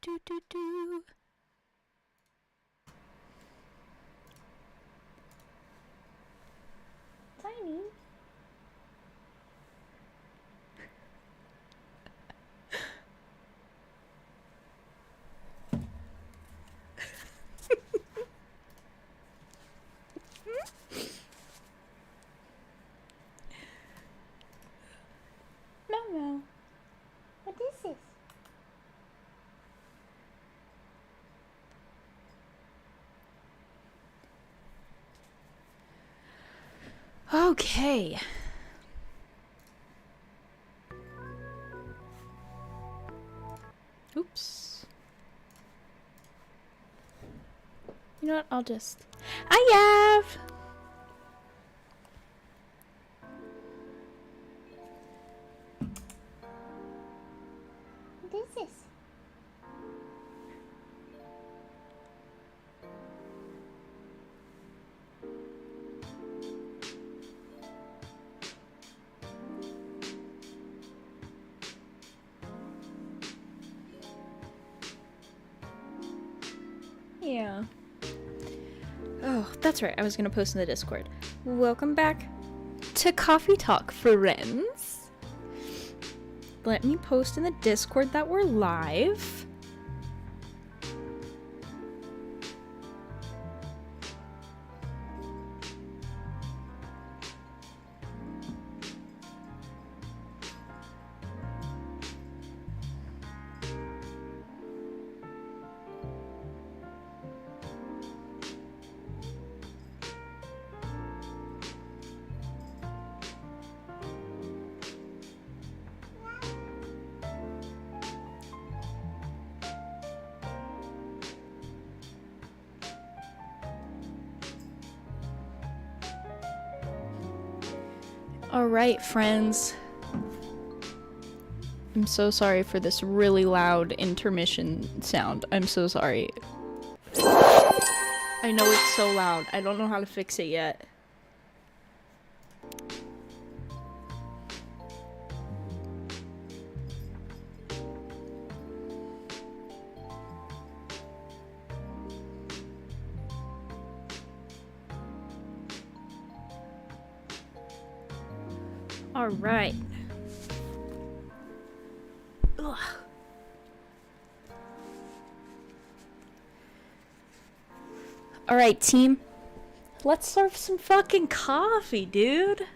do. Tiny. Mama, what is this? Okay. Oops. You know what? I'll just... I have! What is this? Yeah. Oh, that's right. I was gonna post in the Discord. Welcome back to Coffee Talk, friends. Let me post in the Discord that we're live. Alright, friends. I'm so sorry for this really loud intermission sound. I'm so sorry. I know it's so loud. I don't know how to fix it yet. All right. Ugh. All right, team. Let's serve some fucking coffee, dude.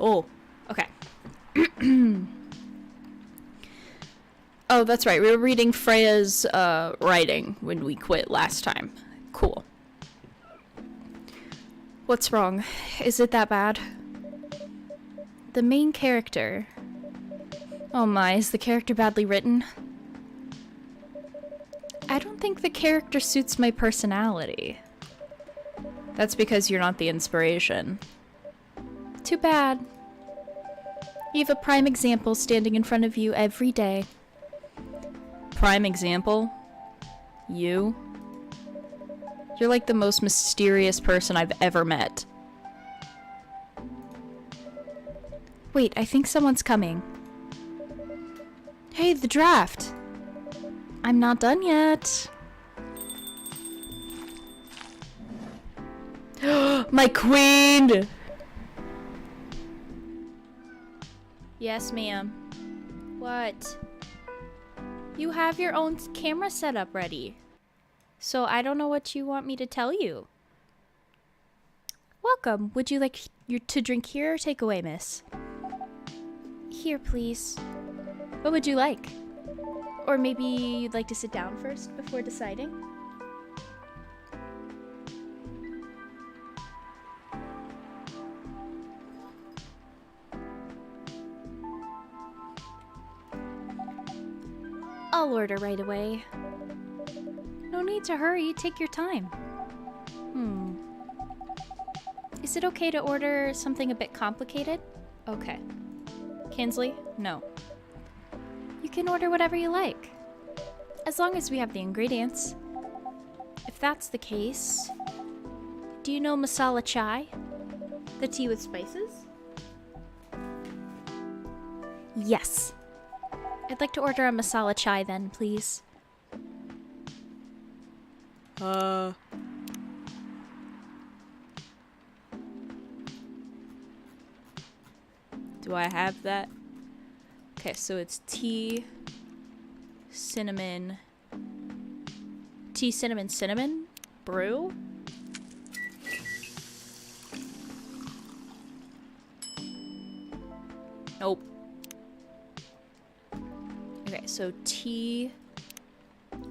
Oh, okay. Oh, that's right. We were reading Freya's writing when we quit last time. Cool. What's wrong? Is it that bad? The main character. Oh my, is the character badly written? I don't think the character suits my personality. That's because you're not the inspiration. Too bad. You have a prime example standing in front of you every day. Prime example? You? You're like the most mysterious person I've ever met. Wait, I think someone's coming. Hey, the draft! I'm not done yet. My queen! Yes, ma'am. What? You have your own camera setup ready. So I don't know what you want me to tell you. Welcome. Would you like to drink here or take away, miss? Here, please. What would you like? Or maybe you'd like to sit down first before deciding? I'll order right away. No need to hurry, take your time. Is it okay to order something a bit complicated? Okay. Kinsley? No. You can order whatever you like. As long as we have the ingredients. If that's the case... Do you know masala chai? The tea with spices? Yes. I'd like to order a masala chai then, please. Do I have that? Okay, so it's tea, cinnamon brew. Nope. Okay, so tea,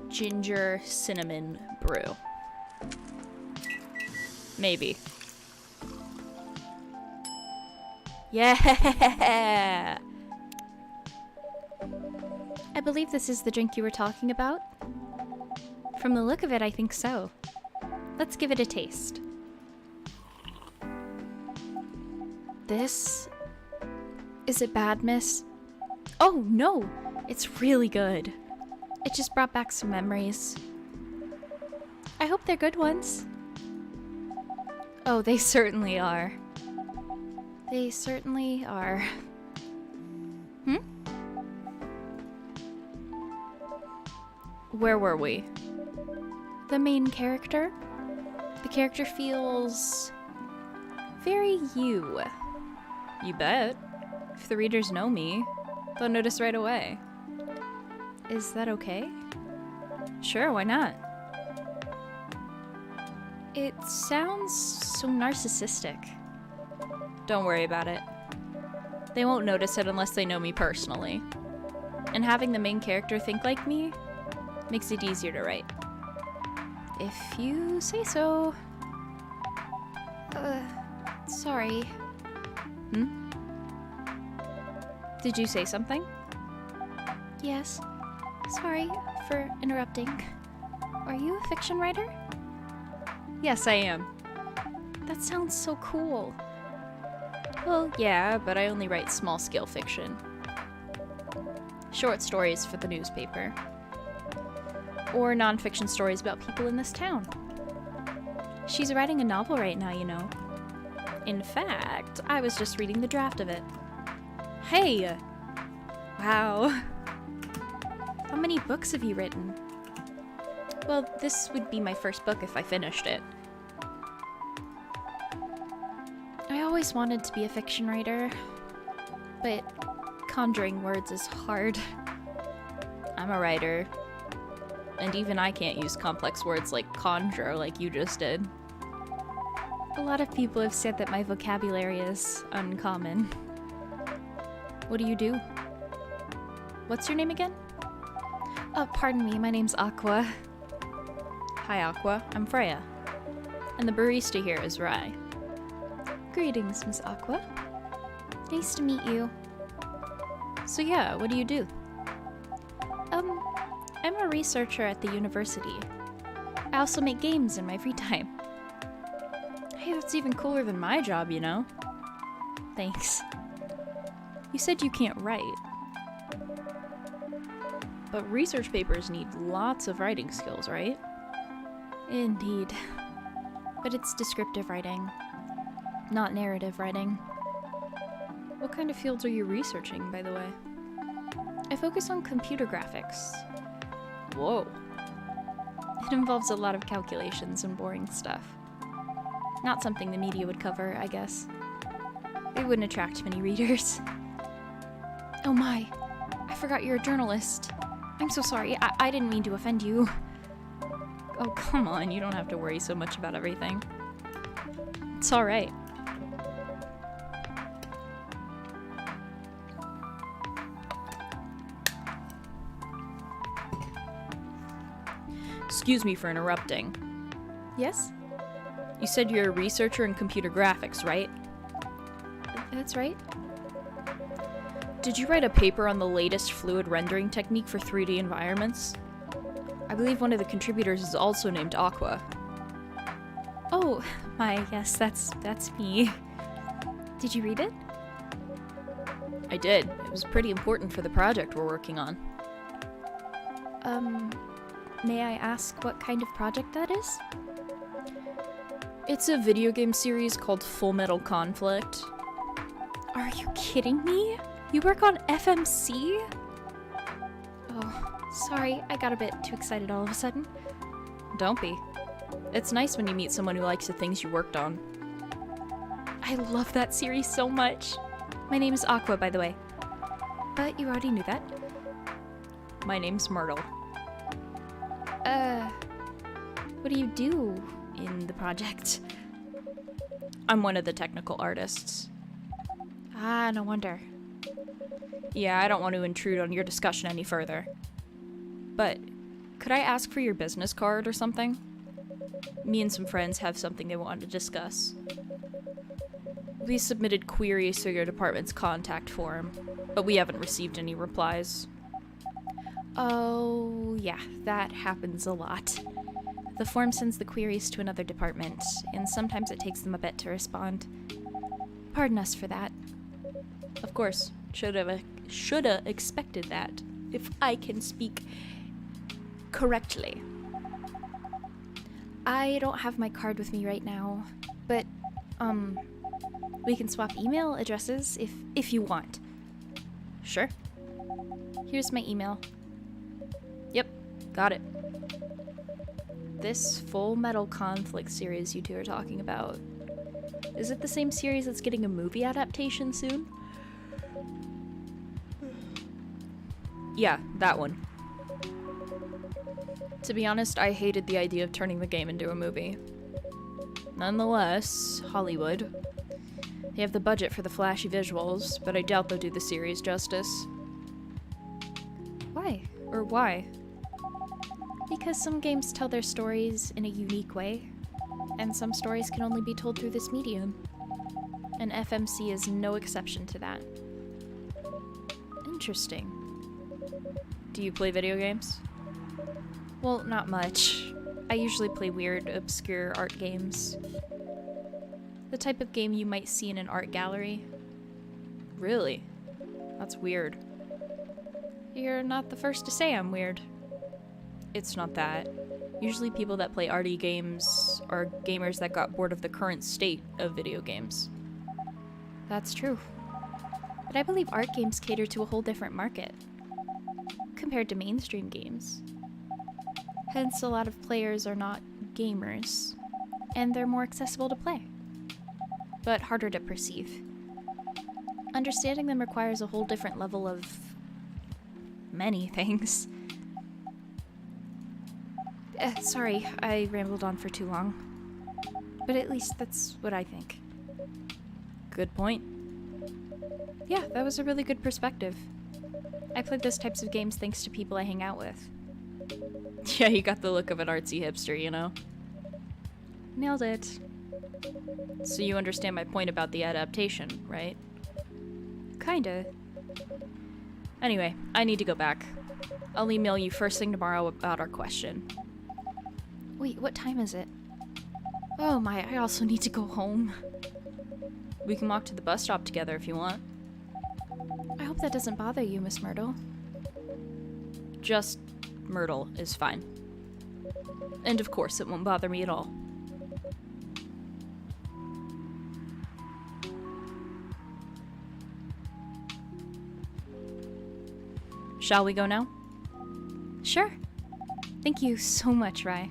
ginger, cinnamon brew. Maybe. Yeah! I believe this is the drink you were talking about. From the look of it, I think so. Let's give it a taste. This... Is it bad, miss? Oh, no! It's really good. It just brought back some memories. I hope they're good ones. Oh, they certainly are. They certainly are. Hmm? Where were we? The main character? The character feels... very you. You bet. If the readers know me, they'll notice right away. Is that okay? Sure, why not? It sounds so narcissistic. Don't worry about it. They won't notice it unless they know me personally. And having the main character think like me makes it easier to write. If you say so. Sorry. Hmm? Did you say something? Yes. Sorry for interrupting. Are you a fiction writer? Yes, I am. That sounds so cool. Well, yeah, but I only write small-scale fiction. Short stories for the newspaper. Or non-fiction stories about people in this town. She's writing a novel right now, you know. In fact, I was just reading the draft of it. Hey! Wow. How many books have you written? Well, this would be my first book if I finished it. I always wanted to be a fiction writer, but conjuring words is hard. I'm a writer, and even I can't use complex words like conjure like you just did. A lot of people have said that my vocabulary is uncommon. What do you do? What's your name again? Pardon me, my name's Aqua. Hi, Aqua. I'm Freya. And the barista here is Rai. Greetings, Miss Aqua. Nice to meet you. So yeah, what do you do? I'm a researcher at the university. I also make games in my free time. Hey, that's even cooler than my job, you know? Thanks. You said you can't write. But research papers need lots of writing skills, right? Indeed. But it's descriptive writing, not narrative writing. What kind of fields are you researching, by the way? I focus on computer graphics. Whoa. It involves a lot of calculations and boring stuff. Not something the media would cover, I guess. It wouldn't attract many readers. Oh my, I forgot you're a journalist. I'm so sorry, I didn't mean to offend you. Oh, come on, you don't have to worry so much about everything. It's alright. Excuse me for interrupting. Yes? You said you're a researcher in computer graphics, right? That's right. Did you write a paper on the latest fluid rendering technique for 3D environments? I believe one of the contributors is also named Aqua. Oh, my, yes, that's me. Did you read it? I did. It was pretty important for the project we're working on. May I ask what kind of project that is? It's a video game series called Full Metal Conflict. Are you kidding me? You work on FMC? Oh, sorry, I got a bit too excited all of a sudden. Don't be. It's nice when you meet someone who likes the things you worked on. I love that series so much. My name is Aqua, by the way. But you already knew that. My name's Myrtle. What do you do in the project? I'm one of the technical artists. Ah, no wonder. Yeah, I don't want to intrude on your discussion any further. But, could I ask for your business card or something? Me and some friends have something they want to discuss. We submitted queries through your department's contact form, but we haven't received any replies. Oh, yeah, that happens a lot. The form sends the queries to another department, and sometimes it takes them a bit to respond. Pardon us for that. Of course, shoulda expected that, if I can speak correctly. I don't have my card with me right now, but, we can swap email addresses if you want. Sure. Here's my email. Yep, got it. This Full Metal Conflict series you two are talking about, is it the same series that's getting a movie adaptation soon? Yeah, that one. To be honest, I hated the idea of turning the game into a movie. Nonetheless, Hollywood. They have the budget for the flashy visuals, but I doubt they'll do the series justice. Why? Or why? Because some games tell their stories in a unique way, and some stories can only be told through this medium. And FMC is no exception to that. Interesting. Do you play video games? Well, not much. I usually play weird, obscure art games. The type of game you might see in an art gallery. Really? That's weird. You're not the first to say I'm weird. It's not that. Usually people that play arty games are gamers that got bored of the current state of video games. That's true. But I believe art games cater to a whole different market compared to mainstream games. Hence, a lot of players are not gamers, and they're more accessible to play, but harder to perceive. Understanding them requires a whole different level of many things. Sorry, I rambled on for too long. But at least that's what I think. Good point. Yeah, that was a really good perspective. I play those types of games thanks to people I hang out with. Yeah, you got the look of an artsy hipster, you know? Nailed it. So you understand my point about the adaptation, right? Kinda. Anyway, I need to go back. I'll email you first thing tomorrow about our question. Wait, what time is it? Oh my, I also need to go home. We can walk to the bus stop together if you want. I hope that doesn't bother you, Miss Myrtle. Just Myrtle is fine. And of course, it won't bother me at all. Shall we go now? Sure. Thank you so much, Rai.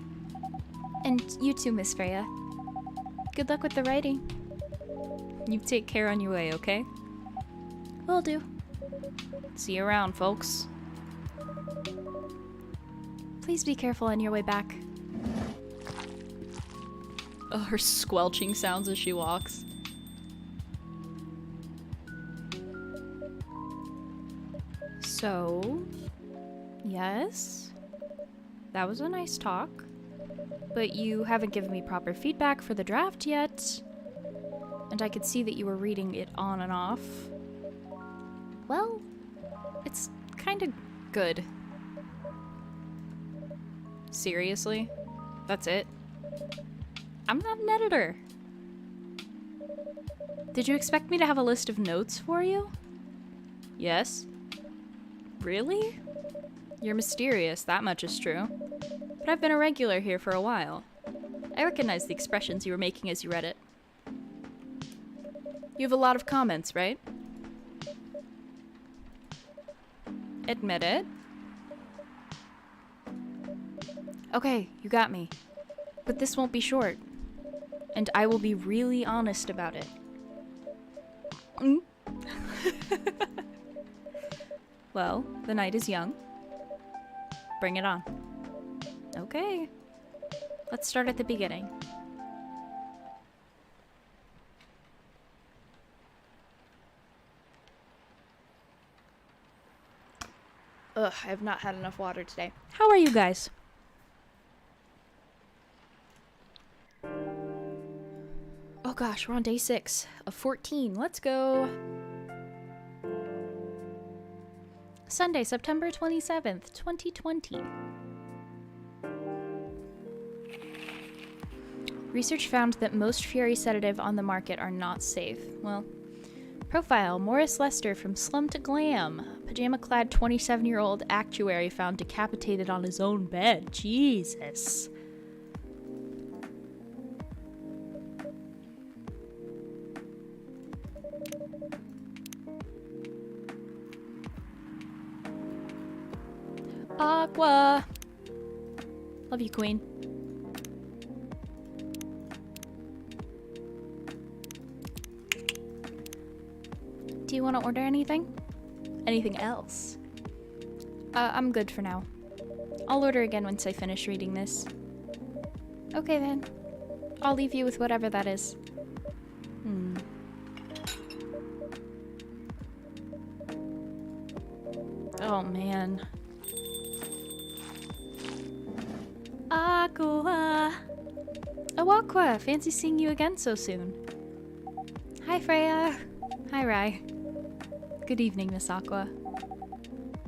And you too, Miss Freya. Good luck with the writing. You take care on your way, okay? Will do. See you around, folks. Please be careful on your way back. Oh, her squelching sounds as she walks. So, yes, that was a nice talk, but you haven't given me proper feedback for the draft yet, and I could see that you were reading it on and off. Well, it's kinda good. Seriously? That's it? I'm not an editor. Did you expect me to have a list of notes for you? Yes. Really? You're mysterious, that much is true. But I've been a regular here for a while. I recognize the expressions you were making as you read it. You have a lot of comments, right? Admit it. Okay, you got me. But this won't be short. And I will be really honest about it. Well, the night is young. Bring it on. Okay. Let's start at the beginning. Ugh, I have not had enough water today. How are you guys? Oh gosh, we're on day 6 of 14. Let's go. Sunday, September 27th, 2020. Research found that most Fury sedative on the market are not safe. Well, profile, Morris Lester from Slum to Glam. Pajama-clad 27-year-old actuary found decapitated on his own bed. Jesus. Aqua. Love you, queen. Do you want to order anything? Anything else? I'm good for now. I'll order again once I finish reading this. Okay then. I'll leave you with whatever that is. Oh man. Aqua! Oh, Aqua! Fancy seeing you again so soon. Hi, Freya. Hi, Rai. Good evening, Miss Aqua.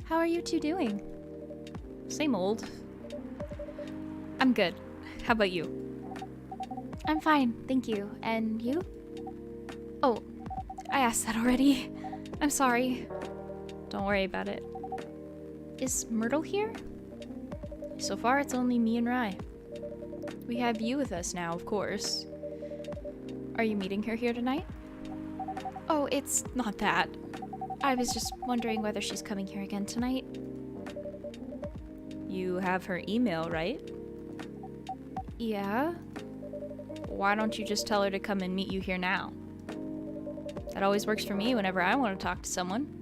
How are you two doing? Same old. I'm good. How about you? I'm fine, thank you. And you? Oh, I asked that already. I'm sorry. Don't worry about it. Is Myrtle here? So far, it's only me and Rai. We have you with us now, of course. Are you meeting her here tonight? Oh, it's not that. I was just wondering whether she's coming here again tonight. You have her email, right? Yeah. Why don't you just tell her to come and meet you here now? That always works for me whenever I want to talk to someone.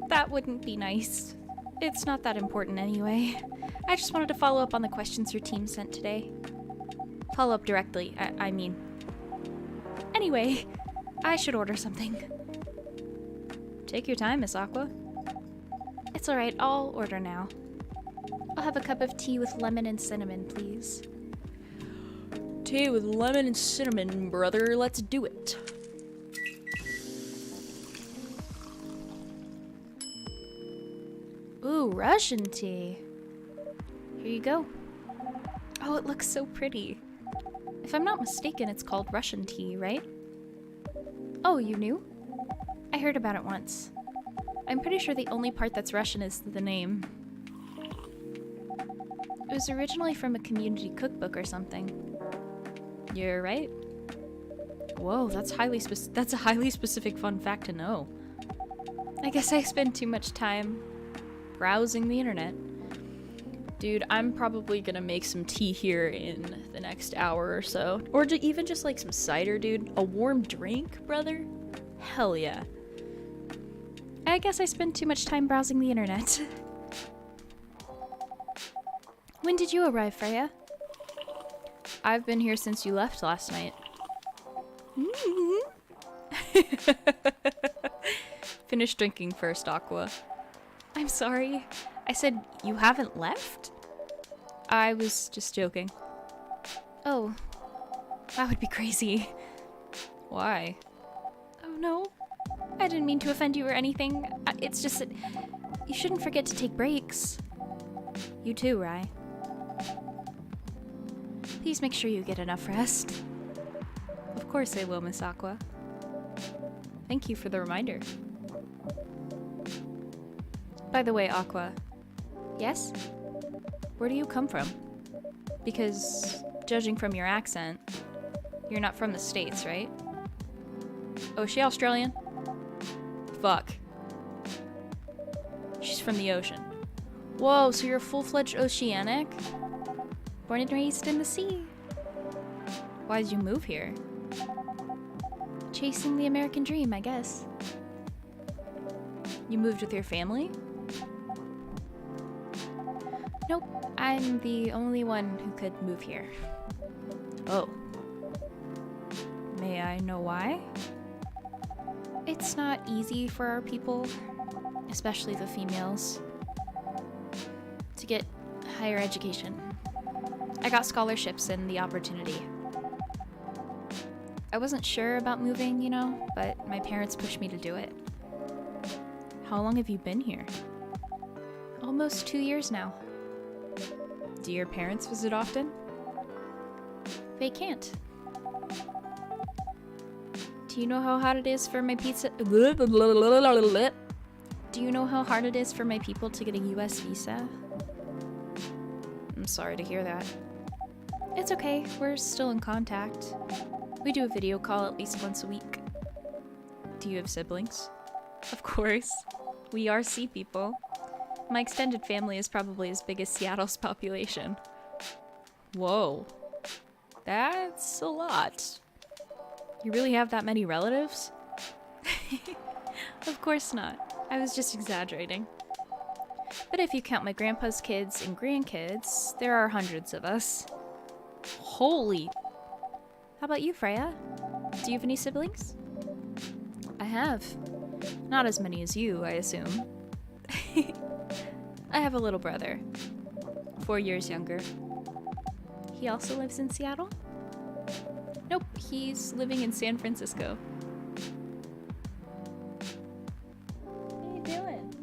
That wouldn't be nice. It's not that important anyway. I just wanted to follow up on the questions your team sent today. Follow up directly, I mean. Anyway, I should order something. Take your time, Miss Aqua. It's alright, I'll order now. I'll have a cup of tea with lemon and cinnamon, please. Tea with lemon and cinnamon, brother. Let's do it. Ooh, Russian tea. Here you go. Oh, it looks so pretty. If I'm not mistaken, it's called Russian tea, right? Oh, you knew? I heard about it once. I'm pretty sure the only part that's Russian is the name. It was originally from a community cookbook or something. You're right. Whoa, that's a highly specific fun fact to know. I guess I spend too much time browsing the internet. Dude, I'm probably gonna make some tea here in the next hour or so. Or even just like some cider, dude. A warm drink, brother? Hell yeah. I guess I spend too much time browsing the internet. When did you arrive, Freya? I've been here since you left last night. Finish drinking first, Aqua. I'm sorry. I said you haven't left? I was just joking. Oh, that would be crazy. Why? Oh no, I didn't mean to offend you or anything. It's just that you shouldn't forget to take breaks. You too, Rai. Please make sure you get enough rest. Of course I will, Miss Aqua. Thank you for the reminder. By the way, Aqua. Yes? Where do you come from? Because, judging from your accent, you're not from the States, right? Oh, is she Australian? Fuck. She's from the ocean. Whoa, so you're full-fledged oceanic? Born and raised in the sea. Why did you move here? Chasing the American dream, I guess. You moved with your family? Nope, I'm the only one who could move here. Oh. May I know why? It's not easy for our people, especially the females, to get higher education. I got scholarships and the opportunity. I wasn't sure about moving, you know, but my parents pushed me to do it. How long have you been here? Almost 2 years now. Do your parents visit often? They can't. Do you know how hard it is for my pizza? Do you know how hard it is for my people to get a US visa? I'm sorry to hear that. It's okay, we're still in contact. We do a video call at least once a week. Do you have siblings? Of course. We are sea people. My extended family is probably as big as Seattle's population. Whoa. That's a lot. You really have that many relatives? Of course not. I was just exaggerating. But if you count my grandpa's kids and grandkids, there are hundreds of us. Holy. How about you, Freya? Do you have any siblings? I have. Not as many as you, I assume. I have a little brother. 4 years younger. He also lives in Seattle? Nope, he's living in San Francisco. What are you doing?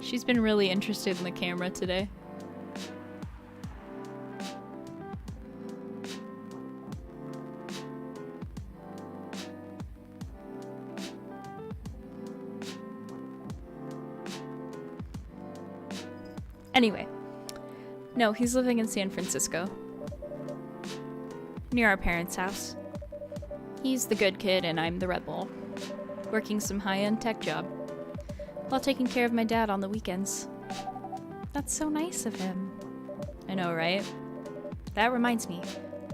She's been really interested in the camera today. Anyway, no, he's living in San Francisco, near our parents' house. He's the good kid and I'm the rebel, working some high-end tech job, while taking care of my dad on the weekends. That's so nice of him. I know, right? That reminds me,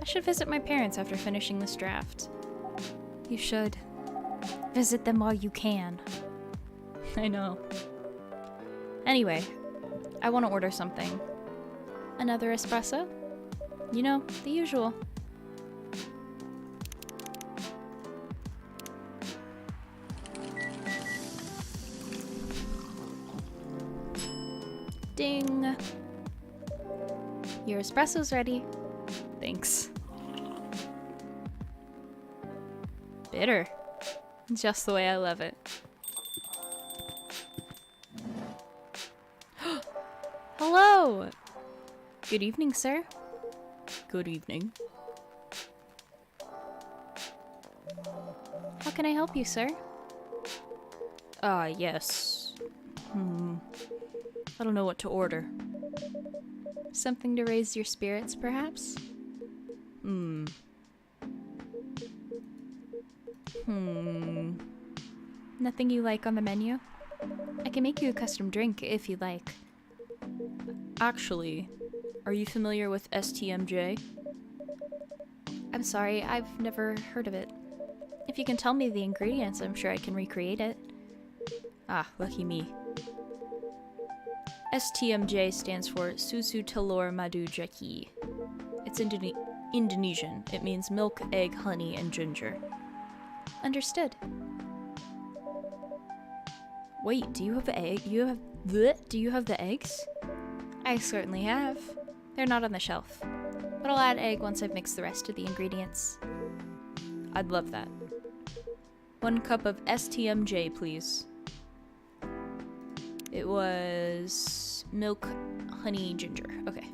I should visit my parents after finishing this draft. You should. Visit them while you can. I know. Anyway, I want to order something. Another espresso? You know, the usual. Ding! Your espresso's ready. Thanks. Bitter. Just the way I love it. Hello! Good evening, sir. Good evening. How can I help you, sir? Yes. I don't know what to order. Something to raise your spirits, perhaps? Nothing you like on the menu? I can make you a custom drink if you'd like. Actually, are you familiar with STMJ? I'm sorry, I've never heard of it. If you can tell me the ingredients, I'm sure I can recreate it. Ah, lucky me. STMJ stands for Susu Telur Madu Jaki. It's Indonesian. It means milk, egg, honey, and ginger. Understood. Wait, do you have egg? Do you have the eggs? I certainly have. They're not on the shelf, but I'll add egg once I've mixed the rest of the ingredients. I'd love that. 1 cup of STMJ, please. It was milk, honey, ginger. Okay.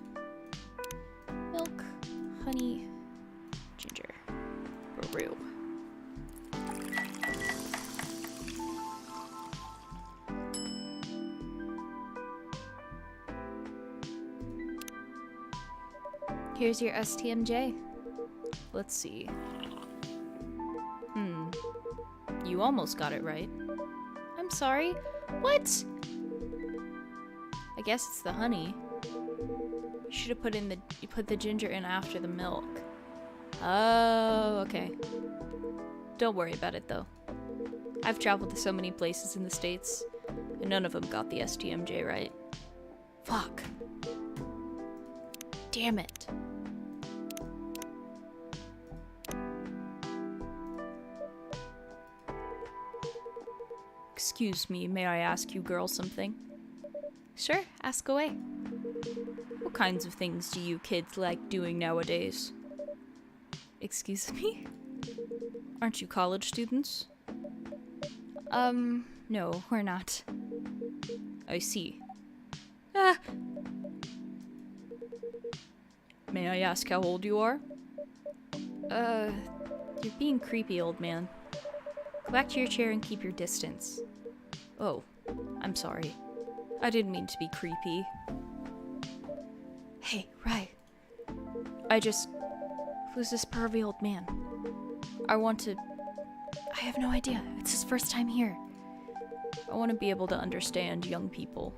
Milk, honey, ginger, brew. Here's your STMJ. Let's see. You almost got it right. I'm sorry. What? I guess it's the honey. You should have put the ginger in after the milk. Oh, okay. Don't worry about it though. I've traveled to so many places in the States, and none of them got the STMJ right. Fuck. Damn it. Excuse me, may I ask you girls something? Sure, ask away. What kinds of things do you kids like doing nowadays? Excuse me? Aren't you college students? No, we're not. I see. Ah! May I ask how old you are? You're being creepy, old man. Go back to your chair and keep your distance. Oh, I'm sorry. I didn't mean to be creepy. Hey, Rye. Who's this pervy old man? I have no idea. It's his first time here. I want to be able to understand young people.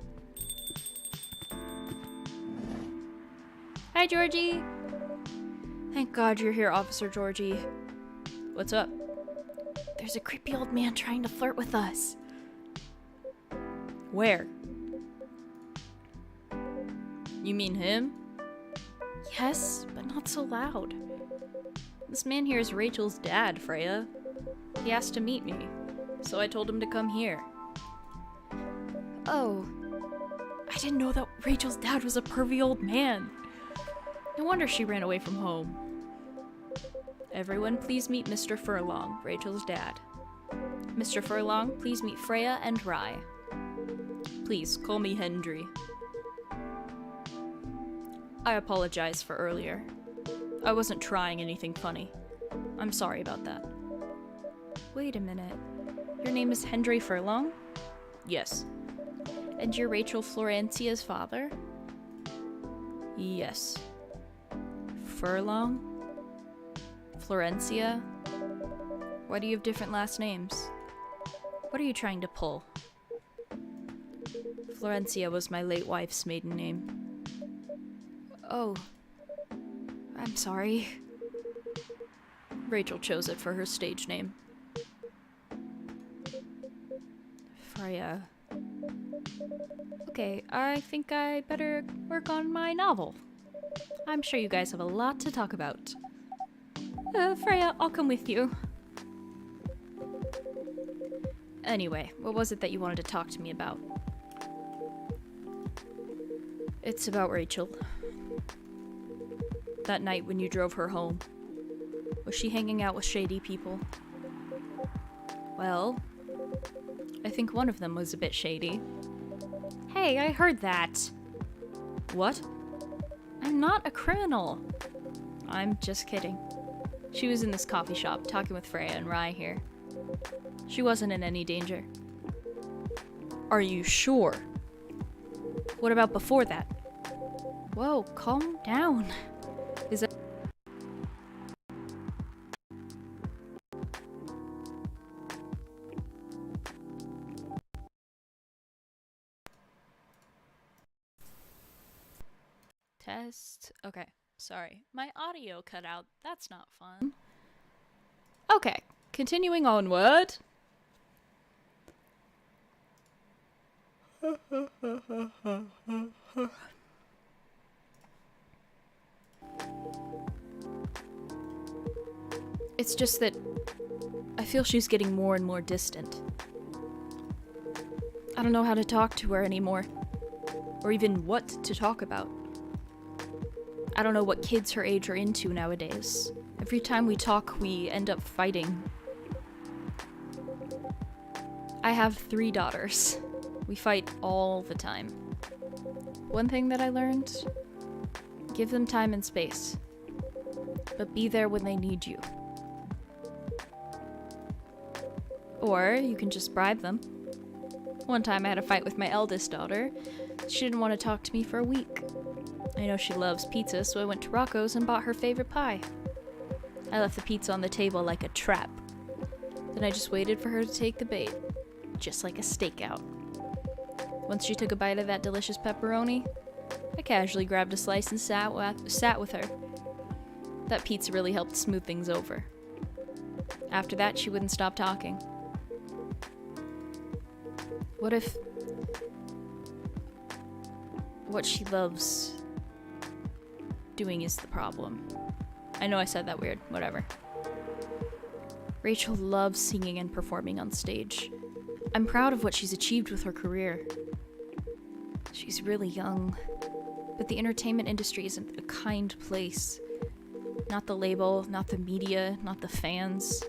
Hi, Georgie! Thank God you're here, Officer Georgie. What's up? There's a creepy old man trying to flirt with us. Where? You mean him? Yes, but not so loud. This man here is Rachel's dad, Freya. He asked to meet me, so I told him to come here. Oh. I didn't know that Rachel's dad was a pervy old man. No wonder she ran away from home. Everyone, please meet Mr. Furlong, Rachel's dad. Mr. Furlong, please meet Freya and Rye. Please, call me Hendry. I apologize for earlier. I wasn't trying anything funny. I'm sorry about that. Wait a minute. Your name is Hendry Furlong? Yes. And you're Rachel Florencia's father? Yes. Furlong? Florencia? Why do you have different last names? What are you trying to pull? Florencia was my late wife's maiden name. Oh. I'm sorry. Rachel chose it for her stage name. Freya. Okay, I think I better work on my novel. I'm sure you guys have a lot to talk about. Freya, I'll come with you. Anyway, what was it that you wanted to talk to me about? It's about Rachel. That night when you drove her home. Was she hanging out with shady people? Well, I think one of them was a bit shady. Hey, I heard that. What? I'm not a criminal. I'm just kidding. She was in this coffee shop talking with Freya and Rye here. She wasn't in any danger. Are you sure? What about before that? Whoa, calm down. Is that... Test. Okay, sorry. My audio cut out. That's not fun. Okay, continuing onward. It's just that I feel she's getting more and more distant. I don't know how to talk to her anymore, or even what to talk about. I don't know what kids her age are into nowadays. Every time we talk, we end up fighting. I have 3 daughters. We fight all the time. One thing that I learned, give them time and space. but be there when they need you. Or you can just bribe them. One time I had a fight with my eldest daughter. She didn't want to talk to me for a week. I know she loves pizza, so I went to Rocco's and bought her favorite pie. I left the pizza on the table like a trap. Then I just waited for her to take the bait, just like a stakeout. Once she took a bite of that delicious pepperoni, I casually grabbed a slice and sat with her. That pizza really helped smooth things over. After that, she wouldn't stop talking. What if what she loves doing is the problem? I know I said that weird, whatever. Rachel loves singing and performing on stage. I'm proud of what she's achieved with her career. She's really young, but the entertainment industry isn't a kind place. Not the label, not the media, not the fans.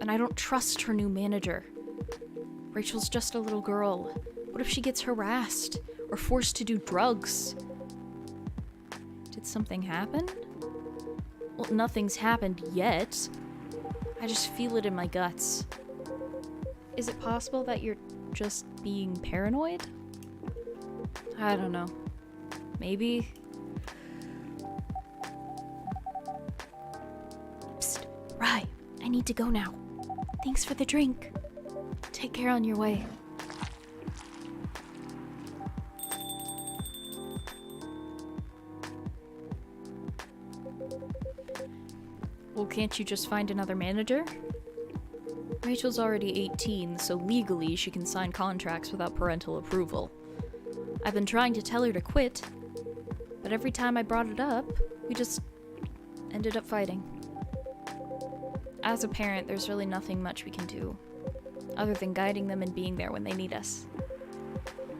And I don't trust her new manager. Rachel's just a little girl. What if she gets harassed or forced to do drugs? Did something happen? Well, nothing's happened yet. I just feel it in my guts. Is it possible that you're just being paranoid? I don't know. Maybe. Psst, Rye, I need to go now. Thanks for the drink. Take care on your way. Well, can't you just find another manager? Rachel's already 18, so legally she can sign contracts without parental approval. I've been trying to tell her to quit, but every time I brought it up, we just ended up fighting. As a parent, there's really nothing much we can do, other than guiding them and being there when they need us.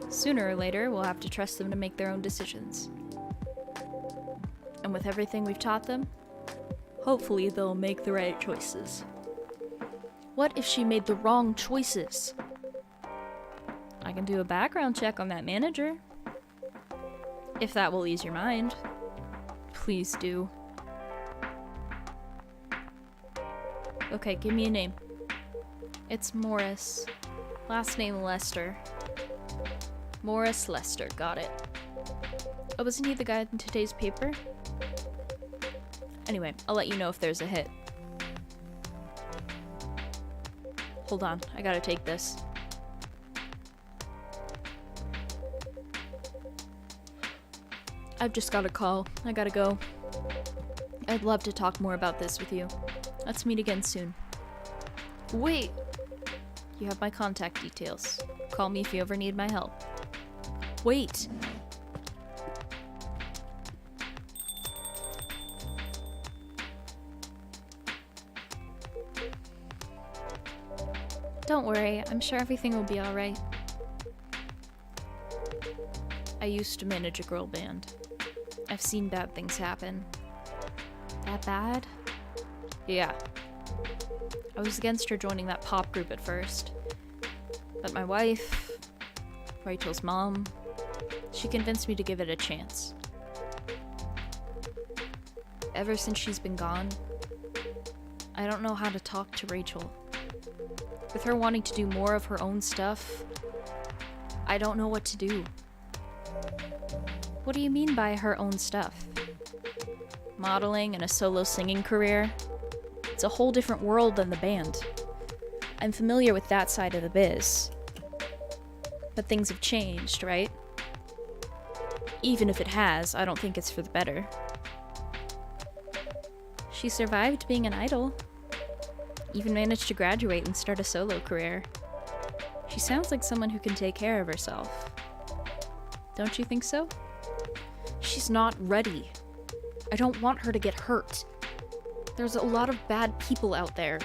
Sooner or later, we'll have to trust them to make their own decisions. And with everything we've taught them, hopefully they'll make the right choices. What if she made the wrong choices? I can do a background check on that manager. If that will ease your mind. Please do. Okay, give me a name. It's Morris. Last name Lester. Morris Lester, got it. Oh, wasn't he the guy in today's paper? Anyway, I'll let you know if there's a hit. Hold on, I gotta take this. I've just got a call. I gotta go. I'd love to talk more about this with you. Let's meet again soon. Wait! You have my contact details. Call me if you ever need my help. Wait! Don't worry, I'm sure everything will be alright. I used to manage a girl band. I've seen bad things happen. That bad? Yeah. I was against her joining that pop group at first. But my wife, Rachel's mom, she convinced me to give it a chance. Ever since she's been gone, I don't know how to talk to Rachel. With her wanting to do more of her own stuff, I don't know what to do. What do you mean by her own stuff? Modeling and a solo singing career? It's a whole different world than the band. I'm familiar with that side of the biz. But things have changed, right? Even if it has, I don't think it's for the better. She survived being an idol. Even managed to graduate and start a solo career. She sounds like someone who can take care of herself. Don't you think so? She's not ready. I don't want her to get hurt. There's a lot of bad people out there.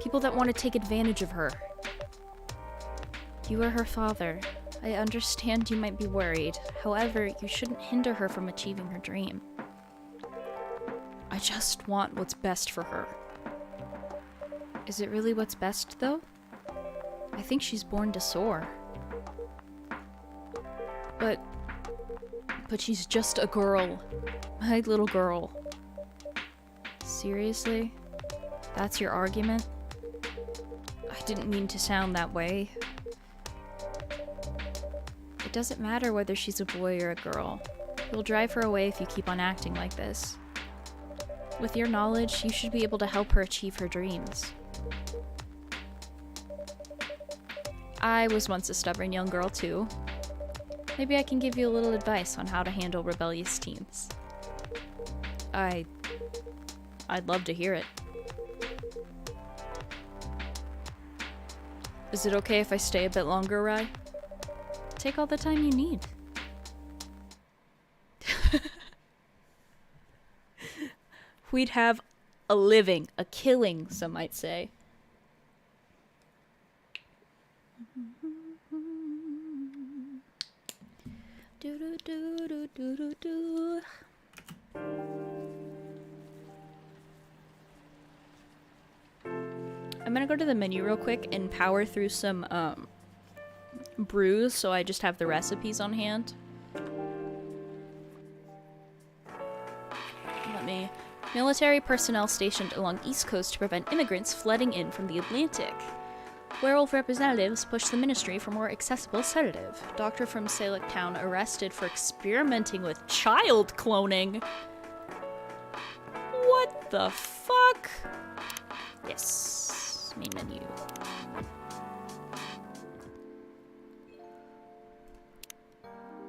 People that want to take advantage of her. You are her father. I understand you might be worried. However, you shouldn't hinder her from achieving her dream. I just want what's best for her. Is it really what's best, though? I think she's born to soar. But she's just a girl. My little girl. Seriously? That's your argument? I didn't mean to sound that way. It doesn't matter whether she's a boy or a girl. You'll drive her away if you keep on acting like this. With your knowledge, you should be able to help her achieve her dreams. I was once a stubborn young girl too. Maybe I can give you a little advice on how to handle rebellious teens. I'd love to hear it. Is it okay if I stay a bit longer, Rai? Take all the time you need. We'd have a living, a killing, some might say. I'm gonna go to the menu real quick and power through some brews so I just have the recipes on hand. Military personnel stationed along East Coast to prevent immigrants flooding in from the Atlantic. Werewolf representatives push the ministry for more accessible sedative. Doctor from Salic Town arrested for experimenting with child cloning. What the fuck? Yes, main menu.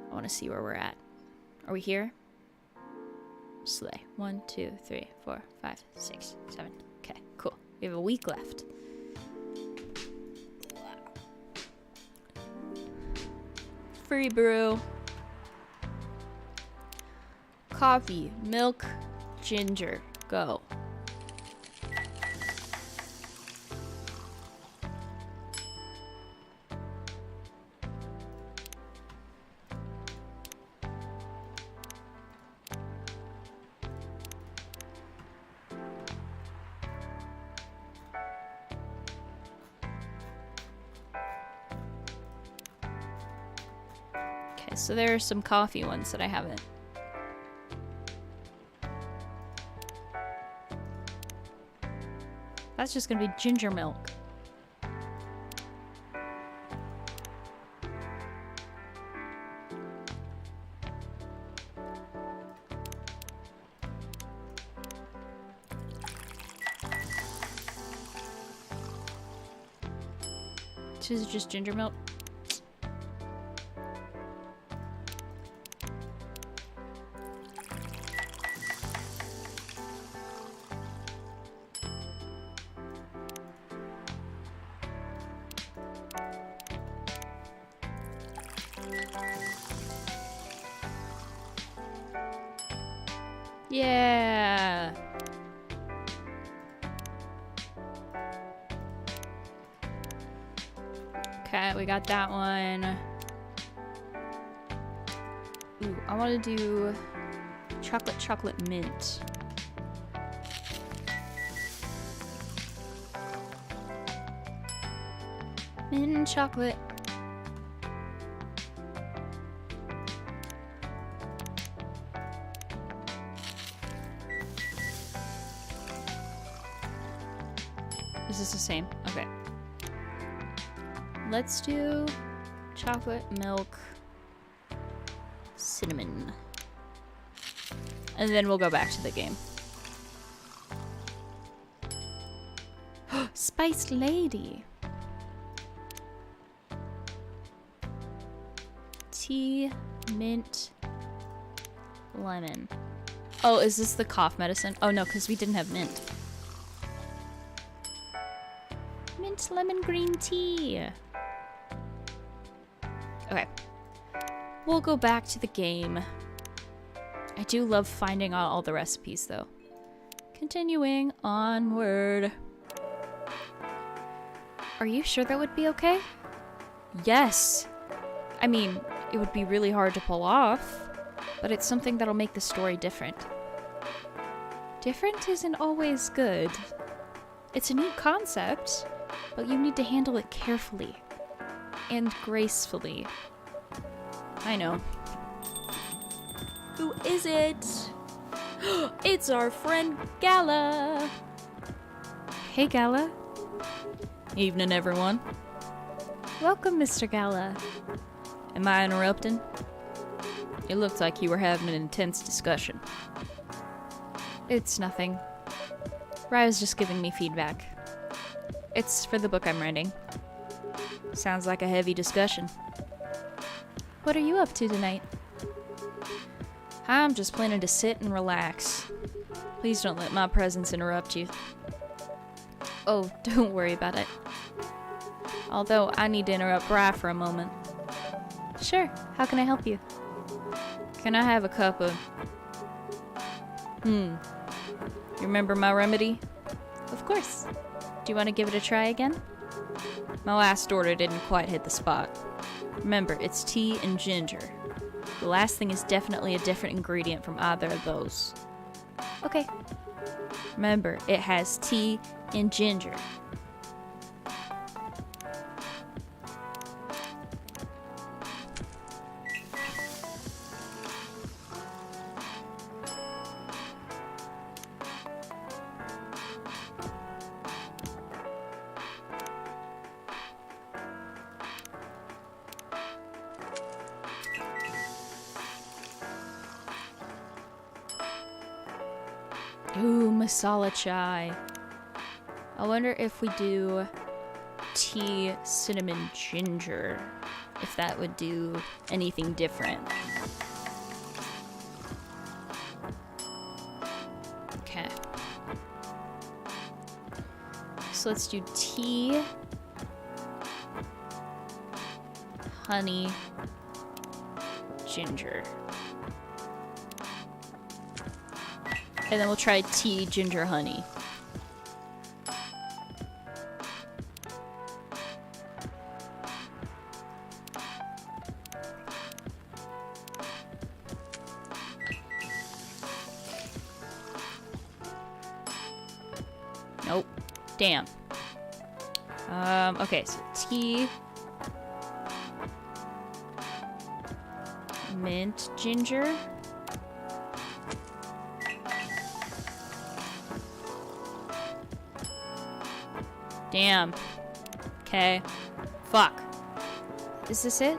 I want to see where we're at. Are we here? Slay. 1, 2, 3, 4, 5, 6, 7. Okay, cool. We have a week left. Free brew. Coffee, milk, ginger. Go. So there are some coffee ones that I haven't. That's just gonna be ginger milk. This is just ginger milk. Yeah. Okay, we got that one. Ooh, I want to do chocolate mint. Mint and chocolate. Is this the same? Okay. Let's do chocolate, milk, cinnamon. And then we'll go back to the game. Spiced Lady. Tea, mint, lemon. Oh, is this the cough medicine? Oh no, because we didn't have mint. Mint lemon green tea. Okay. We'll go back to the game. I do love finding out all the recipes though. Continuing onward. Are you sure that would be okay? Yes. I mean, it would be really hard to pull off, but it's something that'll make the story different. Different isn't always good. It's a neat concept, but you need to handle it carefully and gracefully. I know. Who is it? It's our friend Gala! Hey, Gala. Evening, everyone. Welcome, Mr. Gala. Am I interrupting? It looked like you were having an intense discussion. It's nothing. Raya's just giving me feedback. It's for the book I'm writing. Sounds like a heavy discussion. What are you up to tonight? I'm just planning to sit and relax. Please don't let my presence interrupt you. Oh, don't worry about it. Although, I need to interrupt Rye for a moment. Sure, how can I help you? Can I have a cup of... You remember my remedy? Of course. Do you want to give it a try again? My last order didn't quite hit the spot. Remember, it's tea and ginger. The last thing is definitely a different ingredient from either of those. Okay. Remember, it has tea and ginger. Ooh, masala chai. I wonder if we do tea, cinnamon, ginger. If that would do anything different. Okay. So let's do tea, honey, ginger. And then we'll try tea, ginger, honey. Nope. Damn. Okay, so tea, mint, ginger. Damn. Okay. Fuck. Is this it?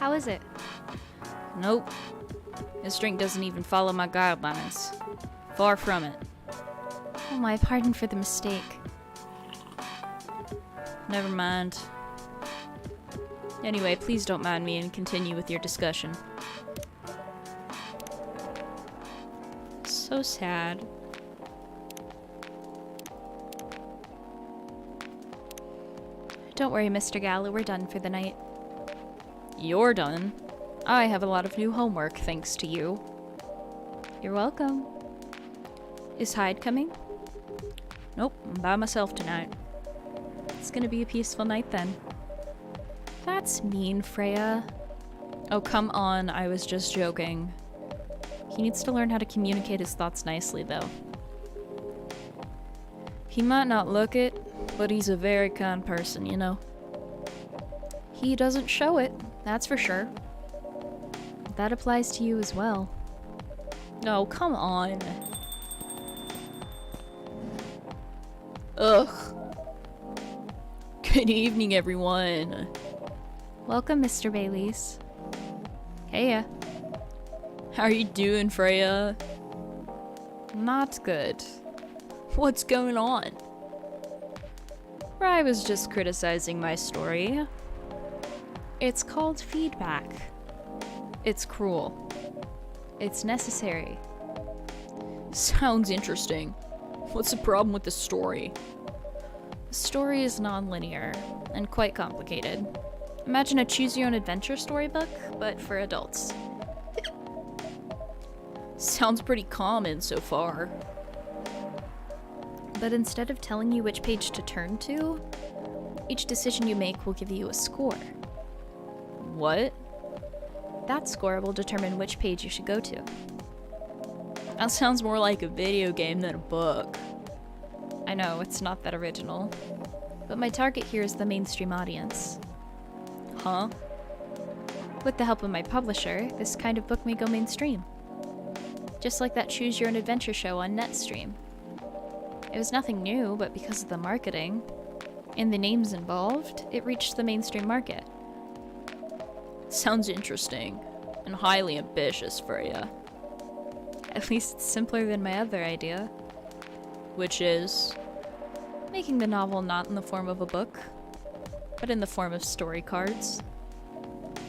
How is it? Nope. This drink doesn't even follow my guidelines. Far from it. Oh my, pardon for the mistake. Never mind. Anyway, please don't mind me and continue with your discussion. So sad. Don't worry, Mr. Gala, we're done for the night. You're done? I have a lot of new homework thanks to you. You're welcome. Is Hyde coming? Nope, I'm by myself tonight. It's gonna be a peaceful night then. That's mean, Freya. Oh, come on, I was just joking. He needs to learn how to communicate his thoughts nicely, though. He might not look it, but he's a very kind person, you know. He doesn't show it, that's for sure. That applies to you as well. Oh, come on. Ugh. Good evening, everyone. Welcome, Mr. Baylis. Heya. How are you doing, Freya? Not good. What's going on? I was just criticizing my story. It's called feedback. It's cruel. It's necessary. Sounds interesting. What's the problem with the story? The story is non-linear and quite complicated. Imagine a choose-your-own-adventure storybook, but for adults. Sounds pretty common so far. But instead of telling you which page to turn to, each decision you make will give you a score. What? That score will determine which page you should go to. That sounds more like a video game than a book. I know, it's not that original. But my target here is the mainstream audience. Huh? With the help of my publisher, this kind of book may go mainstream. Just like that Choose Your Own Adventure show on Netstream. It was nothing new, but because of the marketing and the names involved, it reached the mainstream market. Sounds interesting and highly ambitious for you. At least it's simpler than my other idea, which is making the novel not in the form of a book, but in the form of story cards.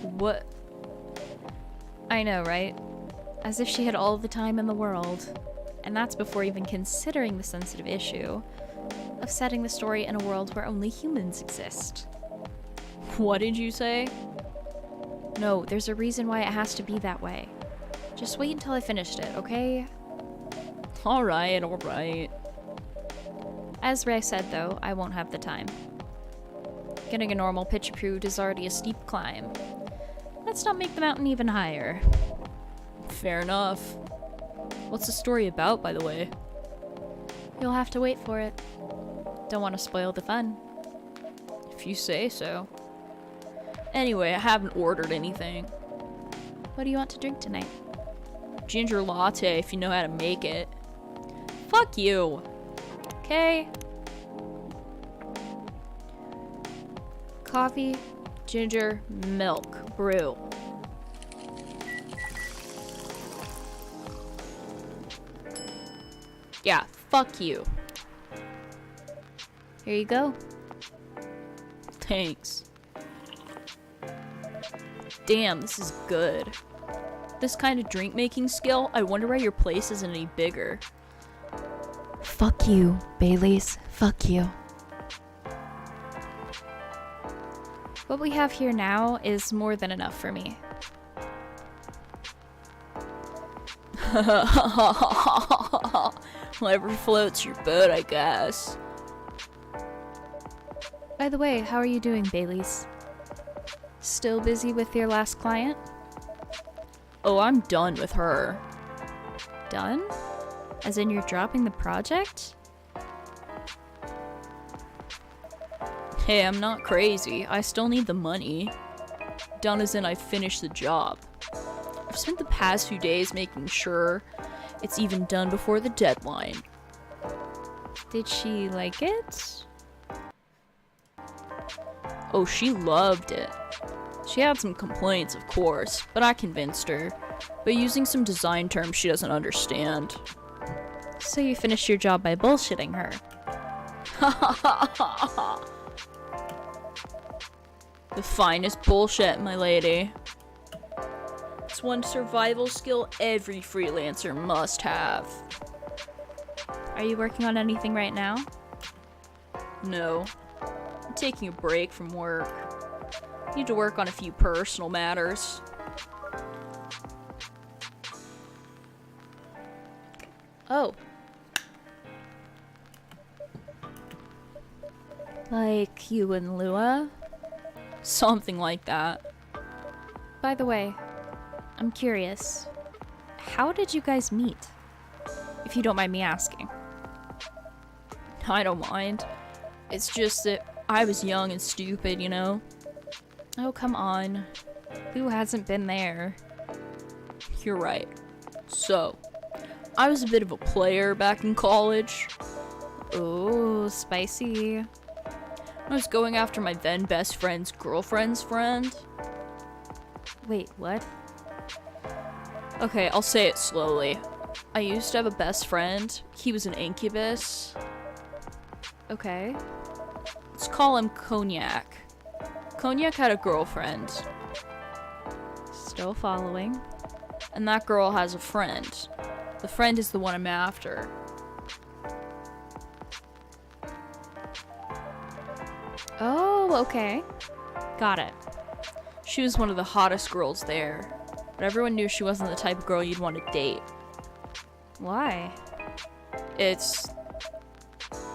What? I know, right? As if she had all the time in the world. And that's before even considering the sensitive issue of setting the story in a world where only humans exist. What did you say? No, there's a reason why it has to be that way. Just wait until I finished it, okay? Alright, alright. As Ray said though, I won't have the time. Getting a normal pitch approved is already a steep climb. Let's not make the mountain even higher. Fair enough. What's the story about, by the way? You'll have to wait for it. Don't want to spoil the fun. If you say so. Anyway, I haven't ordered anything. What do you want to drink tonight? Ginger latte, if you know how to make it. Fuck you. Okay. Coffee, ginger, milk, brew. Yeah, fuck you. Here you go. Thanks. Damn, this is good. This kind of drink making skill, I wonder why your place isn't any bigger. Fuck you, Bailey's. Fuck you. What we have here now is more than enough for me. Whatever floats your boat, I guess. By the way, how are you doing, Bailey's? Still busy with your last client? Oh, I'm done with her. Done? As in you're dropping the project? Hey, I'm not crazy. I still need the money. Done as in I finished the job. I've spent the past few days making sure it's even done before the deadline. Did she like it? Oh, she loved it. She had some complaints, of course, but I convinced her. By using some design terms she doesn't understand. So you finished your job by bullshitting her. The finest bullshit, my lady. It's one survival skill every freelancer must have. Are you working on anything right now? No. I'm taking a break from work. Need to work on a few personal matters. Oh. Like you and Lua? Something like that. By the way, I'm curious. How did you guys meet? If you don't mind me asking. I don't mind. It's just that I was young and stupid, you know? Oh, come on. Who hasn't been there? You're right. So, I was a bit of a player back in college. Oh, spicy. I was going after my then best friend's girlfriend's friend. Wait, what? Okay, I'll say it slowly. I used to have a best friend. He was an incubus. Okay. Let's call him Cognac. Cognac had a girlfriend. Still following. And that girl has a friend. The friend is the one I'm after. Oh, okay. Got it. She was one of the hottest girls there. But everyone knew she wasn't the type of girl you'd want to date. Why?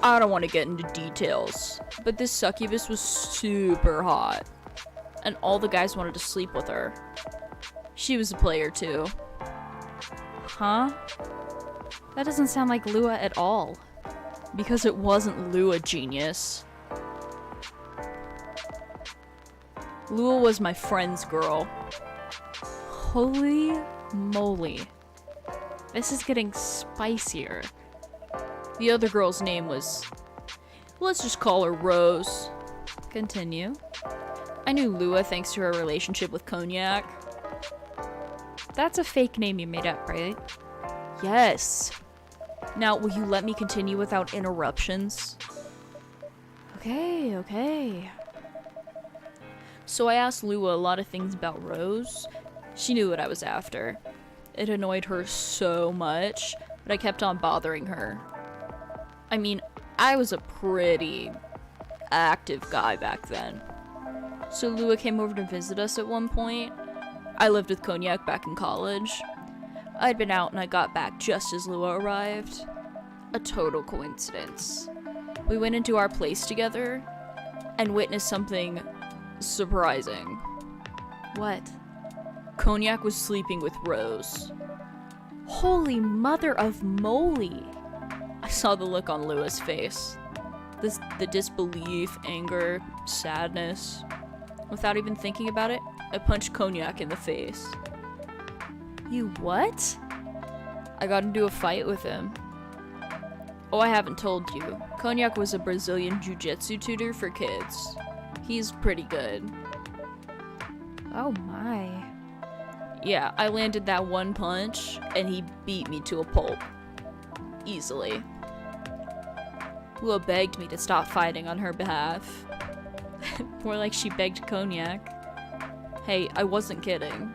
I don't want to get into details, but this succubus was super hot. And all the guys wanted to sleep with her. She was a player too. Huh? That doesn't sound like Lua at all. Because it wasn't Lua, genius. Lua was my friend's girl. Holy moly. This is getting spicier. The other girl's name was... let's just call her Rose. Continue. I knew Lua thanks to her relationship with Cognac. That's a fake name you made up, right? Yes. Now, will you let me continue without interruptions? Okay. So I asked Lua a lot of things about Rose. She knew what I was after. It annoyed her so much, but I kept on bothering her. I mean, I was a pretty active guy back then. So Lua came over to visit us at one point. I lived with Cognac back in college. I'd been out and I got back just as Lua arrived. A total coincidence. We went into our place together and witnessed something surprising. What? Cognac was sleeping with Rose. Holy mother of moly! I saw the look on Lua's face. The disbelief, anger, sadness. Without even thinking about it, I punched Cognac in the face. You what? I got into a fight with him. Oh, I haven't told you. Cognac was a Brazilian jiu-jitsu tutor for kids. He's pretty good. Oh my. Yeah, I landed that one punch, and he beat me to a pulp. Easily. Lua begged me to stop fighting on her behalf. More like she begged Cognac. Hey, I wasn't kidding.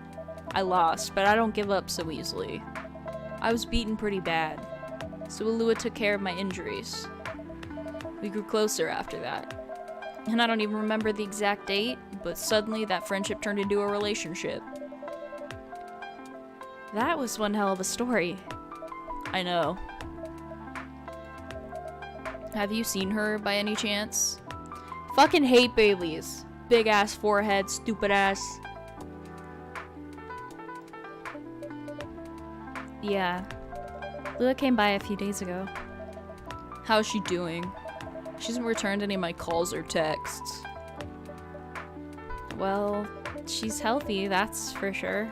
I lost, but I don't give up so easily. I was beaten pretty bad, so Lua took care of my injuries. We grew closer after that. And I don't even remember the exact date, but suddenly that friendship turned into a relationship. That was one hell of a story. I know. Have you seen her by any chance? Fucking hate Bailey's. Big ass forehead, stupid ass. Yeah. Lua came by a few days ago. How's she doing? She hasn't returned any of my calls or texts. Well, she's healthy, that's for sure.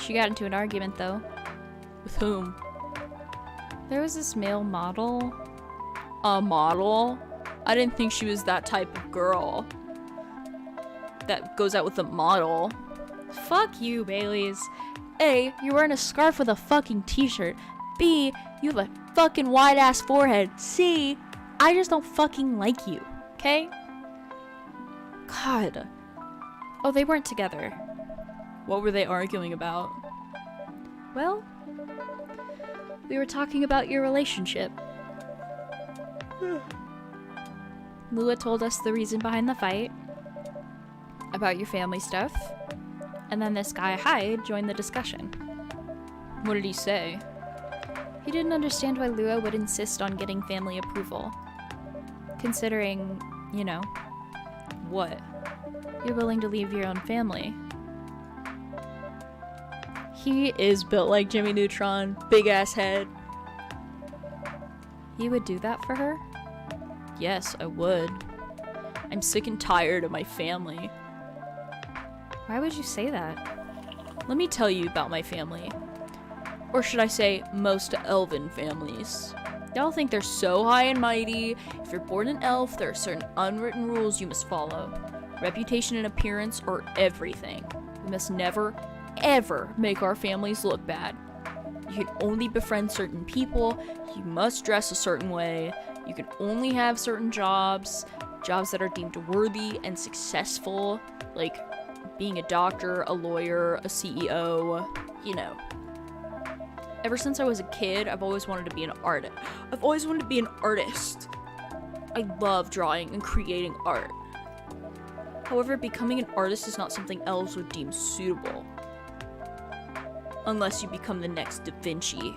She got into an argument though. With whom? There was this male model. A model? I didn't think she was that type of girl that goes out with a model. Fuck you, Baileys. A, you're wearing a scarf with a fucking t-shirt. B, you have a fucking wide ass forehead. C, I just don't fucking like you. Okay? God. Oh, they weren't together. What were they arguing about? Well, we were talking about your relationship. Lua told us the reason behind the fight, about your family stuff, and then this guy Hyde joined the discussion. What did he say? He didn't understand why Lua would insist on getting family approval. Considering, you know, what? You're willing to leave your own family. He is built like Jimmy Neutron, big ass head. You would do that for her? Yes, I would. I'm sick and tired of my family. Why would you say that? Let me tell you about my family. Or should I say, most elven families. Y'all think they're so high and mighty. If you're born an elf, there are certain unwritten rules you must follow. Reputation and appearance are everything. We must never, ever make our families look bad. You can only befriend certain people. You must dress a certain way. You can only have certain jobs that are deemed worthy and successful, like being a doctor, a lawyer, a CEO, you know. Ever since I was a kid, I've always wanted to be an artist. I love drawing and creating art. However, becoming an artist is not something elves would deem suitable. Unless you become the next Da Vinci.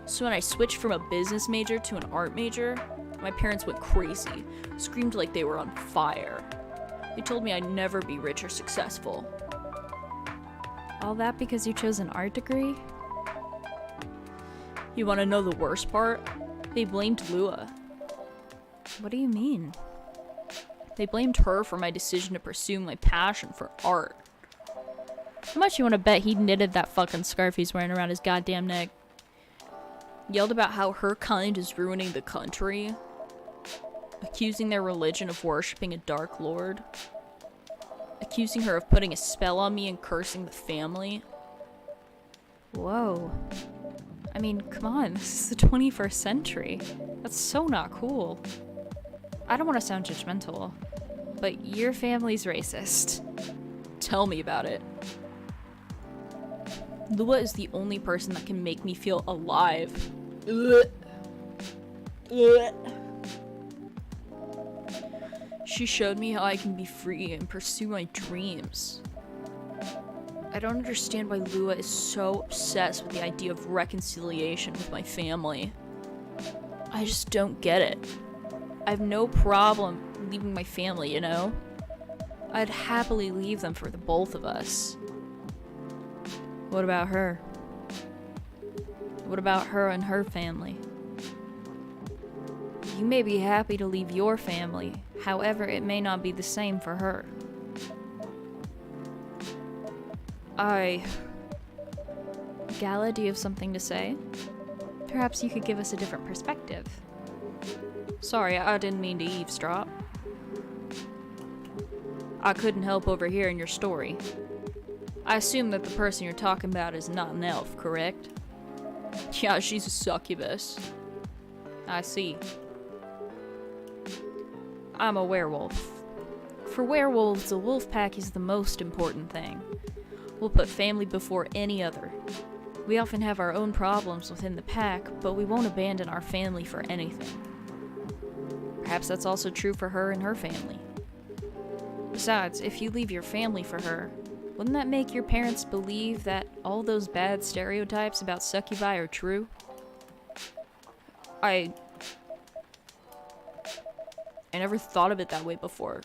So when I switched from a business major to an art major, my parents went crazy, screamed like they were on fire. They told me I'd never be rich or successful. All that because you chose an art degree? You want to know the worst part? They blamed Lua. What do you mean? They blamed her for my decision to pursue my passion for art. How much you want to bet he knitted that fucking scarf he's wearing around his goddamn neck? Yelled about how her kind is ruining the country. Accusing their religion of worshipping a dark lord. Accusing her of putting a spell on me and cursing the family. Whoa. I mean, come on, this is the 21st century. That's so not cool. I don't want to sound judgmental, but your family's racist. Tell me about it. Lua is the only person that can make me feel alive. Ugh. Ugh. She showed me how I can be free and pursue my dreams. I don't understand why Lua is so obsessed with the idea of reconciliation with my family. I just don't get it. I have no problem leaving my family, you know? I'd happily leave them for the both of us. What about her? What about her and her family? You may be happy to leave your family, however, it may not be the same for her. Gala, do you have something to say? Perhaps you could give us a different perspective. Sorry, I didn't mean to eavesdrop. I couldn't help overhearing your story. I assume that the person you're talking about is not an elf, correct? Yeah, she's a succubus. I see. I'm a werewolf. For werewolves, a wolf pack is the most important thing. We'll put family before any other. We often have our own problems within the pack, but we won't abandon our family for anything. Perhaps that's also true for her and her family. Besides, if you leave your family for her, wouldn't that make your parents believe that all those bad stereotypes about succubi are true? I never thought of it that way before.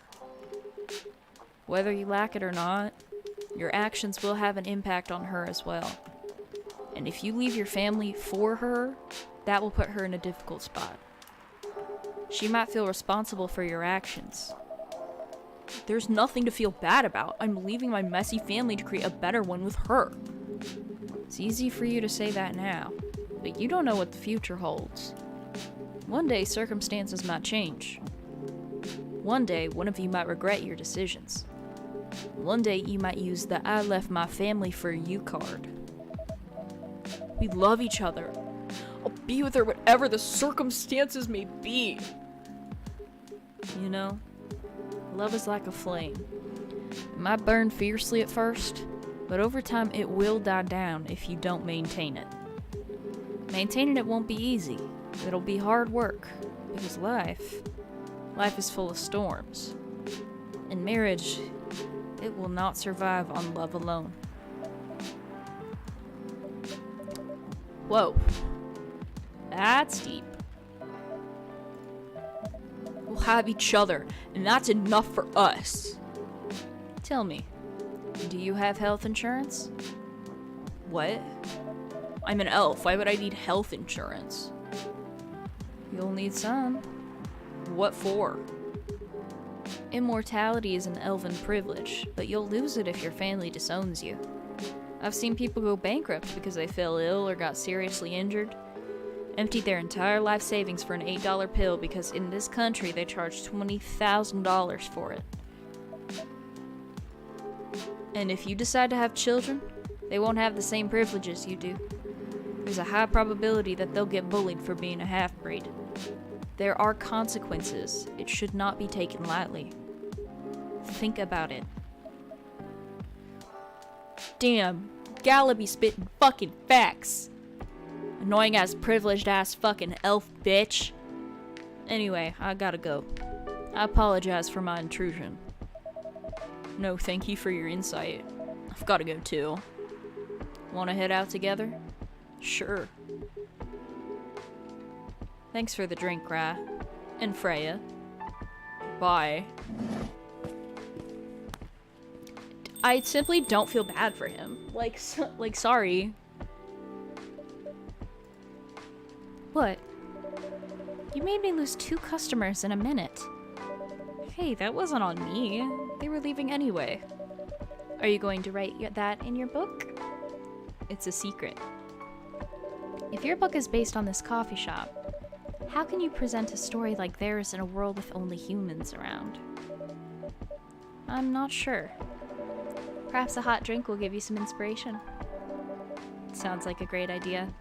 Whether you lack it or not, your actions will have an impact on her as well. And if you leave your family for her, that will put her in a difficult spot. She might feel responsible for your actions. There's nothing to feel bad about. I'm leaving my messy family to create a better one with her. It's easy for you to say that now, but you don't know what the future holds. One day, circumstances might change. One day, one of you might regret your decisions. One day, you might use the I left my family for you card. We love each other. I'll be with her whatever the circumstances may be. You know, love is like a flame. It might burn fiercely at first, but over time it will die down if you don't maintain it. Maintaining it won't be easy. It'll be hard work, because life is full of storms. In marriage, it will not survive on love alone. Whoa. That's deep. We'll have each other, and that's enough for us. Tell me, do you have health insurance? What? I'm an elf. Why would I need health insurance? You'll need some. What for? Immortality is an elven privilege, but you'll lose it if your family disowns you. I've seen people go bankrupt because they fell ill or got seriously injured, emptied their entire life savings for an $8 pill because in this country they charge $20,000 for it. And if you decide to have children, they won't have the same privileges you do. There's a high probability that they'll get bullied for being a half-breed. There are consequences. It should not be taken lightly. Think about it. Damn, Gala be spitting fucking facts. Annoying ass, privileged ass fucking elf bitch. Anyway, I gotta go. I apologize for my intrusion. No, thank you for your insight. I've gotta go too. Wanna head out together? Sure. Thanks for the drink, Ra. And Freya. Bye. I simply don't feel bad for him. Like, sorry. What? You made me lose 2 customers in a minute. Hey, that wasn't on me. They were leaving anyway. Are you going to write that in your book? It's a secret. If your book is based on this coffee shop, how can you present a story like theirs in a world with only humans around? I'm not sure. Perhaps a hot drink will give you some inspiration. Sounds like a great idea.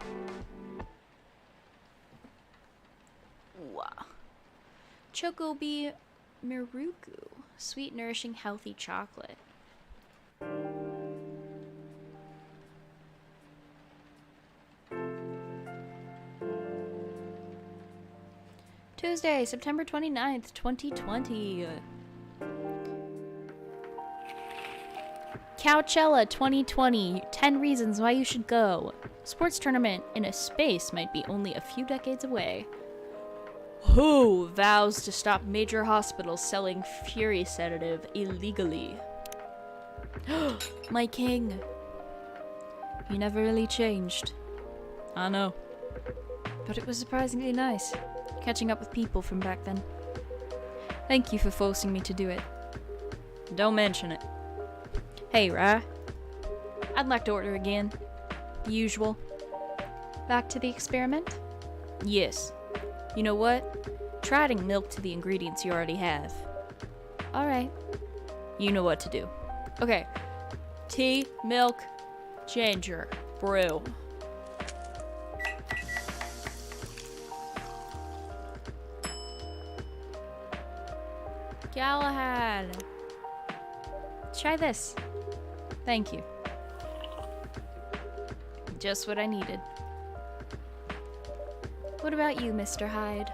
Wow. Chocobi Miruku. Sweet, nourishing, healthy chocolate. Tuesday, September 29th, 2020. Coachella 2020. 10 reasons why you should go. Sports tournament in a space might be only a few decades away. WHO vows to stop major hospitals selling fury sedative illegally. My king. You never really changed. I know. But it was surprisingly nice, catching up with people from back then. Thank you for forcing me to do it. Don't mention it. Hey, Ra. I'd like to order again. The usual. Back to the experiment? Yes. You know what? Try adding milk to the ingredients you already have. Alright. You know what to do. Okay. Tea, milk, ginger, brew. Galahad. Try this. Thank you. Just what I needed. What about you, Mr. Hyde?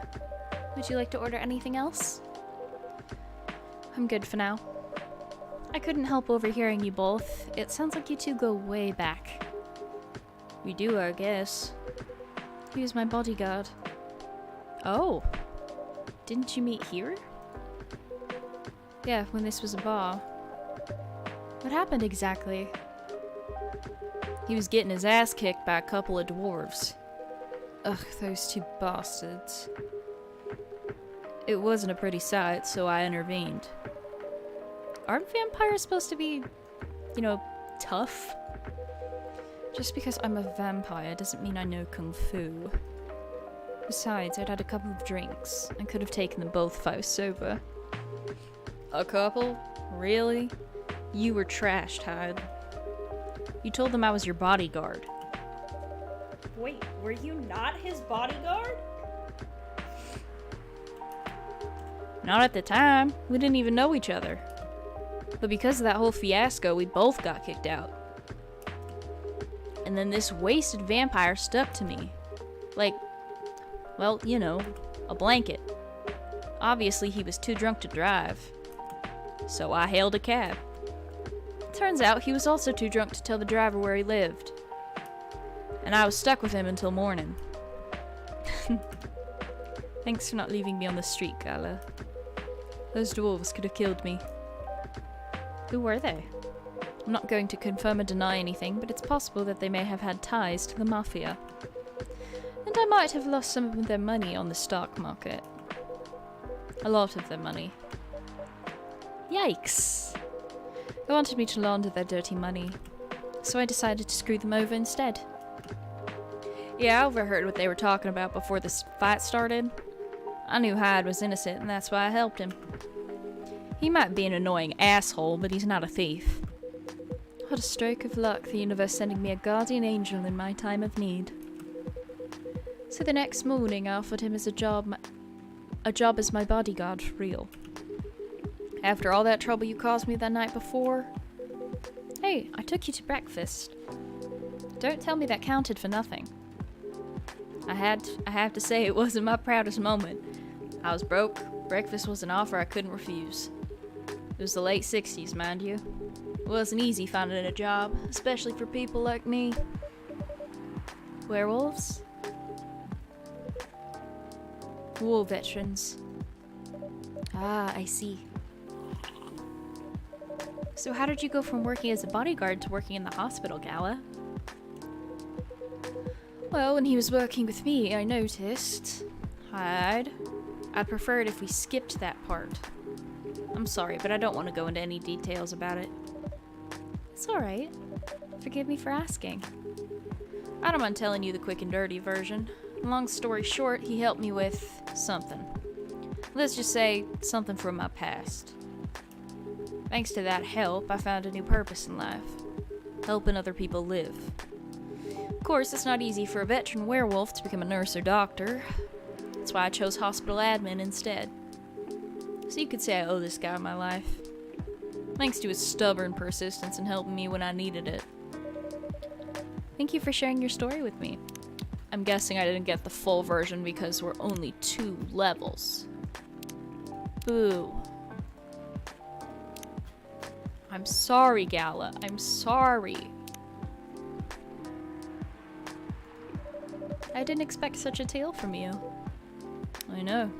Would you like to order anything else? I'm good for now. I couldn't help overhearing you both. It sounds like you two go way back. We do, I guess. He was my bodyguard. Oh. Didn't you meet here? Yeah, when this was a bar. What happened exactly? He was getting his ass kicked by a couple of dwarves. Ugh, those two bastards. It wasn't a pretty sight, so I intervened. Aren't vampires supposed to be, you know, tough? Just because I'm a vampire doesn't mean I know kung fu. Besides, I'd had a couple of drinks. I could have taken them both if I was sober. A couple? Really? You were trashed, Hyde. You told them I was your bodyguard. Wait, were you not his bodyguard? Not at the time. We didn't even know each other. But because of that whole fiasco, we both got kicked out. And then this wasted vampire stuck to me. Like, well, you know, a blanket. Obviously, he was too drunk to drive. So I hailed a cab. Turns out he was also too drunk to tell the driver where he lived. And I was stuck with him until morning. Thanks for not leaving me on the street, Gala. Those dwarves could have killed me. Who were they? I'm not going to confirm or deny anything, but it's possible that they may have had ties to the Mafia. And I might have lost some of their money on the stock market. A lot of their money. Yikes! They wanted me to launder their dirty money, so I decided to screw them over instead. Yeah, I overheard what they were talking about before this fight started. I knew Hyde was innocent, and that's why I helped him. He might be an annoying asshole, but he's not a thief. What a stroke of luck, the universe sending me a guardian angel in my time of need. So the next morning, I offered him as a job as my bodyguard for real. After all that trouble you caused me the night before... Hey, I took you to breakfast. Don't tell me that counted for nothing. I have to say it wasn't my proudest moment. I was broke. Breakfast was an offer I couldn't refuse. It was the late 60s, mind you. It wasn't easy finding a job, especially for people like me. Werewolves? War veterans. Ah, I see. So how did you go from working as a bodyguard to working in the hospital, Gala? Well, when he was working with me, I noticed... Hyde. I'd prefer it if we skipped that part. I'm sorry, but I don't want to go into any details about it. It's alright. Forgive me for asking. I don't mind telling you the quick and dirty version. Long story short, he helped me with something. Let's just say, something from my past. Thanks to that help, I found a new purpose in life. Helping other people live. Of course, it's not easy for a veteran werewolf to become a nurse or doctor. That's why I chose hospital admin instead. So you could say I owe this guy my life. Thanks to his stubborn persistence in helping me when I needed it. Thank you for sharing your story with me. I'm guessing I didn't get the full version because we're only 2 levels. Boo. I'm sorry, Gala. I'm sorry. I didn't expect such a tale from you. I know.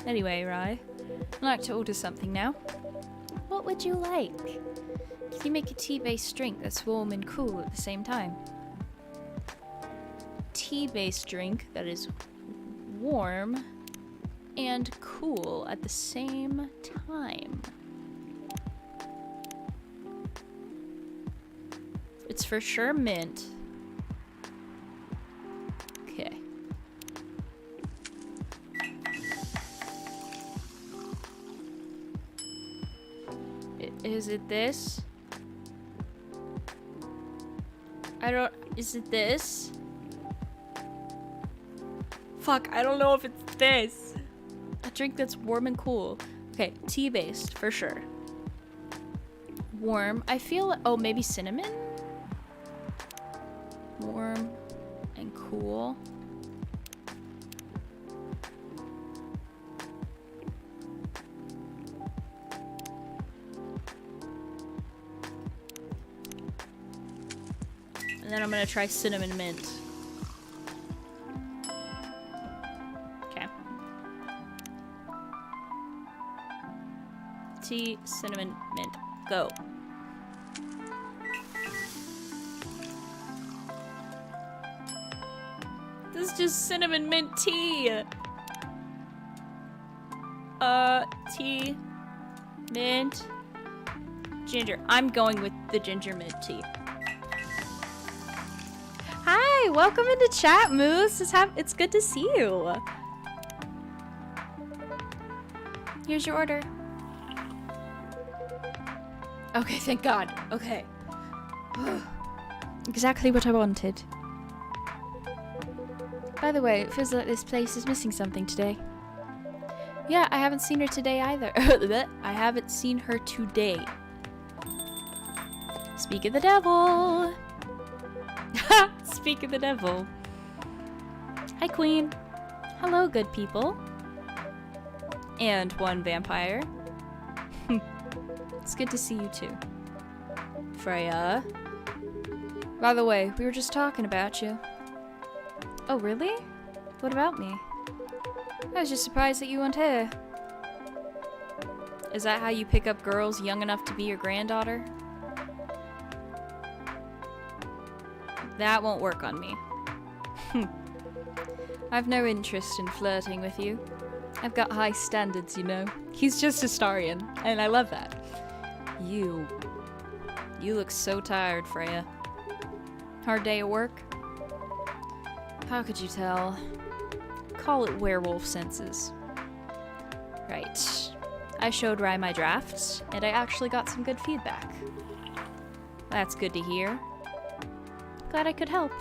Anyway, Rai, I'd like to order something now. What would you like? Can you make a tea-based drink that's warm and cool at the same time? Tea-based drink that is warm and cool at the same time. It's for sure mint. Okay. Is it this? Is it this? Fuck, I don't know if it's this. A drink that's warm and cool. Okay, tea-based, for sure. Warm. I feel, oh, maybe cinnamon? Warm and cool. And then I'm gonna try cinnamon mint. Okay. Tea, cinnamon, mint. Go. This is just cinnamon mint tea. Tea, mint, ginger. I'm going with the ginger mint tea. Hi, welcome into chat, Moose. It's good to see you. Here's your order. Okay, thank God. Okay. Exactly what I wanted. By the way, it feels like this place is missing something today. Yeah, I haven't seen her today either. I haven't seen her today. Speak of the devil. Speak of the devil. Hi, Queen. Hello, good people. And one vampire. It's good to see you too. Freya. By the way, we were just talking about you. Oh, really? What about me? I was just surprised that you weren't here. Is that how you pick up girls young enough to be your granddaughter? That won't work on me. I've no interest in flirting with you. I've got high standards, you know. He's just Astarion, and I love that. You look so tired, Freya. Hard day at work? How could you tell? Call it werewolf senses. Right. I showed Rai my drafts, and I actually got some good feedback. That's good to hear. Glad I could help.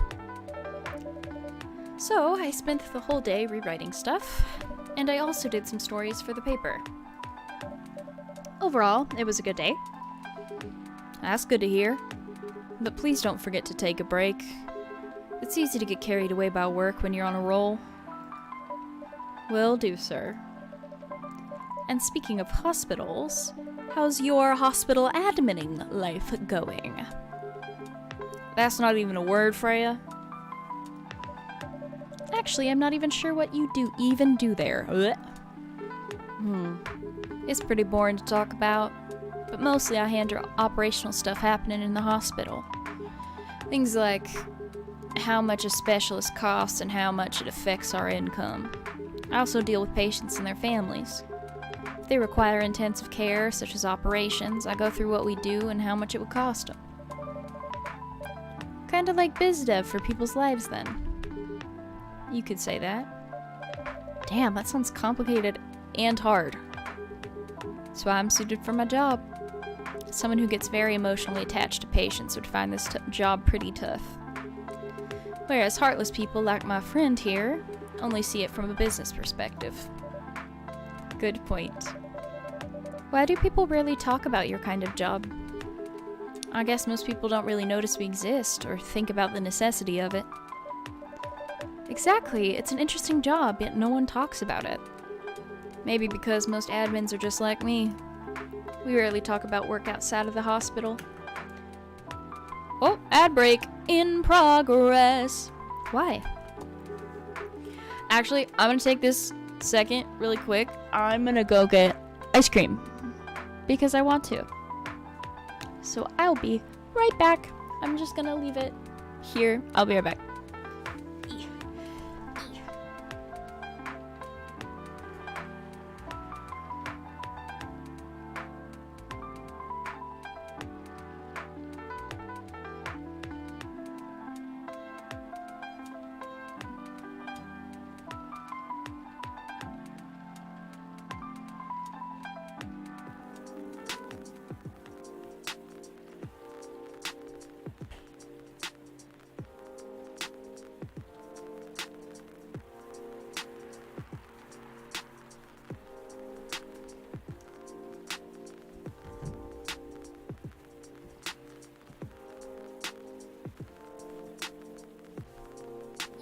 So, I spent the whole day rewriting stuff, and I also did some stories for the paper. Overall, it was a good day. That's good to hear. But please don't forget to take a break. It's easy to get carried away by work when you're on a roll. Will do, sir. And speaking of hospitals, how's your hospital adminning life going? That's not even a word, Freya. Actually, I'm not even sure what you even do there. It's pretty boring to talk about, but mostly I handle operational stuff happening in the hospital. Things like how much a specialist costs and how much it affects our income. I also deal with patients and their families. If they require intensive care, such as operations, I go through what we do and how much it would cost them. kinda like biz dev for people's lives then. You could say that. Damn, that sounds complicated and hard. That's why I'm suited for my job. Someone who gets very emotionally attached to patients would find this job pretty tough. Whereas heartless people like my friend here only see it from a business perspective. Good point. Why do people rarely talk about your kind of job? I guess most people don't really notice we exist or think about the necessity of it. Exactly, it's an interesting job, yet no one talks about it. Maybe because most admins are just like me. We rarely talk about work outside of the hospital. Oh, ad break in progress. Why? Actually, I'm gonna take this second really quick. I'm gonna go get ice cream because I want to. So I'll be right back. I'm just gonna leave it here. I'll be right back.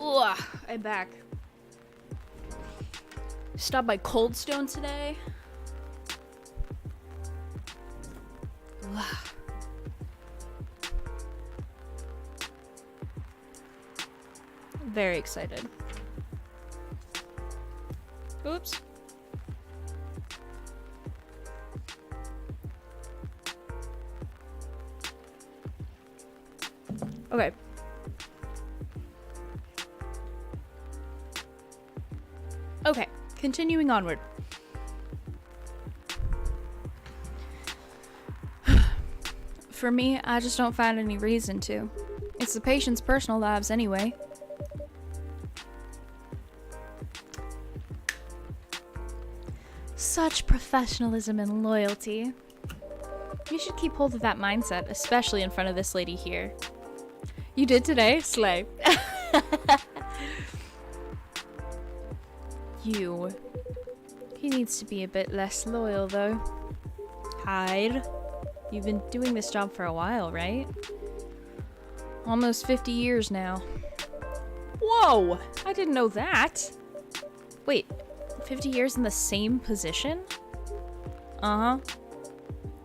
Ugh, I'm back. Stopped by Cold Stone today. Ugh. Very excited. Oops. Okay. Okay, continuing onward. For me, I just don't find any reason to. It's the patient's personal lives anyway. Such professionalism and loyalty. You should keep hold of that mindset, especially in front of this lady here. You did today? Slay. You. He needs to be a bit less loyal, though. Hyde. You've been doing this job for a while, right? Almost 50 years now. Whoa! I didn't know that. Wait, 50 years in the same position? Uh-huh.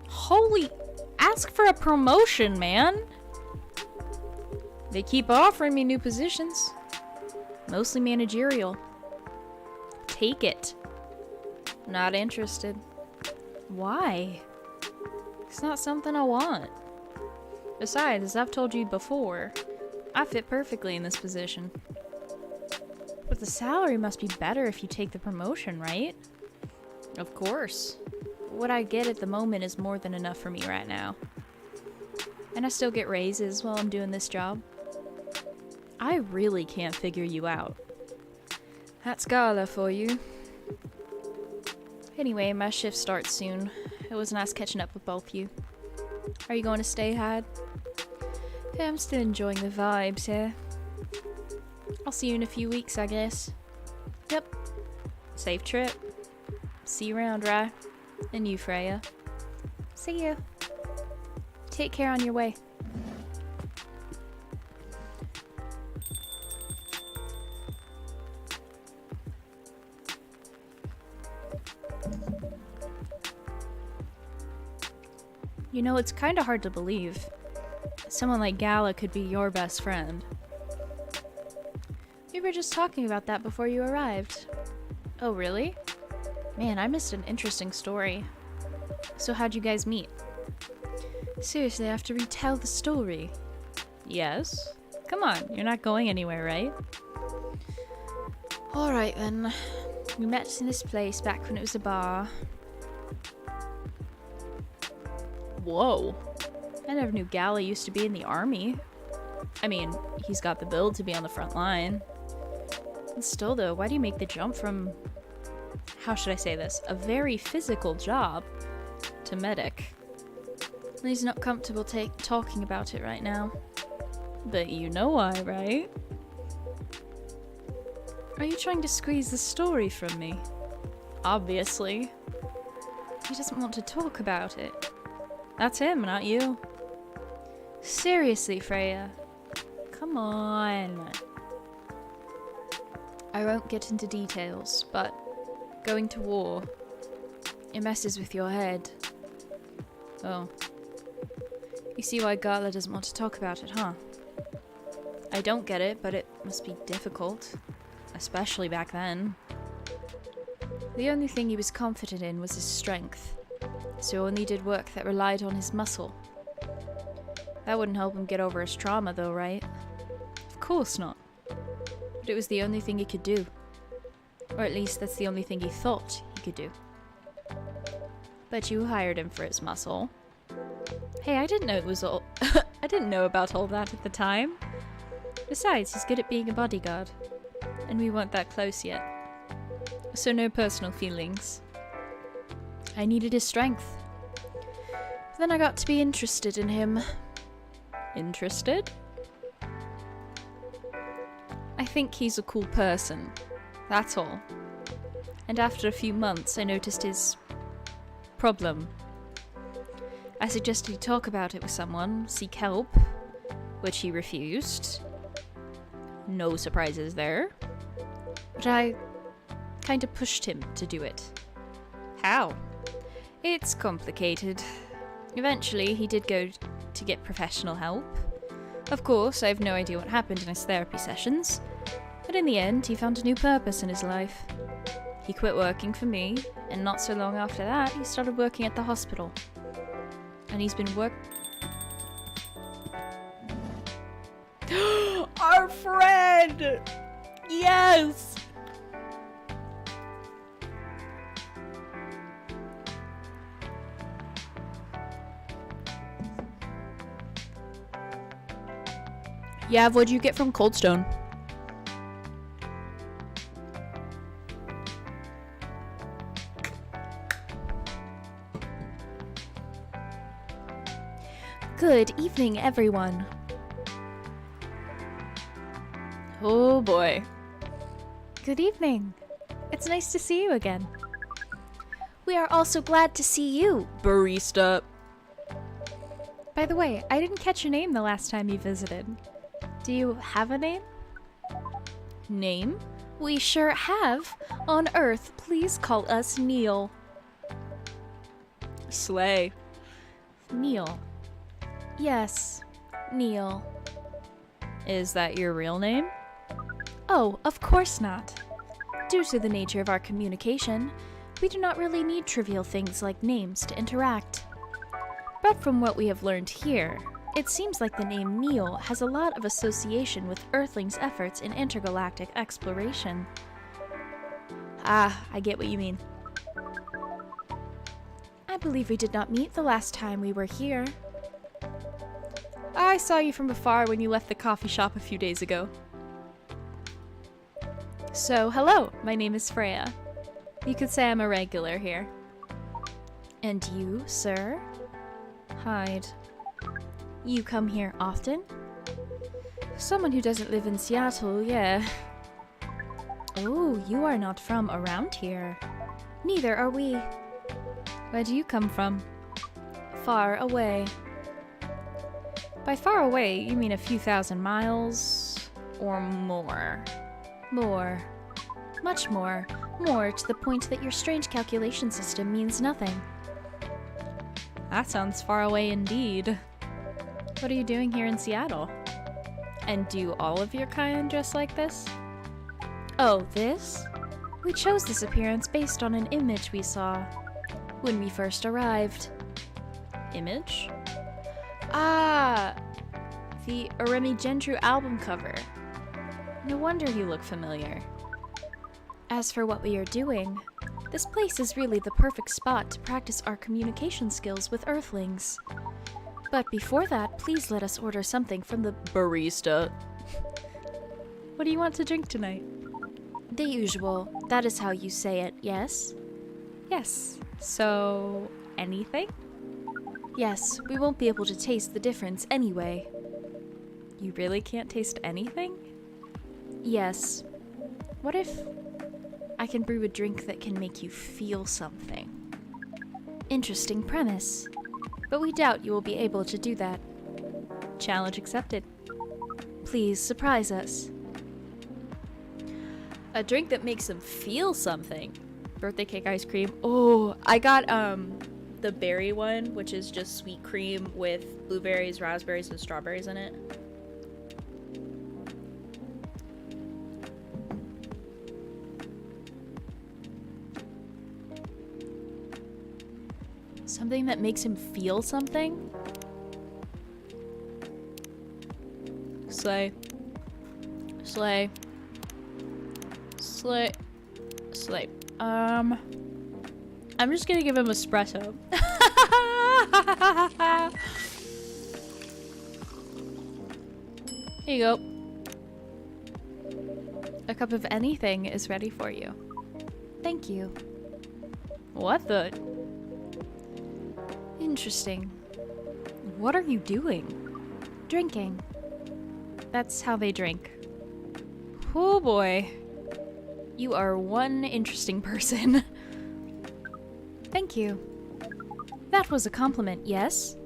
Holy... Ask for a promotion, man! They keep offering me new positions. Mostly managerial. Take it. Not interested. Why? It's not something I want. Besides, as I've told you before, I fit perfectly in this position. But the salary must be better if you take the promotion, right? Of course. What I get at the moment is more than enough for me right now. And I still get raises while I'm doing this job. I really can't figure you out. That's Gala for you. Anyway, my shift starts soon. It was nice catching up with both you. Are you going to stay, Hyde? Yeah, I'm still enjoying the vibes here. I'll see you in a few weeks, I guess. Yep. Safe trip. See you around, Rye. And you, Freya. See you. Take care on your way. You know, it's kind of hard to believe. Someone like Gala could be your best friend. We were just talking about that before you arrived. Oh, really? Man, I missed an interesting story. So how'd you guys meet? Seriously, I have to retell the story. Yes? Come on, you're not going anywhere, right? Alright then. We met in this place back when it was a bar. Whoa. I never knew Gala used to be in the army. I mean, he's got the build to be on the front line. And still though, why do you make the jump from, how should I say this, a very physical job to medic? And he's not comfortable talking about it right now. But you know why, right? Are you trying to squeeze the story from me? Obviously. He doesn't want to talk about it. That's him, not you. Seriously, Freya. Come on. I won't get into details, but going to war, it messes with your head. Oh. You see why Garla doesn't want to talk about it, huh? I don't get it, but it must be difficult. Especially back then. The only thing he was confident in was his strength, so only did work that relied on his muscle. That wouldn't help him get over his trauma though, right? Of course not. But it was the only thing he could do. Or at least that's the only thing he thought he could do. But you hired him for his muscle. Hey, I didn't know it was all... I didn't know about all that at the time. Besides, he's good at being a bodyguard. And we weren't that close yet. So no personal feelings. I needed his strength. Then I got to be interested in him. Interested? I think he's a cool person. That's all. And after a few months, I noticed his problem. I suggested he talk about it with someone, seek help, which he refused. No surprises there. But I kind of pushed him to do it. How? It's complicated. Eventually, he did go to get professional help. Of course, I have no idea what happened in his therapy sessions, but in the end, he found a new purpose in his life. He quit working for me, and not so long after that, he started working at the hospital. And he's been Our friend! Yes! Yeah, what'd you get from Coldstone? Good evening, everyone. Oh boy. Good evening. It's nice to see you again. We are also glad to see you, barista. By the way, I didn't catch your name the last time you visited. Do you have a name? Name? We sure have. On Earth, please call us Neil. Slay. Neil. Yes, Neil. Is that your real name? Oh, of course not. Due to the nature of our communication, we do not really need trivial things like names to interact. But from what we have learned here, it seems like the name Neil has a lot of association with Earthlings' efforts in intergalactic exploration. Ah, I get what you mean. I believe we did not meet the last time we were here. I saw you from afar when you left the coffee shop a few days ago. So, hello, my name is Freya. You could say I'm a regular here. And you, sir? Hyde. You come here often? Someone who doesn't live in Seattle, yeah. Oh, you are not from around here. Neither are we. Where do you come from? Far away. By far away, you mean a few thousand miles? Or more? More. Much more. More to the point that your strange calculation system means nothing. That sounds far away indeed. What are you doing here in Seattle? And do all of your kind dress like this? Oh, this? We chose this appearance based on an image we saw when we first arrived. Image? Ah! The Oremi Gentru album cover. No wonder you look familiar. As for what we are doing, this place is really the perfect spot to practice our communication skills with Earthlings. But before that, please let us order something from the barista. What do you want to drink tonight? The usual. That is how you say it, yes? Yes. So, anything? Yes, we won't be able to taste the difference anyway. You really can't taste anything? Yes. What if I can brew a drink that can make you feel something? Interesting premise. But we doubt you will be able to do that. Challenge accepted. Please surprise us. A drink that makes them feel something. Birthday cake ice cream. Oh, I got the berry one, which is just sweet cream with blueberries, raspberries, and strawberries in it. Something that makes him feel something? Slay. Slay. Slay. Slay. I'm just gonna give him espresso. Here you go. A cup of anything is ready for you. Thank you. What the? Interesting. What are you doing? Drinking. That's how they drink. Oh boy. You are one interesting person. Thank you. That was a compliment, yes?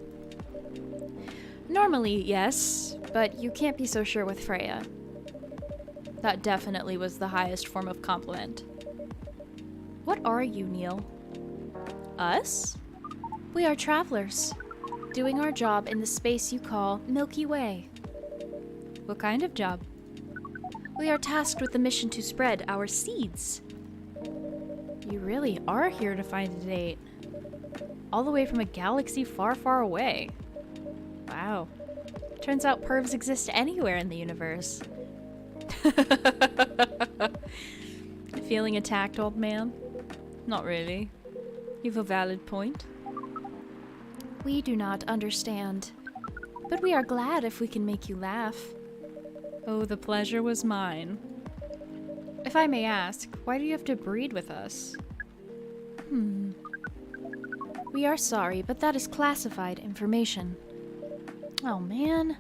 Normally, yes, but you can't be so sure with Freya. That definitely was the highest form of compliment. What are you, Neil? Us? We are travelers, doing our job in the space you call Milky Way. What kind of job? We are tasked with the mission to spread our seeds. You really are here to find a date. All the way from a galaxy far, far away. Wow. Turns out pervs exist anywhere in the universe. Feeling attacked, old man? Not really. You've a valid point. We do not understand, but we are glad if we can make you laugh. Oh, the pleasure was mine. If I may ask, why do you have to breed with us? We are sorry, but that is classified information. Oh, man.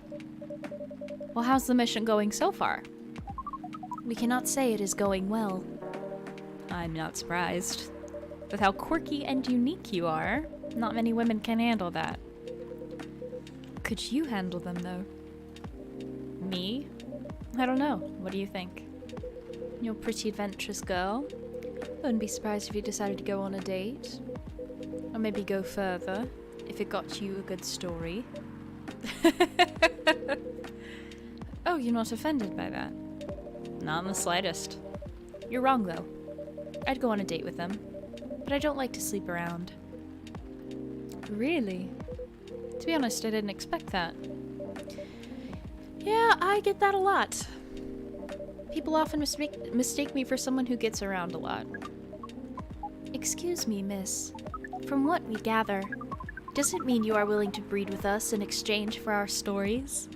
Well, how's the mission going so far? We cannot say it is going well. I'm not surprised. With how quirky and unique you are, not many women can handle that. Could you handle them, though? Me? I don't know. What do you think? You're a pretty adventurous girl. Wouldn't be surprised if you decided to go on a date. Or maybe go further, if it got you a good story. Oh, you're not offended by that? Not in the slightest. You're wrong, though. I'd go on a date with them, but I don't like to sleep around. Really? To be honest, I didn't expect that. Yeah, I get that a lot. People often mistake me for someone who gets around a lot. Excuse me, miss. From what we gather, does it mean you are willing to breed with us in exchange for our stories?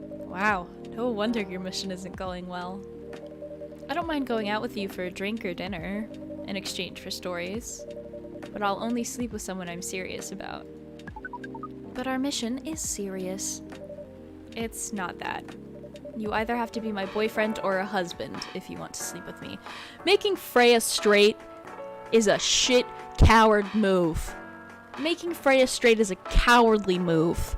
Wow, no wonder your mission isn't going well. I don't mind going out with you for a drink or dinner in exchange for stories, but I'll only sleep with someone I'm serious about. But our mission is serious. It's not that. You either have to be my boyfriend or a husband if you want to sleep with me. Making Freya straight is a shit coward move. Making Freya straight is a cowardly move.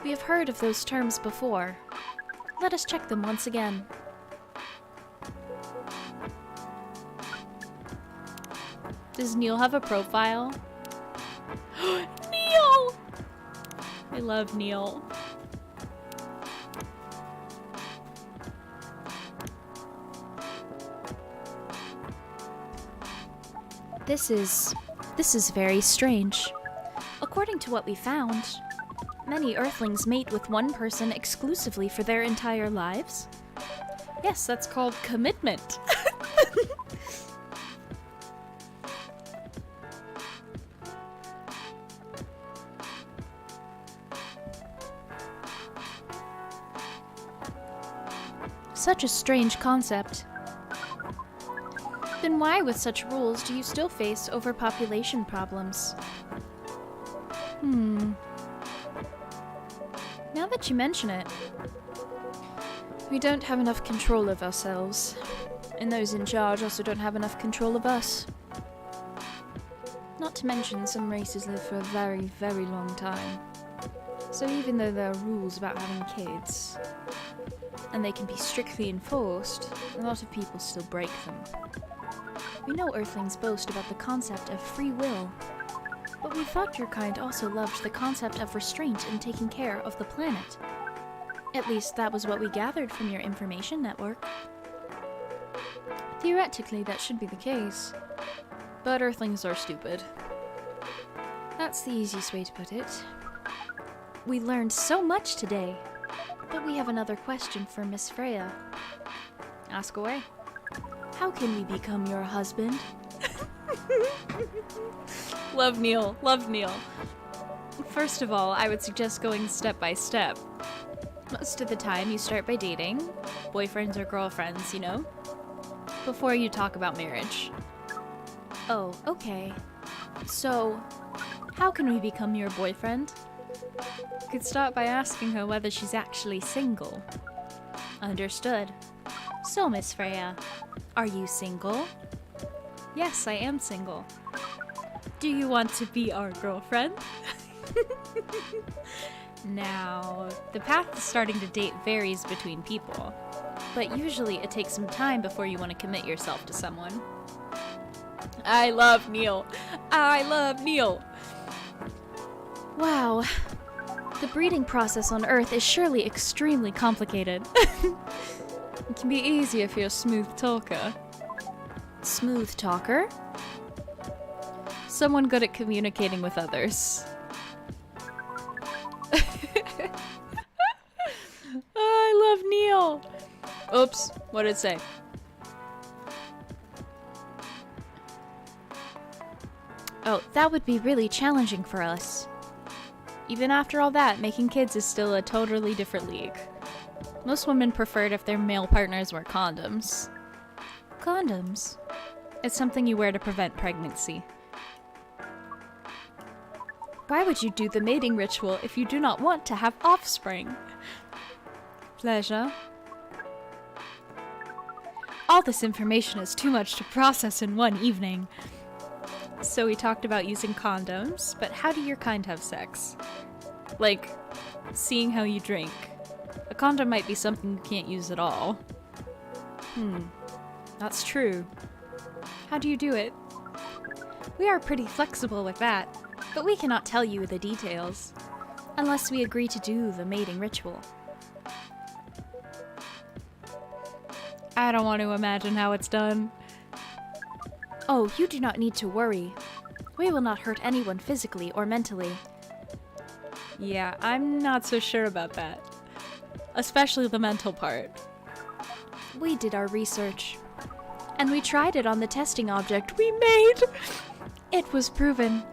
We have heard of those terms before. Let us check them once again. Does Neil have a profile? Neil! I love Neil. This is very strange. According to what we found, many Earthlings mate with one person exclusively for their entire lives. Yes, that's called commitment. Such a strange concept. Then why, with such rules, do you still face overpopulation problems? Now that you mention it, we don't have enough control of ourselves, and those in charge also don't have enough control of us. Not to mention, some races live for a very, very long time. So even though there are rules about having kids, and they can be strictly enforced, a lot of people still break them. We know Earthlings boast about the concept of free will, but we thought your kind also loved the concept of restraint and taking care of the planet. At least that was what we gathered from your information network. Theoretically, that should be the case, but Earthlings are stupid. That's the easiest way to put it. We learned so much today, but we have another question for Miss Freya. Ask away. How can we become your husband? Love Neil, love Neil. First of all, I would suggest going step by step. Most of the time, you start by dating, boyfriends or girlfriends, you know, before you talk about marriage. Oh, okay. So, how can we become your boyfriend? You could start by asking her whether she's actually single. Understood. So, Miss Freya, are you single? Yes, I am single. Do you want to be our girlfriend? Now, the path to starting to date varies between people, but usually it takes some time before you want to commit yourself to someone. I love Neil. I love Neil. Wow. The breeding process on Earth is surely extremely complicated. It can be easy if you're a smooth talker. Smooth talker? Someone good at communicating with others. I love Neil. Oops, what did it say? Oh, that would be really challenging for us. Even after all that, making kids is still a totally different league. Most women prefer it if their male partners wear condoms. Condoms? It's something you wear to prevent pregnancy. Why would you do the mating ritual if you do not want to have offspring? Pleasure. All this information is too much to process in one evening. So we talked about using condoms, but how do your kind have sex? Like, seeing how you drink. A condom might be something you can't use at all. That's true. How do you do it? We are pretty flexible with that, but we cannot tell you the details, unless we agree to do the mating ritual. I don't want to imagine how it's done. Oh, you do not need to worry. We will not hurt anyone physically or mentally. Yeah, I'm not so sure about that. Especially the mental part. We did our research. And we tried it on the testing object we made. It was proven.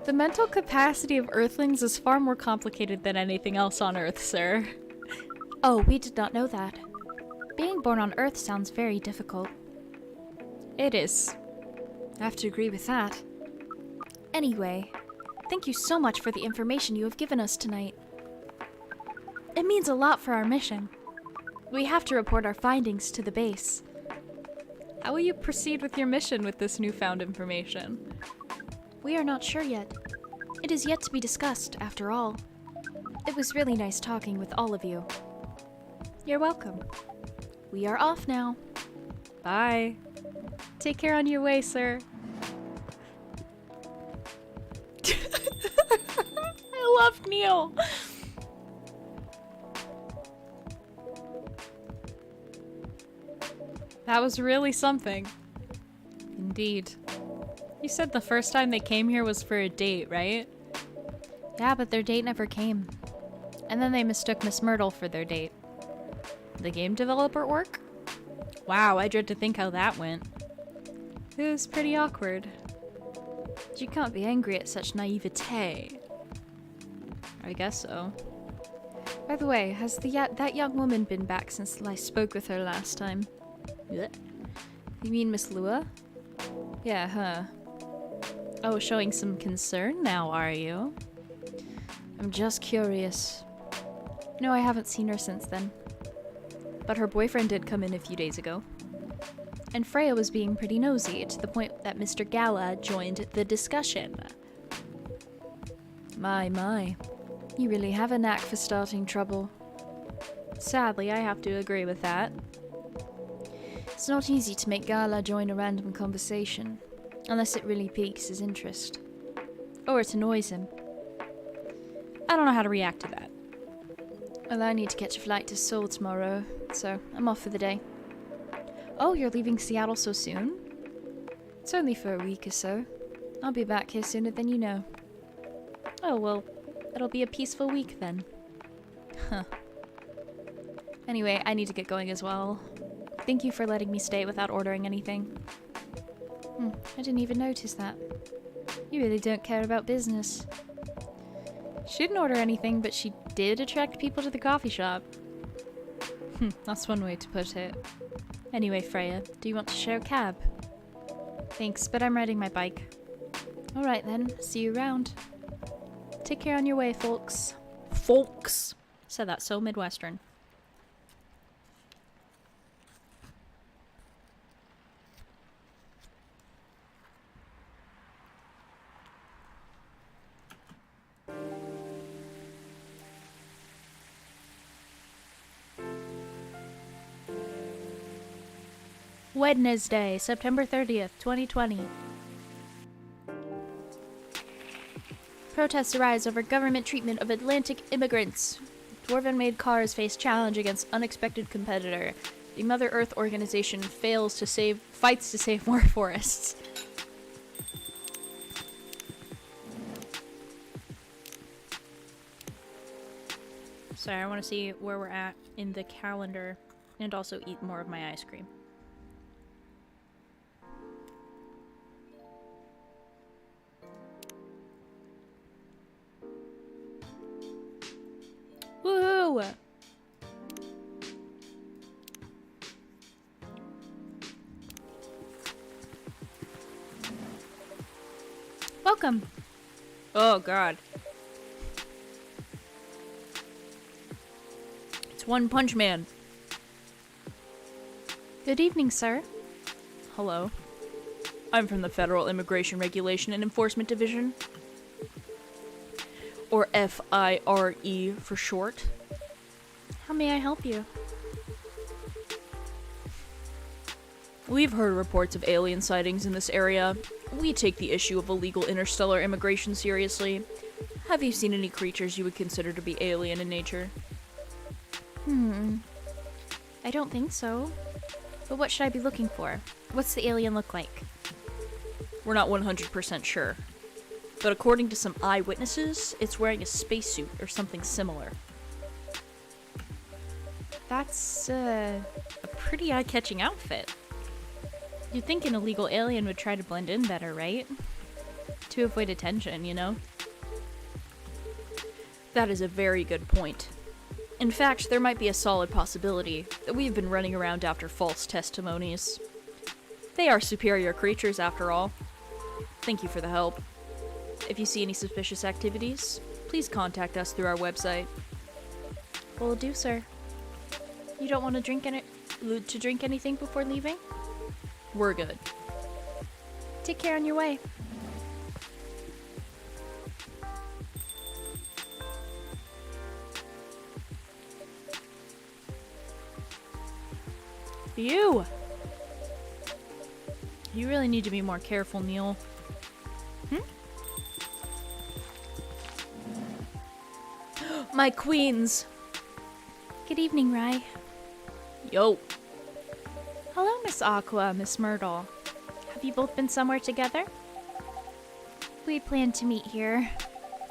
The mental capacity of Earthlings is far more complicated than anything else on Earth, sir. Oh, we did not know that. Being born on Earth sounds very difficult. It is. I have to agree with that. Anyway, thank you so much for the information you have given us tonight. It means a lot for our mission. We have to report our findings to the base. How will you proceed with your mission with this newfound information? We are not sure yet. It is yet to be discussed, after all. It was really nice talking with all of you. You're welcome. We are off now. Bye. Take care on your way, sir. I love Neil. That was really something. Indeed. You said the first time they came here was for a date, right? Yeah, but their date never came. And then they mistook Miss Myrtle for their date. The game developer at work? Wow, I dread to think how that went. It was pretty awkward. You can't be angry at such naivete. I guess so. By the way, has that young woman been back since I spoke with her last time? Blech. You mean Miss Lua? Yeah, her. Oh, showing some concern now, are you? I'm just curious. No, I haven't seen her since then. But her boyfriend did come in a few days ago. And Freya was being pretty nosy, to the point that Mr. Gala joined the discussion. My. You really have a knack for starting trouble. Sadly, I have to agree with that. It's not easy to make Gala join a random conversation, unless it really piques his interest. Or it annoys him. I don't know how to react to that. Well, I need to catch a flight to Seoul tomorrow, so I'm off for the day. Oh, you're leaving Seattle so soon? It's only for a week or so. I'll be back here sooner than you know. Oh, well, it'll be a peaceful week then. Huh. Anyway, I need to get going as well. Thank you for letting me stay without ordering anything. I didn't even notice that. You really don't care about business. She didn't order anything, but she did attract people to the coffee shop. That's one way to put it. Anyway, Freya, do you want to share a cab? Thanks, but I'm riding my bike. Alright then, see you around. Take care on your way, folks. Folks! Said that so Midwestern. Wednesday, September 30th, 2020. Protests arise over government treatment of Atlantic immigrants. Dwarven-made cars face challenge against unexpected competitor. The Mother Earth organization fights to save more forests. Sorry, I want to see where we're at in the calendar and also eat more of my ice cream. Woohoo! Welcome! Oh god. It's One Punch Man. Good evening, sir. Hello. I'm from the Federal Immigration Regulation and Enforcement Division. Or FIRE for short. How may I help you? We've heard reports of alien sightings in this area. We take the issue of illegal interstellar immigration seriously. Have you seen any creatures you would consider to be alien in nature? I don't think so. But what should I be looking for? What's the alien look like? We're not 100% sure. But according to some eyewitnesses, it's wearing a spacesuit or something similar. That's a pretty eye-catching outfit. You'd think an illegal alien would try to blend in better, right? To avoid attention, you know? That is a very good point. In fact, there might be a solid possibility that we've been running around after false testimonies. They are superior creatures, after all. Thank you for the help. If you see any suspicious activities, please contact us through our website. Will do, sir. You don't want to drink anything before leaving? We're good. Take care on your way. You really need to be more careful, Neil. My queens! Good evening, Rai. Yo. Hello, Miss Aqua, Miss Myrtle. Have you both been somewhere together? We planned to meet here.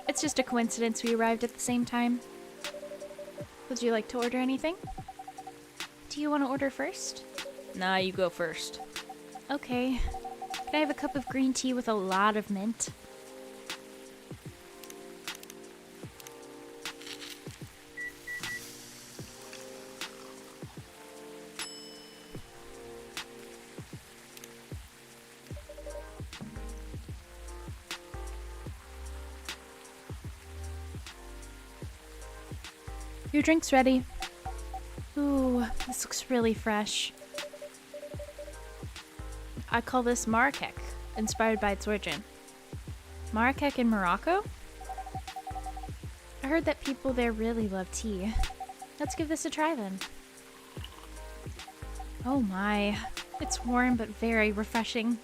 It's just a coincidence we arrived at the same time. Would you like to order anything? Do you want to order first? Nah, you go first. Okay. Could I have a cup of green tea with a lot of mint? Your drink's ready. Ooh, this looks really fresh. I call this Marrakech, inspired by its origin. Marrakech in Morocco? I heard that people there really love tea. Let's give this a try then. Oh my, it's warm but very refreshing.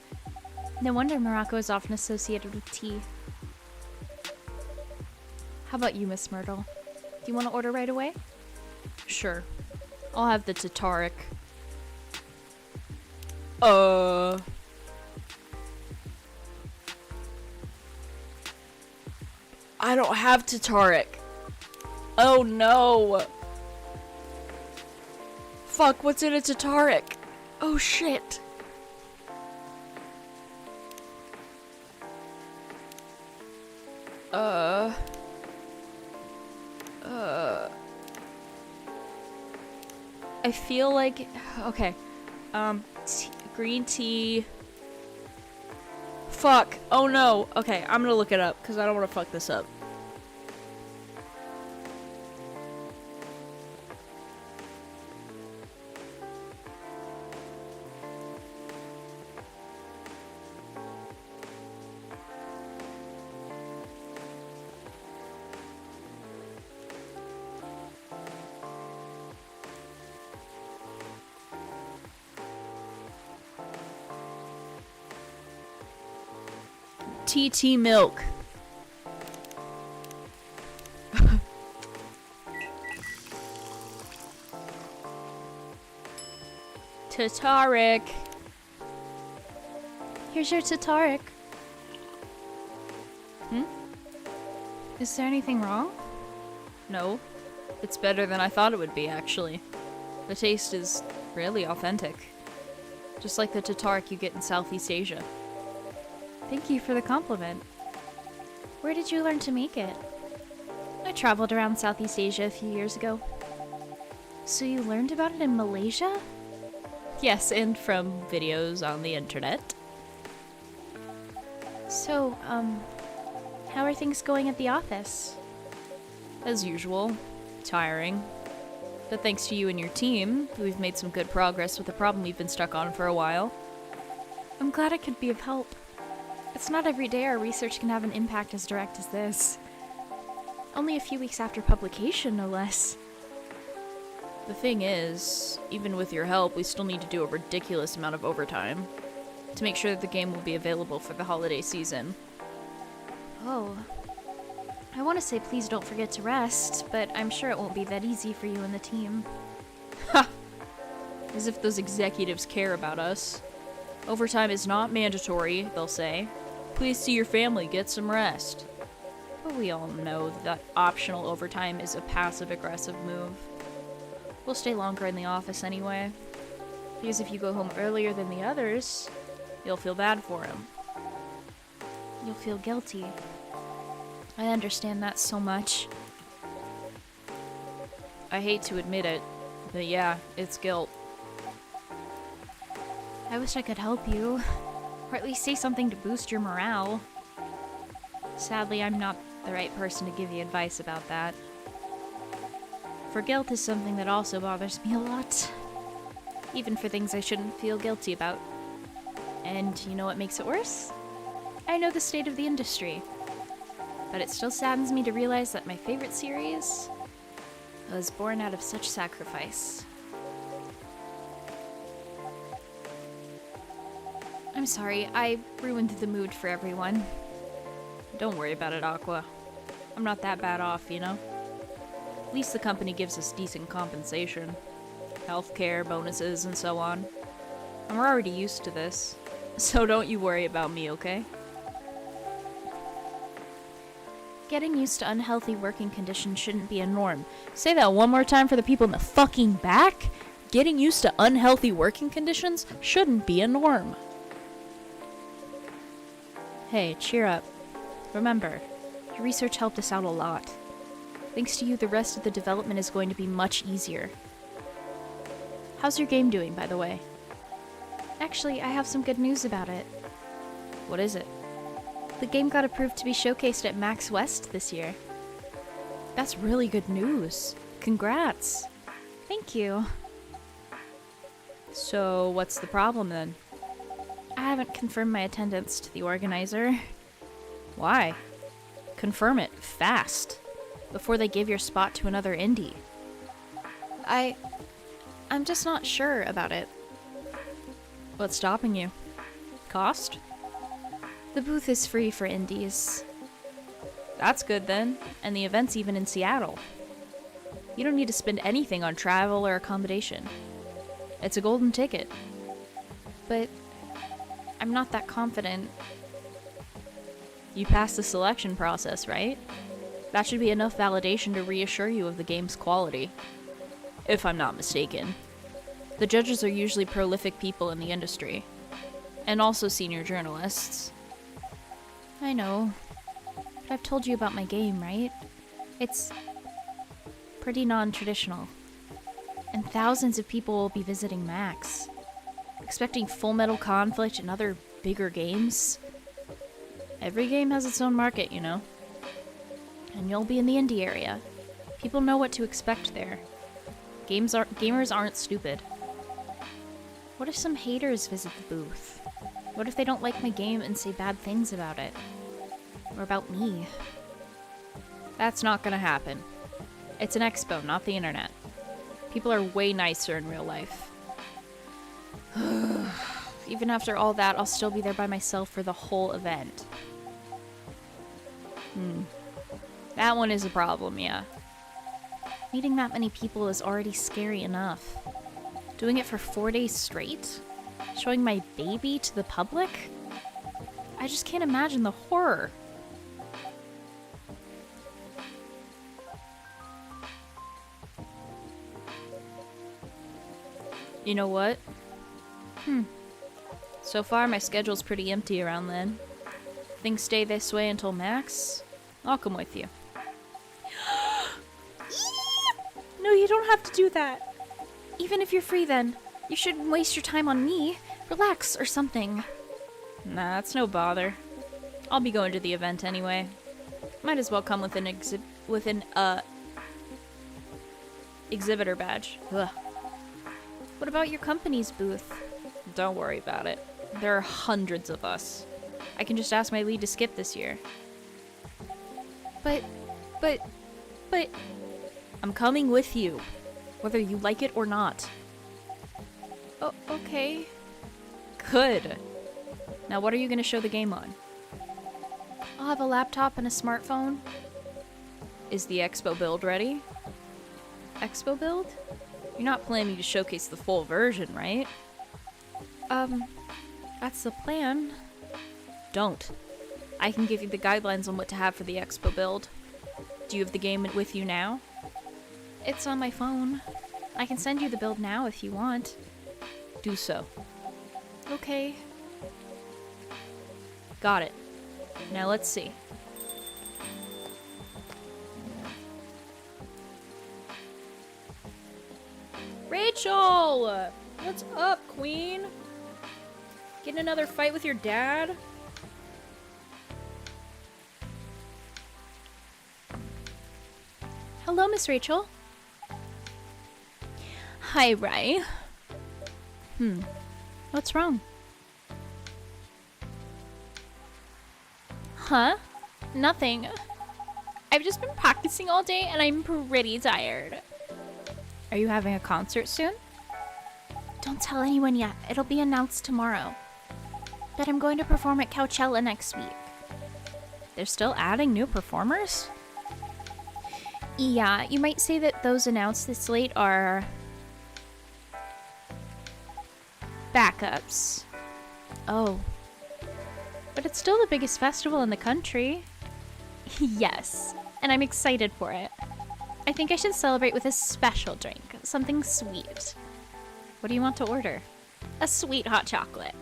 No wonder Morocco is often associated with tea. How about you, Miss Myrtle? Do you want to order right away? Sure. I'll have the Tataric. I don't have Tataric. Oh no. Fuck, what's in a Tataric? Oh shit. I feel like, okay, green tea. Fuck, oh no. Okay, I'm gonna look it up, because I don't want to fuck this up. TT milk. Tataric. Here's your Tataric. Is there anything wrong? No. It's better than I thought it would be, actually. The taste is really authentic. Just like the Tataric you get in Southeast Asia. Thank you for the compliment. Where did you learn to make it? I traveled around Southeast Asia a few years ago. So you learned about it in Malaysia? Yes, and from videos on the internet. So, how are things going at the office? As usual, tiring. But thanks to you and your team, we've made some good progress with a problem we've been stuck on for a while. I'm glad I could be of help. It's not every day our research can have an impact as direct as this. Only a few weeks after publication, no less. The thing is, even with your help, we still need to do a ridiculous amount of overtime to make sure that the game will be available for the holiday season. Oh. I want to say please don't forget to rest, but I'm sure it won't be that easy for you and the team. Ha! As if those executives care about us. Overtime is not mandatory, they'll say. Please see your family, get some rest. But we all know that optional overtime is a passive-aggressive move. We'll stay longer in the office anyway. Because if you go home earlier than the others, you'll feel bad for him. You'll feel guilty. I understand that so much. I hate to admit it, but yeah, it's guilt. I wish I could help you, or at least say something to boost your morale. Sadly, I'm not the right person to give you advice about that. For guilt is something that also bothers me a lot. Even for things I shouldn't feel guilty about. And you know what makes it worse? I know the state of the industry. But it still saddens me to realize that my favorite series was born out of such sacrifice. I'm sorry, I ruined the mood for everyone. Don't worry about it, Aqua. I'm not that bad off, you know? At least the company gives us decent compensation. Healthcare, bonuses, and so on. And we're already used to this. So don't you worry about me, okay? Getting used to unhealthy working conditions shouldn't be a norm. Say that one more time for the people in the fucking back. Getting used to unhealthy working conditions shouldn't be a norm. Hey, cheer up. Remember, your research helped us out a lot. Thanks to you, the rest of the development is going to be much easier. How's your game doing, by the way? Actually, I have some good news about it. What is it? The game got approved to be showcased at Max West this year. That's really good news. Congrats. Thank you. So, what's the problem then? I haven't confirmed my attendance to the organizer. Why? Confirm it fast, before they give your spot to another indie. I'm just not sure about it. What's stopping you? Cost? The booth is free for indies. That's good then, and the event's even in Seattle. You don't need to spend anything on travel or accommodation. It's a golden ticket. But I'm not that confident. You passed the selection process, right? That should be enough validation to reassure you of the game's quality. If I'm not mistaken. The judges are usually prolific people in the industry. And also senior journalists. I know. But I've told you about my game, right? It's pretty non-traditional. And thousands of people will be visiting Max. Expecting Full Metal Conflict and other bigger games. Every game has its own market, you know. And you'll be in the indie area. People know what to expect there. Gamers aren't stupid. What if some haters visit the booth? What if they don't like my game and say bad things about it? Or about me? That's not gonna happen. It's an expo, not the internet. People are way nicer in real life. Even after all that, I'll still be there by myself for the whole event. That one is a problem, yeah. Meeting that many people is already scary enough. Doing it for 4 days straight? Showing my baby to the public? I just can't imagine the horror. You know what? So far, my schedule's pretty empty around then. Things stay this way until Max. I'll come with you. No, you don't have to do that. Even if you're free then, you shouldn't waste your time on me. Relax or something. Nah, it's no bother. I'll be going to the event anyway. Might as well come with an exhibitor badge. Ugh. What about your company's booth? Don't worry about it. There are hundreds of us. I can just ask my lead to skip this year. But... I'm coming with you, whether you like it or not. Oh, okay. Good. Now what are you going to show the game on? I'll have a laptop and a smartphone. Is the expo build ready? Expo build? You're not planning to showcase the full version, right? That's the plan. Don't. I can give you the guidelines on what to have for the expo build. Do you have the game with you now? It's on my phone. I can send you the build now if you want. Do so. Okay. Got it. Now let's see. Rachel! What's up, queen? Getting another fight with your dad? Hello, Miss Rachel. Hi, Rai. What's wrong? Huh? Nothing. I've just been practicing all day and I'm pretty tired. Are you having a concert soon? Don't tell anyone yet. It'll be announced tomorrow. But I'm going to perform at Coachella next week. They're still adding new performers? Yeah, you might say that those announced this late are... backups. Oh. But it's still the biggest festival in the country. Yes, and I'm excited for it. I think I should celebrate with a special drink, something sweet. What do you want to order? A sweet hot chocolate.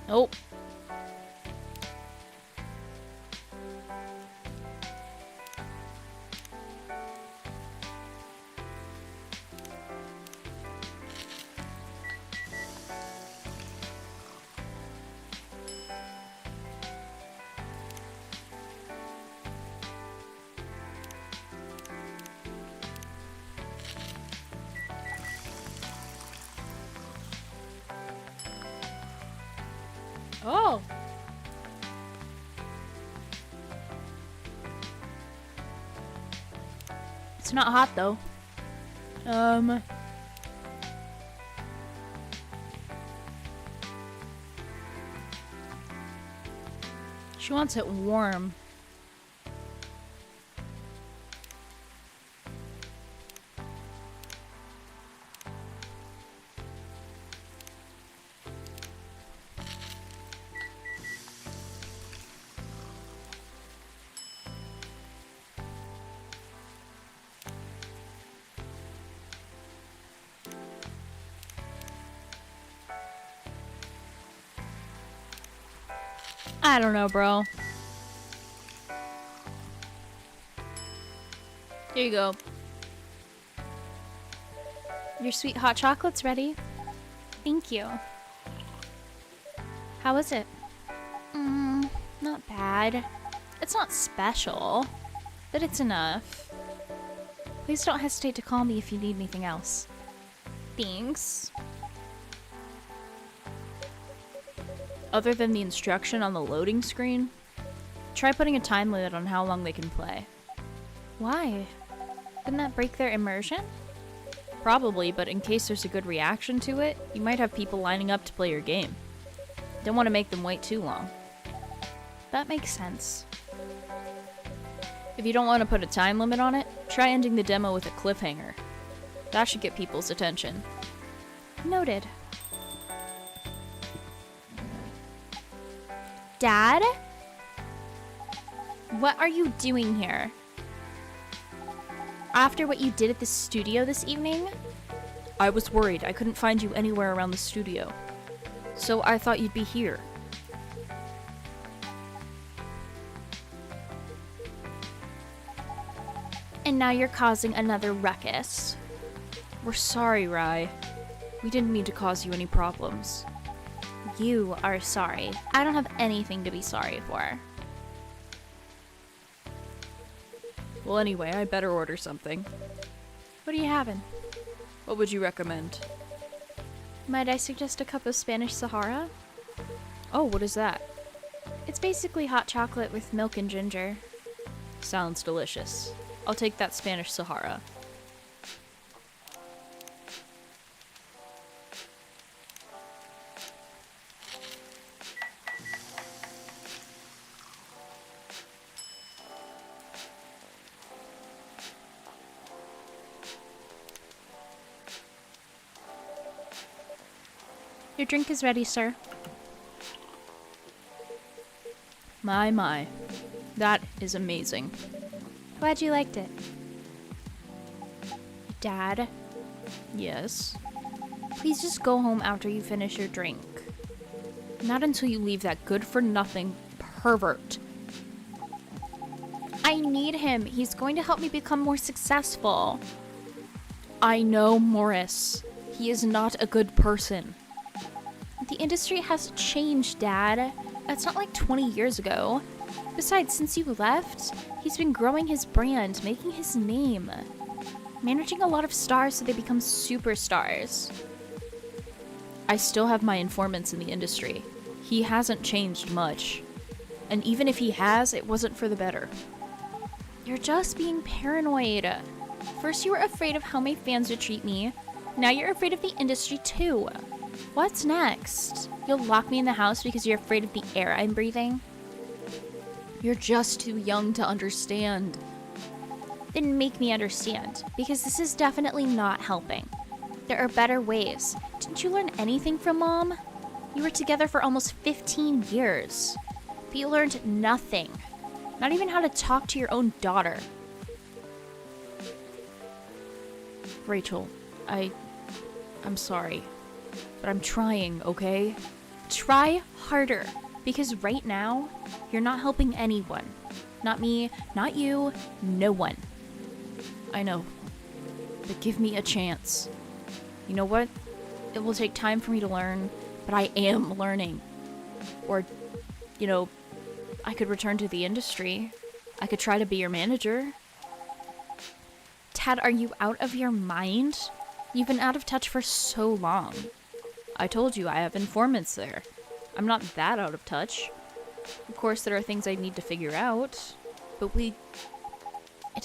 Oh. It's not hot though. She wants it warm. I don't know, bro. Here you go. Your sweet hot chocolate's ready. Thank you. How is it? Not bad. It's not special, but it's enough. Please don't hesitate to call me if you need anything else. Thanks. Other than the instruction on the loading screen, try putting a time limit on how long they can play. Why? Wouldn't that break their immersion? Probably, but in case there's a good reaction to it, you might have people lining up to play your game. Don't want to make them wait too long. That makes sense. If you don't want to put a time limit on it, try ending the demo with a cliffhanger. That should get people's attention. Noted. Dad? What are you doing here? After what you did at the studio this evening? I was worried. I couldn't find you anywhere around the studio. So I thought you'd be here. And now you're causing another ruckus. We're sorry, Rai. We didn't mean to cause you any problems. You are sorry. I don't have anything to be sorry for. Well, anyway, I better order something. What are you having? What would you recommend? Might I suggest a cup of Spanish Sahara? Oh, what is that? It's basically hot chocolate with milk and ginger. Sounds delicious. I'll take that Spanish Sahara. Your drink is ready, sir. My. That is amazing. Glad you liked it. Dad? Yes? Please just go home after you finish your drink. Not until you leave that good-for-nothing pervert. I need him. He's going to help me become more successful. I know, Morris. He is not a good person. The industry has changed, Dad. It's not like 20 years ago. Besides, since you left, he's been growing his brand, making his name. Managing a lot of stars so they become superstars. I still have my informants in the industry. He hasn't changed much. And even if he has, it wasn't for the better. You're just being paranoid. First you were afraid of how my fans would treat me. Now you're afraid of the industry too. What's next? You'll lock me in the house because you're afraid of the air I'm breathing? You're just too young to understand. Then make me understand, because this is definitely not helping. There are better ways. Didn't you learn anything from Mom? You were together for almost 15 years. But you learned nothing. Not even how to talk to your own daughter. Rachel, I'm sorry. But I'm trying, okay? Try harder. Because right now, you're not helping anyone. Not me, not you, no one. I know. But give me a chance. You know what? It will take time for me to learn, but I am learning. Or, you know, I could return to the industry. I could try to be your manager. Tad, are you out of your mind? You've been out of touch for so long. I told you I have informants there. I'm not that out of touch. Of course, there are things I need to figure out, but it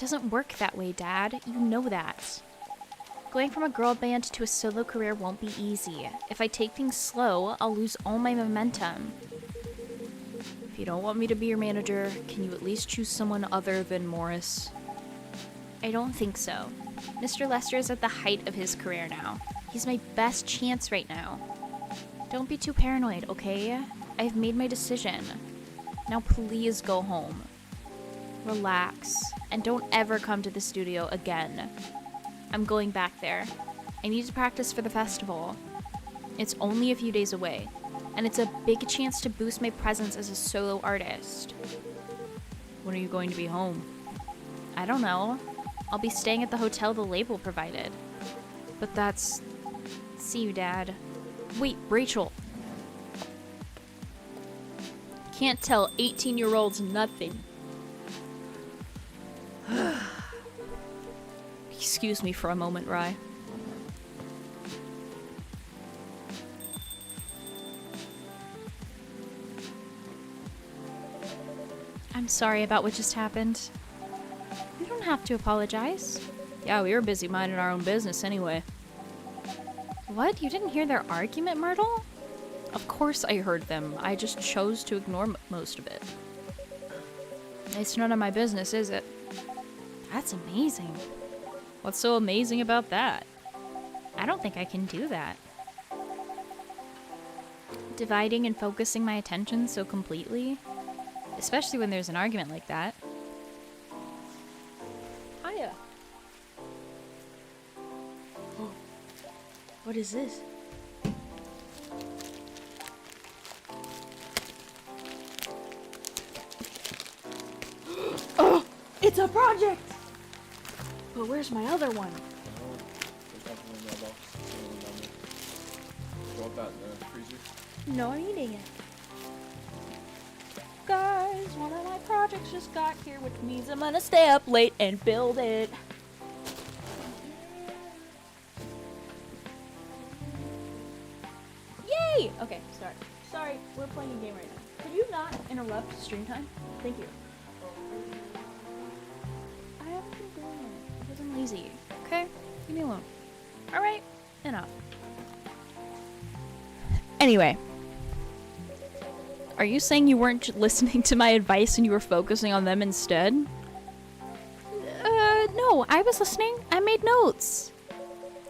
doesn't work that way, Dad. You know that. Going from a girl band to a solo career won't be easy. If I take things slow, I'll lose all my momentum. If you don't want me to be your manager, can you at least choose someone other than Morris? I don't think so. Mr. Lester is at the height of his career now. He's my best chance right now. Don't be too paranoid, okay? I've made my decision. Now please go home. Relax, and don't ever come to the studio again. I'm going back there. I need to practice for the festival. It's only a few days away, and it's a big chance to boost my presence as a solo artist. When are you going to be home? I don't know. I'll be staying at the hotel the label provided. But that's... See you, Dad. Wait, Rachel. Can't tell 18-year-olds nothing. Excuse me for a moment, Rye. I'm sorry about what just happened. You don't have to apologize. Yeah, we were busy minding our own business anyway. What? You didn't hear their argument, Myrtle? Of course I heard them. I just chose to ignore most of it. It's none of my business, is it? That's amazing. What's so amazing about that? I don't think I can do that. Dividing and focusing my attention so completely, especially when there's an argument like that. Hiya. Oh. What is this? Oh, it's a project! But where's my other one? No, I'm eating it. Guys, one of my projects just got here, which means I'm gonna stay up late and build it. Yay! Okay, sorry, we're playing a game right now. Could you not interrupt stream time? Thank you. I haven't been doing it because I'm lazy. Okay? Leave me alone. Alright, enough. Anyway. Are you saying you weren't listening to my advice and you were focusing on them instead? No, I was listening. I made notes.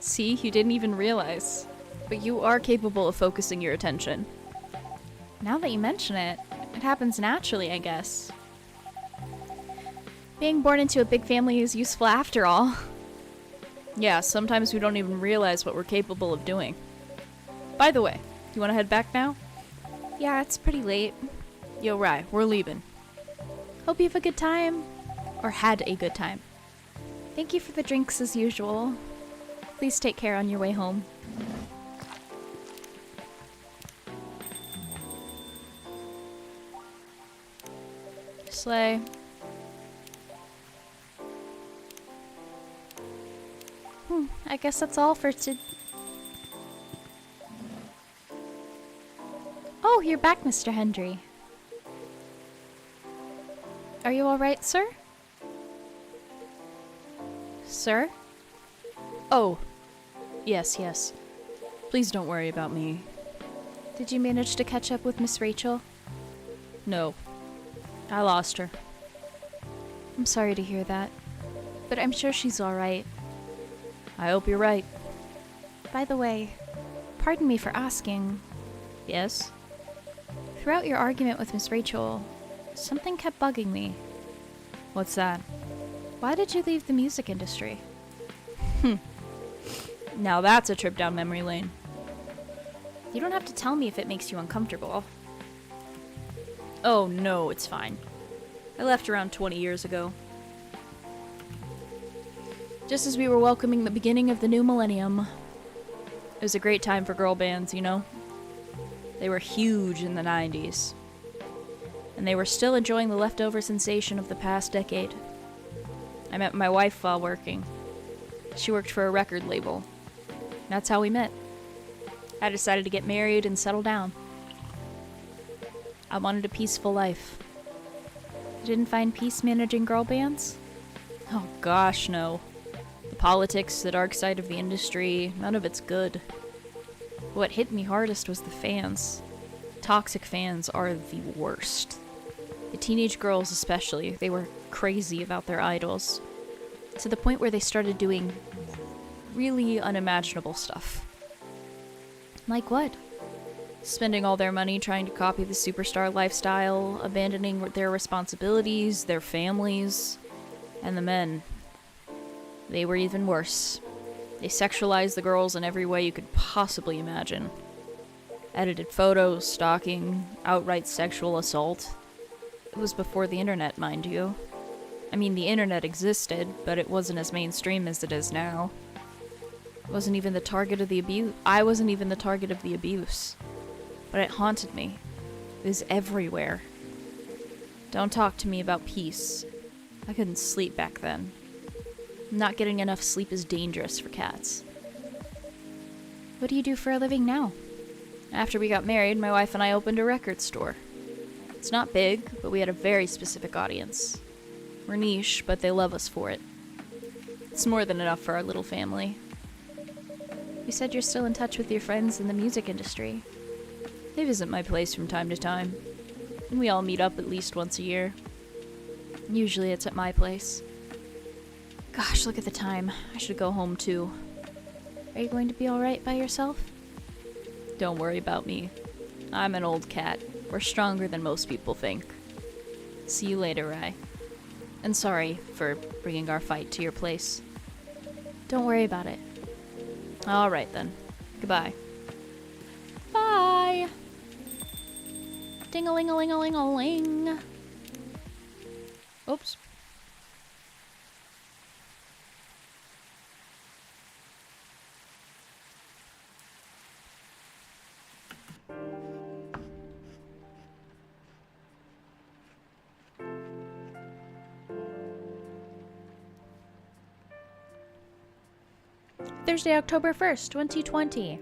See, you didn't even realize. But you are capable of focusing your attention. Now that you mention it, it happens naturally, I guess. Being born into a big family is useful after all. Yeah, sometimes we don't even realize what we're capable of doing. By the way, you want to head back now? Yeah, it's pretty late. Yo, Rye, we're leaving. Hope you have a good time. Or had a good time. Thank you for the drinks as usual. Please take care on your way home. Slay. I guess that's all for Oh, you're back, Mr. Hendry. Are you alright, sir? Sir? Oh. Yes. Please don't worry about me. Did you manage to catch up with Miss Rachel? No. I lost her. I'm sorry to hear that. But I'm sure she's alright. I hope you're right. By the way, pardon me for asking. Yes? Throughout your argument with Miss Rachel, something kept bugging me. What's that? Why did you leave the music industry? Now that's a trip down memory lane. You don't have to tell me if it makes you uncomfortable. Oh no, it's fine. I left around 20 years ago. Just as we were welcoming the beginning of the new millennium. It was a great time for girl bands, you know? They were huge in the 90s. And they were still enjoying the leftover sensation of the past decade. I met my wife while working. She worked for a record label. That's how we met. I decided to get married and settle down. I wanted a peaceful life. I didn't find peace managing girl bands. Oh gosh, no. The politics, the dark side of the industry, none of it's good. What hit me hardest was the fans. Toxic fans are the worst. The teenage girls especially, they were crazy about their idols. To the point where they started doing really unimaginable stuff. Like what? Spending all their money trying to copy the superstar lifestyle, abandoning their responsibilities, their families, and the men. They were even worse. They sexualized the girls in every way you could possibly imagine. Edited photos, stalking, outright sexual assault. It was before the internet, mind you. I mean, the internet existed, but it wasn't as mainstream as it is now. I wasn't even the target of the abuse. But it haunted me. It was everywhere. Don't talk to me about peace. I couldn't sleep back then. Not getting enough sleep is dangerous for cats. What do you do for a living now? After we got married, my wife and I opened a record store. It's not big, but we had a very specific audience. We're niche, but they love us for it. It's more than enough for our little family. You said you're still in touch with your friends in the music industry. They visit my place from time to time, and we all meet up at least once a year. Usually it's at my place. Gosh, look at the time. I should go home too. Are you going to be alright by yourself? Don't worry about me. I'm an old cat. We're stronger than most people think. See you later, Rai. And sorry for bringing our fight to your place. Don't worry about it. Alright then. Goodbye. Bye! Ding-a-ling-a-ling-a-ling-a-ling. Oops. Thursday, October 1st, 2020.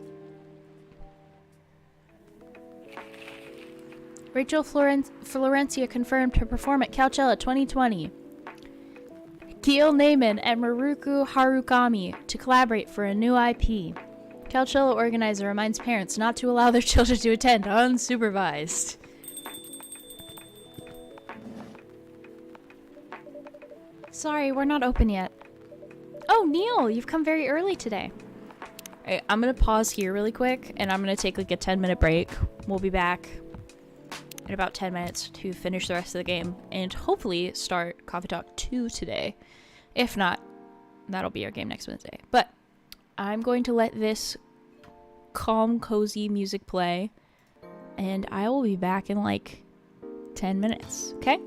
Rachel Florencia confirmed to perform at Coachella 2020. Gil Naiman and Maruku Harukami to collaborate for a new IP. Coachella organizer reminds parents not to allow their children to attend unsupervised. Sorry, we're not open yet. Oh, Neil, you've come very early today. Alright, I'm gonna pause here really quick, and I'm gonna take like a 10-minute break. We'll be back in about 10 minutes to finish the rest of the game, and hopefully start Coffee Talk 2 today. If not, that'll be our game next Wednesday. But I'm going to let this calm, cozy music play, and I will be back in like 10 minutes, okay?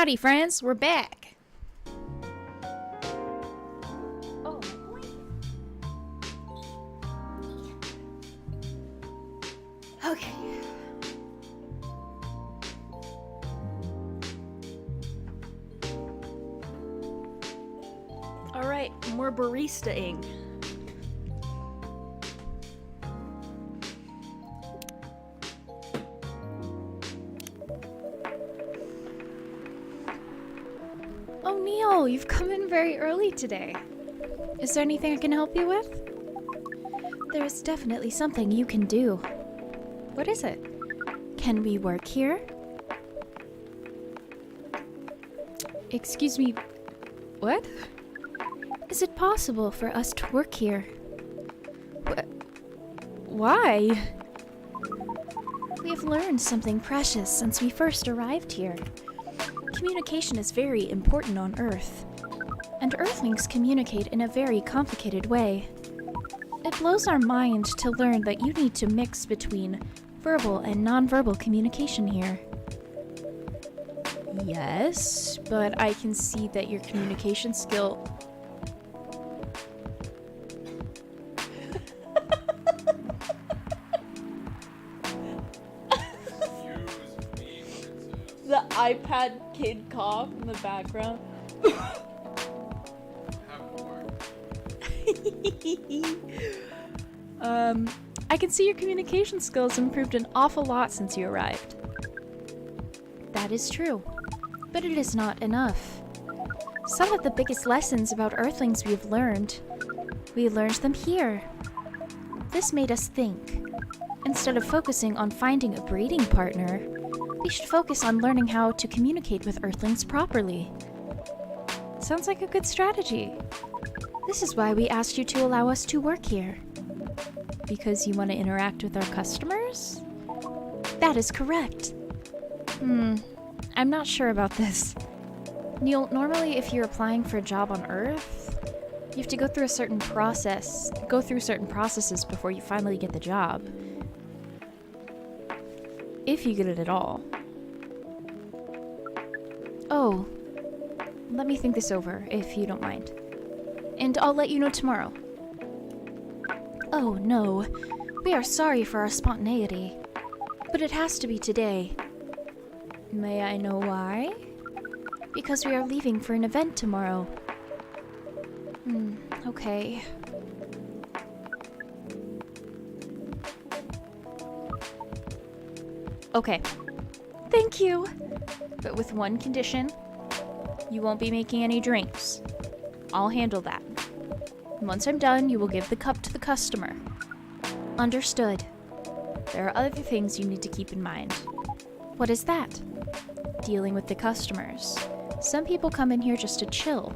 Howdy, friends. We're back. Oh, boy. Okay. Alright, more barista-ing. Oh, Neil, you've come in very early today. Is there anything I can help you with? There's definitely something you can do. What is it? Can we work here? Excuse me, what? Is it possible for us to work here? Why? We have learned something precious since we first arrived here. Communication is very important on Earth, and Earthlings communicate in a very complicated way. It blows our mind to learn that you need to mix between verbal and nonverbal communication here. Yes, but I can see that your communication skill... The iPad kid cough in the background. I can see your communication skills improved an awful lot since you arrived. That is true, but it is not enough. Some of the biggest lessons about Earthlings we learned them here. This made us think. Instead of focusing on finding a breeding partner, we should focus on learning how to communicate with Earthlings properly. Sounds like a good strategy. This is why we asked you to allow us to work here. Because you want to interact with our customers? That is correct. I'm not sure about this. Neil, normally if you're applying for a job on Earth, you have to go through certain processes before you finally get the job. If you get it at all. Oh, let me think this over, if you don't mind. And I'll let you know tomorrow. Oh no, we are sorry for our spontaneity, but it has to be today. May I know why? Because we are leaving for an event tomorrow. Okay. Okay. Thank you! But with one condition. You won't be making any drinks. I'll handle that. Once I'm done, you will give the cup to the customer. Understood. There are other things you need to keep in mind. What is that? Dealing with the customers. Some people come in here just to chill.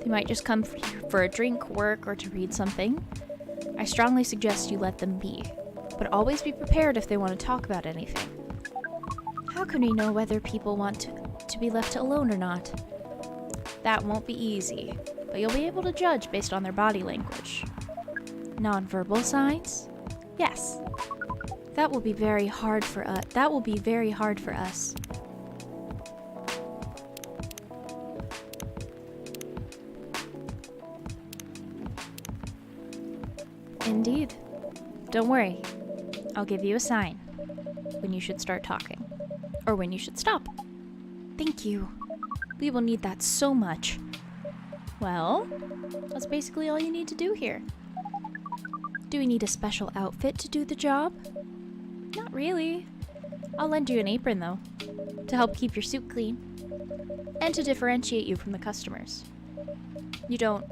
They might just come for a drink, work, or to read something. I strongly suggest you let them be, but always be prepared if they want to talk about anything. How can we know whether people want to be left alone or not? That won't be easy, but you'll be able to judge based on their body language. Nonverbal signs? Yes. That will be very hard for us. Indeed. Don't worry. I'll give you a sign when you should start talking, or when you should stop. Thank you. We will need that so much. Well, that's basically all you need to do here. Do we need a special outfit to do the job? Not really. I'll lend you an apron though, to help keep your suit clean, and to differentiate you from the customers. You don't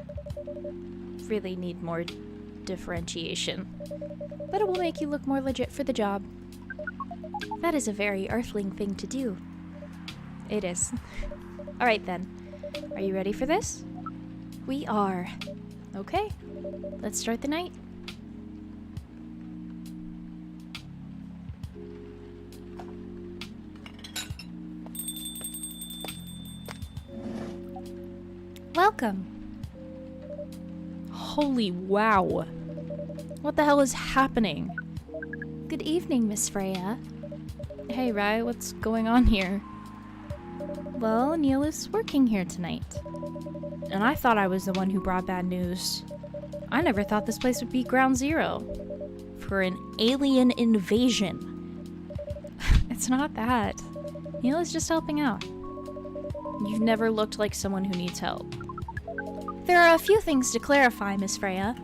really need more differentiation, but it will make you look more legit for the job. That is a very Earthling thing to do. It is. Alright then. Are you ready for this? We are. Okay. Let's start the night. Welcome. Holy wow. What the hell is happening? Good evening, Miss Freya. Hey, Rai, what's going on here? Well, Neil is working here tonight. And I thought I was the one who brought bad news. I never thought this place would be ground zero for an alien invasion. It's not that. Neil is just helping out. You've never looked like someone who needs help. There are a few things to clarify, Miss Freya.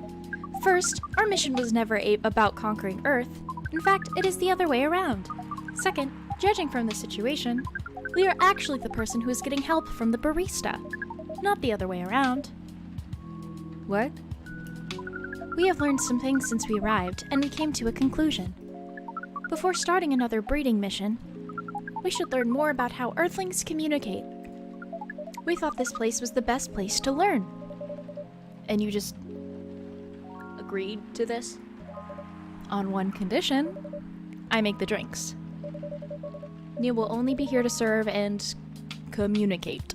First, our mission was never about conquering Earth. In fact, it is the other way around. Second, judging from the situation, we are actually the person who is getting help from the barista, not the other way around. What? We have learned some things since we arrived, and we came to a conclusion. Before starting another breeding mission, we should learn more about how Earthlings communicate. We thought this place was the best place to learn. And you just agreed to this? On one condition, I make the drinks. Neil will only be here to serve and communicate.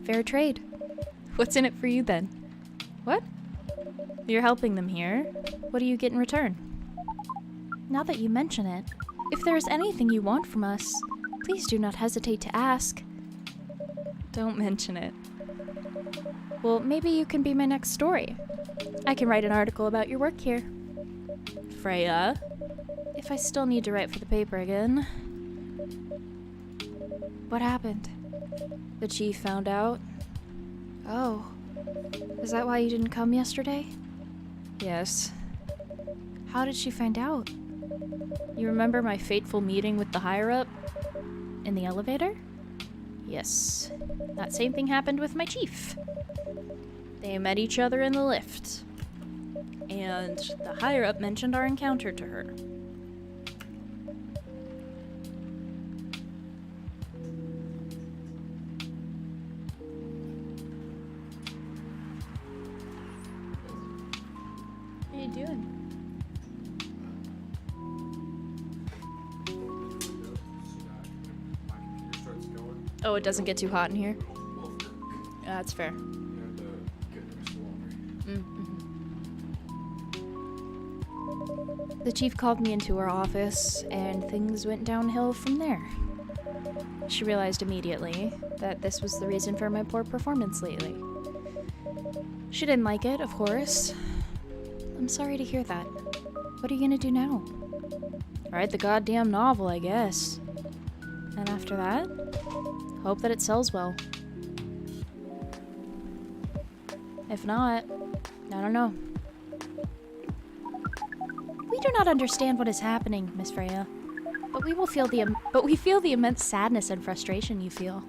Fair trade. What's in it for you then? What? You're helping them here. What do you get in return? Now that you mention it, if there is anything you want from us, please do not hesitate to ask. Don't mention it. Well, maybe you can be my next story. I can write an article about your work here. Freya? If I still need to write for the paper again. What happened? The chief found out? Oh. Is that why you didn't come yesterday? Yes. How did she find out? You remember my fateful meeting with the higher-up? In the elevator? Yes. That same thing happened with my chief. They met each other in the lift. And the higher-up mentioned our encounter to her. What are you doing? Oh, it doesn't get too hot in here? That's fair. The chief called me into her office, and things went downhill from there. She realized immediately that this was the reason for my poor performance lately. She didn't like it, of course. I'm sorry to hear that. What are you gonna do now? Write the goddamn novel, I guess. And after that, hope that it sells well. If not, I don't know. We do not understand what is happening, Miss Freya, but we feel the immense sadness and frustration you feel.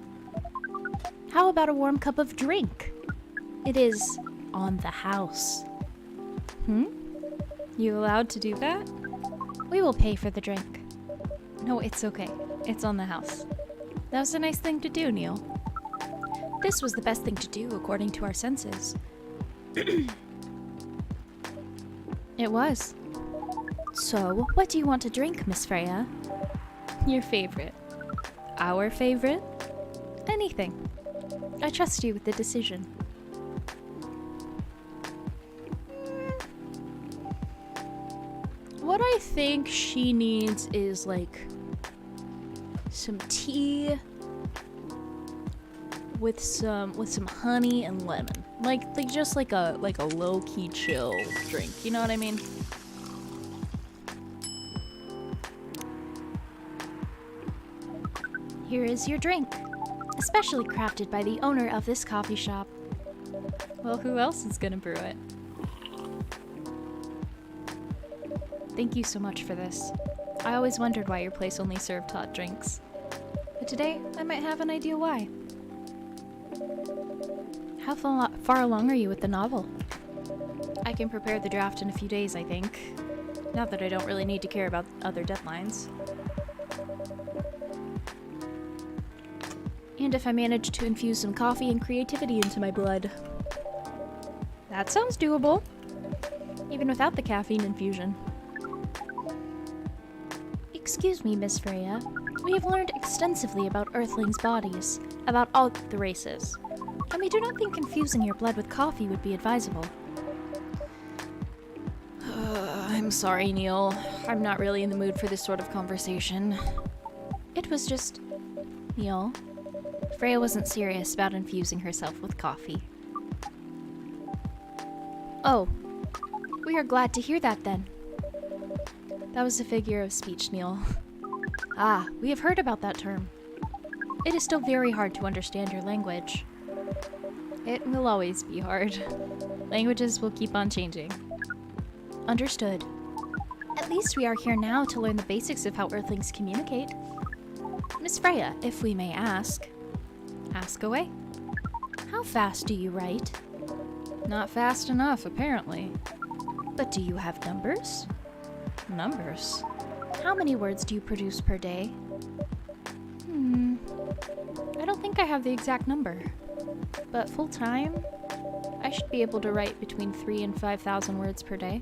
How about a warm cup of drink? It is on the house. You allowed to do that? We will pay for the drink. No, it's okay. It's on the house. That was a nice thing to do, Neil. This was the best thing to do, according to our senses. It was. So, what do you want to drink, Miss Freya? Your favorite. Our favorite? Anything. I trust you with the decision. What I think she needs is, like, some tea with some honey and lemon. Like just like a low-key chill drink. You know what I mean? Here is your drink, especially crafted by the owner of this coffee shop. Well, who else is gonna brew it? Thank you so much for this. I always wondered why your place only served hot drinks. But today, I might have an idea why. How far along are you with the novel? I can prepare the draft in a few days, I think. Not that I don't really need to care about other deadlines. And if I manage to infuse some coffee and creativity into my blood. That sounds doable. Even without the caffeine infusion. Excuse me, Miss Freya. We have learned extensively about Earthlings' bodies, about all the races, and we do not think infusing your blood with coffee would be advisable. I'm sorry, Neil. I'm not really in the mood for this sort of conversation. It was just... Neil, Freya wasn't serious about infusing herself with coffee. Oh, we are glad to hear that then. That was a figure of speech, Neil. Ah, we have heard about that term. It is still very hard to understand your language. It will always be hard. Languages will keep on changing. Understood. At least we are here now to learn the basics of how Earthlings communicate. Miss Freya, if we may ask. Ask away. How fast do you write? Not fast enough, apparently. But do you have numbers? Numbers? How many words do you produce per day? I don't think I have the exact number. But full time, I should be able to write between 3,000 and 5,000 words per day.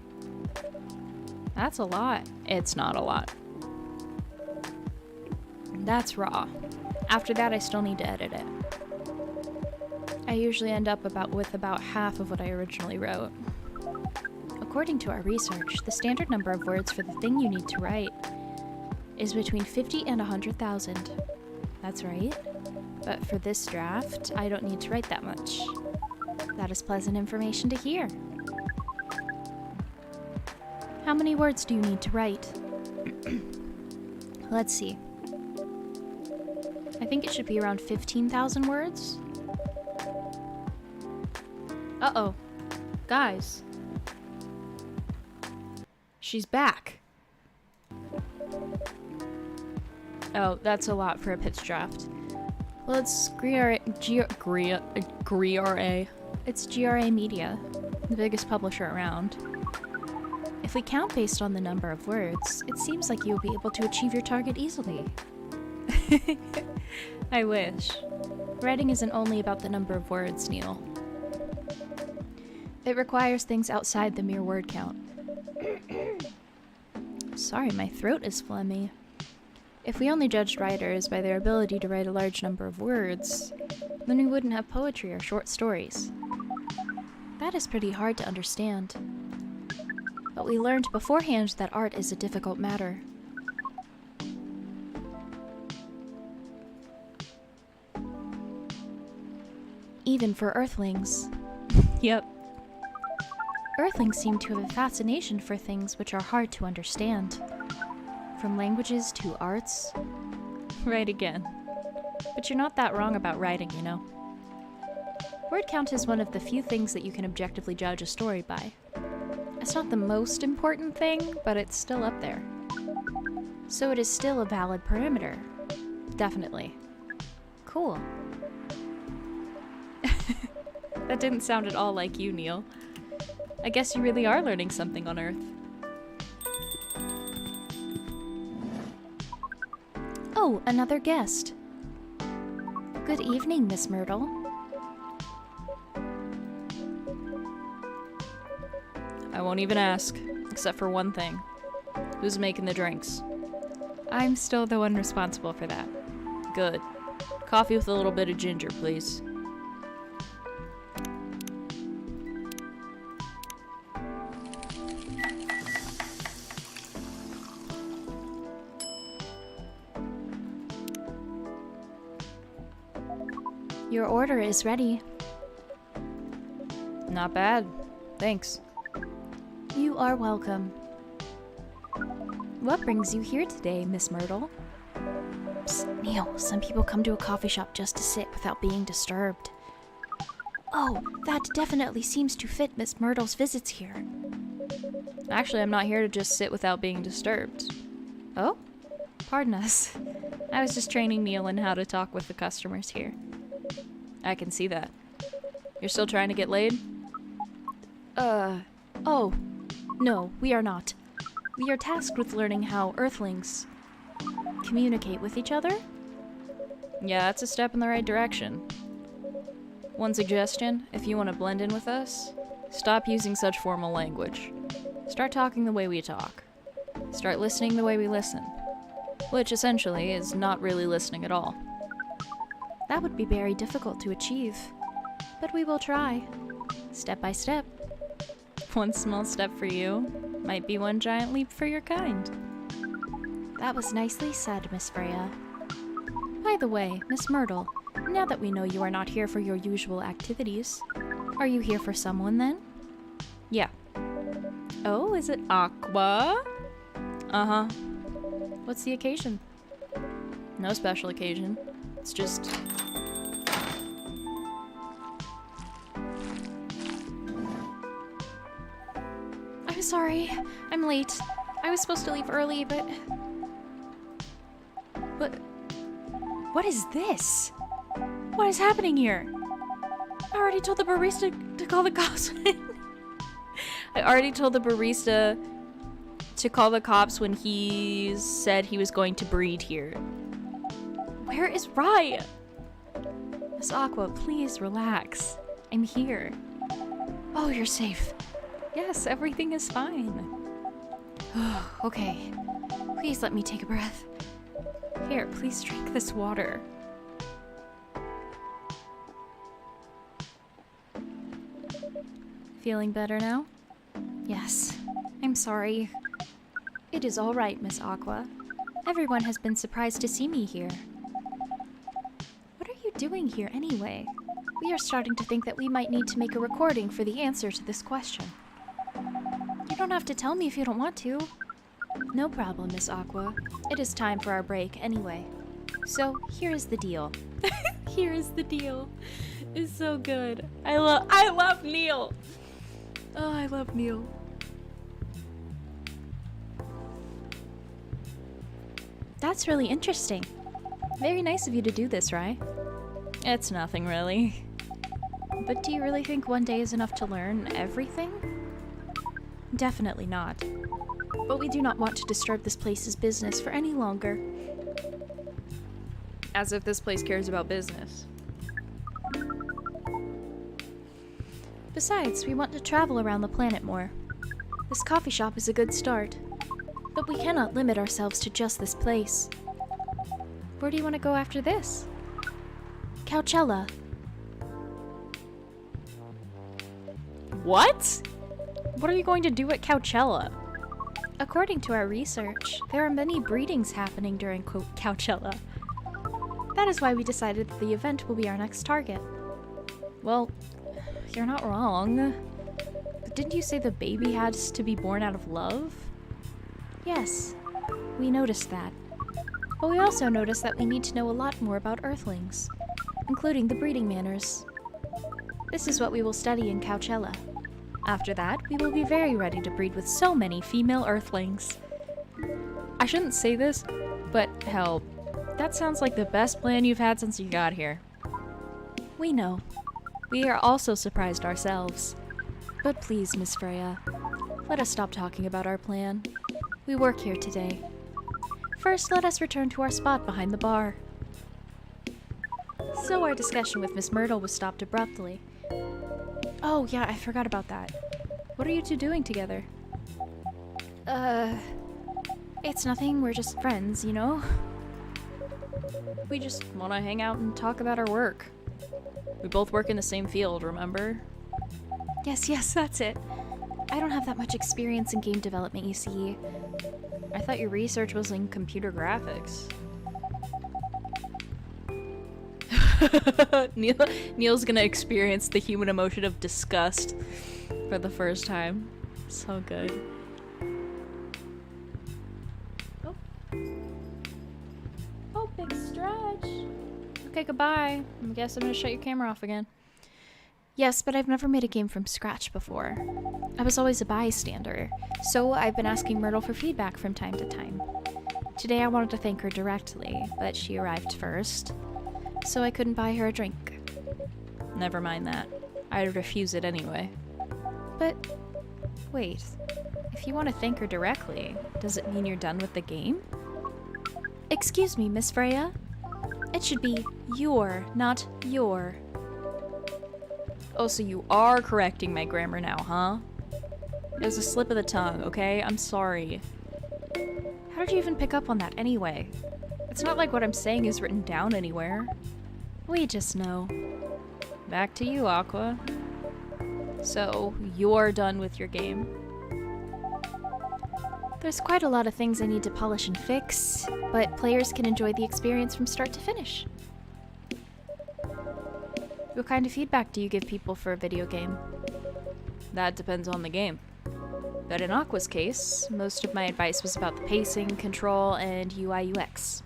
That's a lot. It's not a lot. That's raw. After that, I still need to edit it. I usually end up with about half of what I originally wrote. According to our research, the standard number of words for the thing you need to write is between 50 and 100,000. That's right. But for this draft, I don't need to write that much. That is pleasant information to hear. How many words do you need to write? Let's see. I think it should be around 15,000 words. Uh-oh. Guys. She's back. Oh, that's a lot for a pitch draft. Let's GRA. It's GRA Media, the biggest publisher around. If we count based on the number of words, it seems like you'll be able to achieve your target easily. I wish. Writing isn't only about the number of words, Neil. It requires things outside the mere word count. Sorry, my throat is phlegmy. If we only judged writers by their ability to write a large number of words, then we wouldn't have poetry or short stories. That is pretty hard to understand. But we learned beforehand that art is a difficult matter. Even for Earthlings. Yep. Earthlings seem to have a fascination for things which are hard to understand. From languages to arts. Right again. But you're not that wrong about writing, you know. Word count is one of the few things that you can objectively judge a story by. It's not the most important thing, but it's still up there. So it is still a valid parameter. Definitely. Cool. That didn't sound at all like you, Neil. I guess you really are learning something on Earth. Oh, another guest. Good evening, Miss Myrtle. I won't even ask, except for one thing. Who's making the drinks? I'm still the one responsible for that. Good. Coffee with a little bit of ginger, please. Your order is ready. Not bad. Thanks. You are welcome. What brings you here today, Miss Myrtle? Psst, Neil, some people come to a coffee shop just to sit without being disturbed. Oh, that definitely seems to fit Miss Myrtle's visits here. Actually, I'm not here to just sit without being disturbed. Oh? Pardon us. I was just training Neil in how to talk with the customers here. I can see that. You're still trying to get laid? Oh. No, we are not. We are tasked with learning how Earthlings communicate with each other? Yeah, that's a step in the right direction. One suggestion, if you want to blend in with us, stop using such formal language. Start talking the way we talk. Start listening the way we listen. Which, essentially, is not really listening at all. That would be very difficult to achieve. But we will try. Step by step. One small step for you might be one giant leap for your kind. That was nicely said, Miss Freya. By the way, Miss Myrtle, Now that we know you are not here for your usual activities, are you here for someone then? Yeah. Oh, is it Aqua? Uh-huh. What's the occasion? No special occasion. It's just... I'm sorry. I'm late. I was supposed to leave early, but... What is this? What is happening here? I already told the barista to call the cops. I already told the barista to call the cops when he said he was going to breed here. Where is Rai? Miss Aqua, please relax. I'm here. Oh, you're safe. Yes, everything is fine. Okay. Please let me take a breath. Here, please drink this water. Feeling better now? Yes. I'm sorry. It is all right, Miss Aqua. Everyone has been surprised to see me here. What are you doing here anyway? We are starting to think that we might need to make a recording for the answer to this question. You don't have to tell me if you don't want to. No problem, Miss Aqua. It is time for our break anyway. So, here is the deal. Here is the deal. It's so good. I love Neil. Oh, I love Neil. That's really interesting. Very nice of you to do this, Rai. It's nothing, really. But do you really think one day is enough to learn everything? Definitely not. But we do not want to disturb this place's business for any longer. As if this place cares about business. Besides, we want to travel around the planet more. This coffee shop is a good start. But we cannot limit ourselves to just this place. Where do you want to go after this? Coachella. What? What are you going to do at Coachella? According to our research, there are many breedings happening during Coachella. That is why we decided that the event will be our next target. Well, you're not wrong. But didn't you say the baby has to be born out of love? Yes, we noticed that. But we also noticed that we need to know a lot more about Earthlings, including the breeding manners. This is what we will study in Coachella. After that, we will be very ready to breed with so many female Earthlings. I shouldn't say this, but hell, that sounds like the best plan you've had since you got here. We know. We are also surprised ourselves. But please, Miss Freya, let us stop talking about our plan. We work here today. First, let us return to our spot behind the bar. So our discussion with Miss Myrtle was stopped abruptly. Oh, yeah, I forgot about that. What are you two doing together? It's nothing. We're just friends, you know? We just want to hang out and talk about our work. We both work in the same field, remember? Yes, that's it. I don't have that much experience in game development, you see. I thought your research was in computer graphics. Neil's gonna experience the human emotion of disgust for the first time. So good. Oh, big stretch. Okay, goodbye. I guess I'm gonna shut your camera off again. Yes, but I've never made a game from scratch before. I was always a bystander, so I've been asking Myrtle for feedback from time to time. Today I wanted to thank her directly, but she arrived first, so I couldn't buy her a drink. Never mind that. I'd refuse it anyway. But, wait. If you want to thank her directly, does it mean you're done with the game? Excuse me, Miss Freya? It should be your, not your. Oh, so you are correcting my grammar now, huh? It was a slip of the tongue, okay? I'm sorry. How did you even pick up on that anyway? It's not like what I'm saying is written down anywhere. We just know. Back to you, Aqua. So, you're done with your game. There's quite a lot of things I need to polish and fix, but players can enjoy the experience from start to finish. What kind of feedback do you give people for a video game? That depends on the game. But in Aqua's case, most of my advice was about the pacing, control, and UI UX.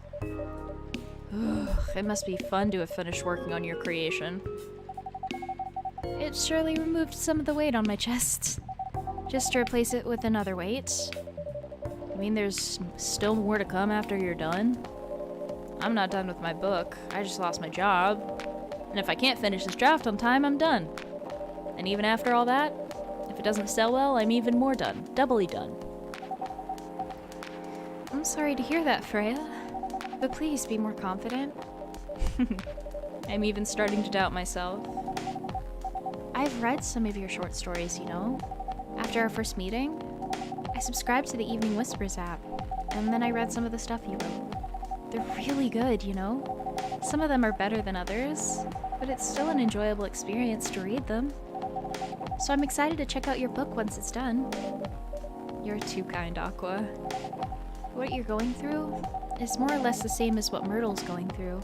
Ugh, it must be fun to have finished working on your creation. It surely removed some of the weight on my chest. Just to replace it with another weight. I mean, there's still more to come after you're done. I'm not done with my book. I just lost my job. And if I can't finish this draft on time, I'm done. And even after all that, if it doesn't sell well, I'm even more done. Doubly done. I'm sorry to hear that, Freya. But please be more confident. I'm even starting to doubt myself. I've read some of your short stories, you know. After our first meeting, I subscribed to the Evening Whispers app, and then I read some of the stuff you wrote. They're really good, you know. Some of them are better than others, but it's still an enjoyable experience to read them. So I'm excited to check out your book once it's done. You're too kind, Aqua. What you're going through is more or less the same as what Myrtle's going through.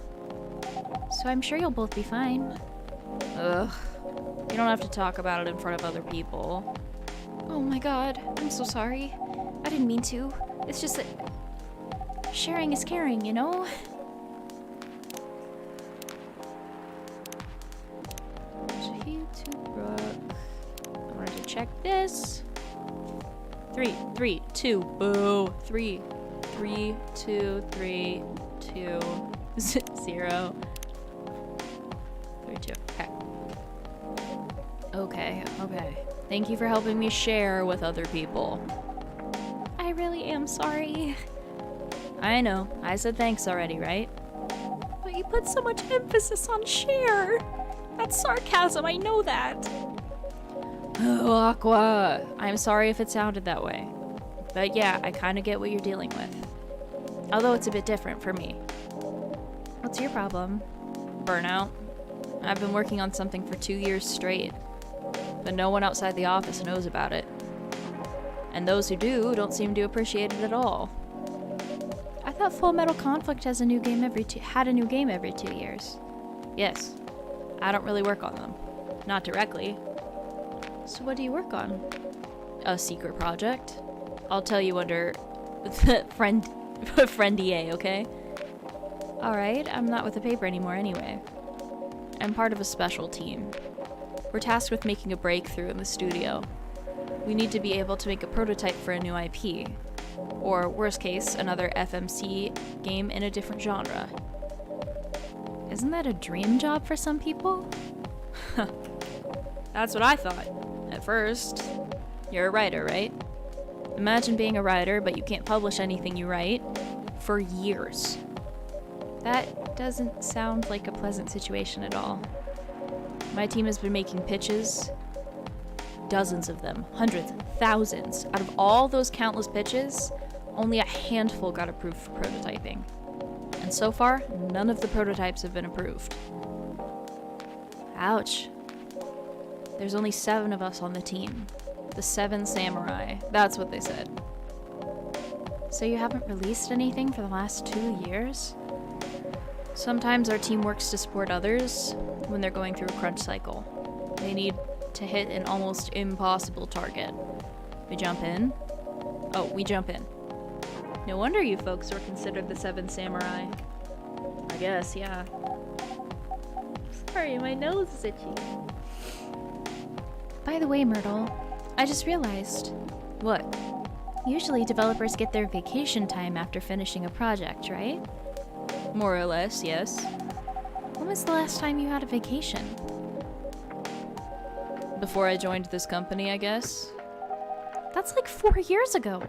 So I'm sure you'll both be fine. Ugh. You don't have to talk about it in front of other people. Oh my god, I'm so sorry. I didn't mean to. It's just that sharing is caring, you know? I wanted to check this. 3, 2, boo. 3, 2, 3, 2, 0. 3, 2, okay. Okay. Thank you for helping me share with other people. I really am sorry. I know. I said thanks already, right? But you put so much emphasis on share. That's sarcasm, I know that. Oh, Aqua. I'm sorry if it sounded that way. But yeah, I kind of get what you're dealing with. Although it's a bit different for me. What's your problem? Burnout. I've been working on something for 2 years straight. But no one outside the office knows about it. And those who do don't seem to appreciate it at all. I thought Full Metal Conflict had a new game every 2 years. Yes. I don't really work on them. Not directly. So what do you work on? A secret project. I'll tell you under friend EA, okay? Alright, I'm not with the paper anymore anyway. I'm part of a special team. We're tasked with making a breakthrough in the studio. We need to be able to make a prototype for a new IP. Or, worst case, another FMC game in a different genre. Isn't that a dream job for some people? That's what I thought. At first. You're a writer, right? Imagine being a writer, but you can't publish anything you write for years. That doesn't sound like a pleasant situation at all. My team has been making pitches. Dozens of them. Hundreds. Thousands. Out of all those countless pitches, only a handful got approved for prototyping. And so far, none of the prototypes have been approved. Ouch. There's only 7 of us on the team. The 7 samurai. That's what they said. So you haven't released anything for the last 2 years? Sometimes our team works to support others when they're going through a crunch cycle. They need to hit an almost impossible target. We jump in. Oh, we jump in. No wonder you folks were considered the 7 samurai. I guess, yeah. Sorry, my nose is itchy. By the way, Myrtle, I just realized. What? Usually developers get their vacation time after finishing a project, right? More or less, yes. When was the last time you had a vacation? Before I joined this company, I guess. That's like 4 years ago.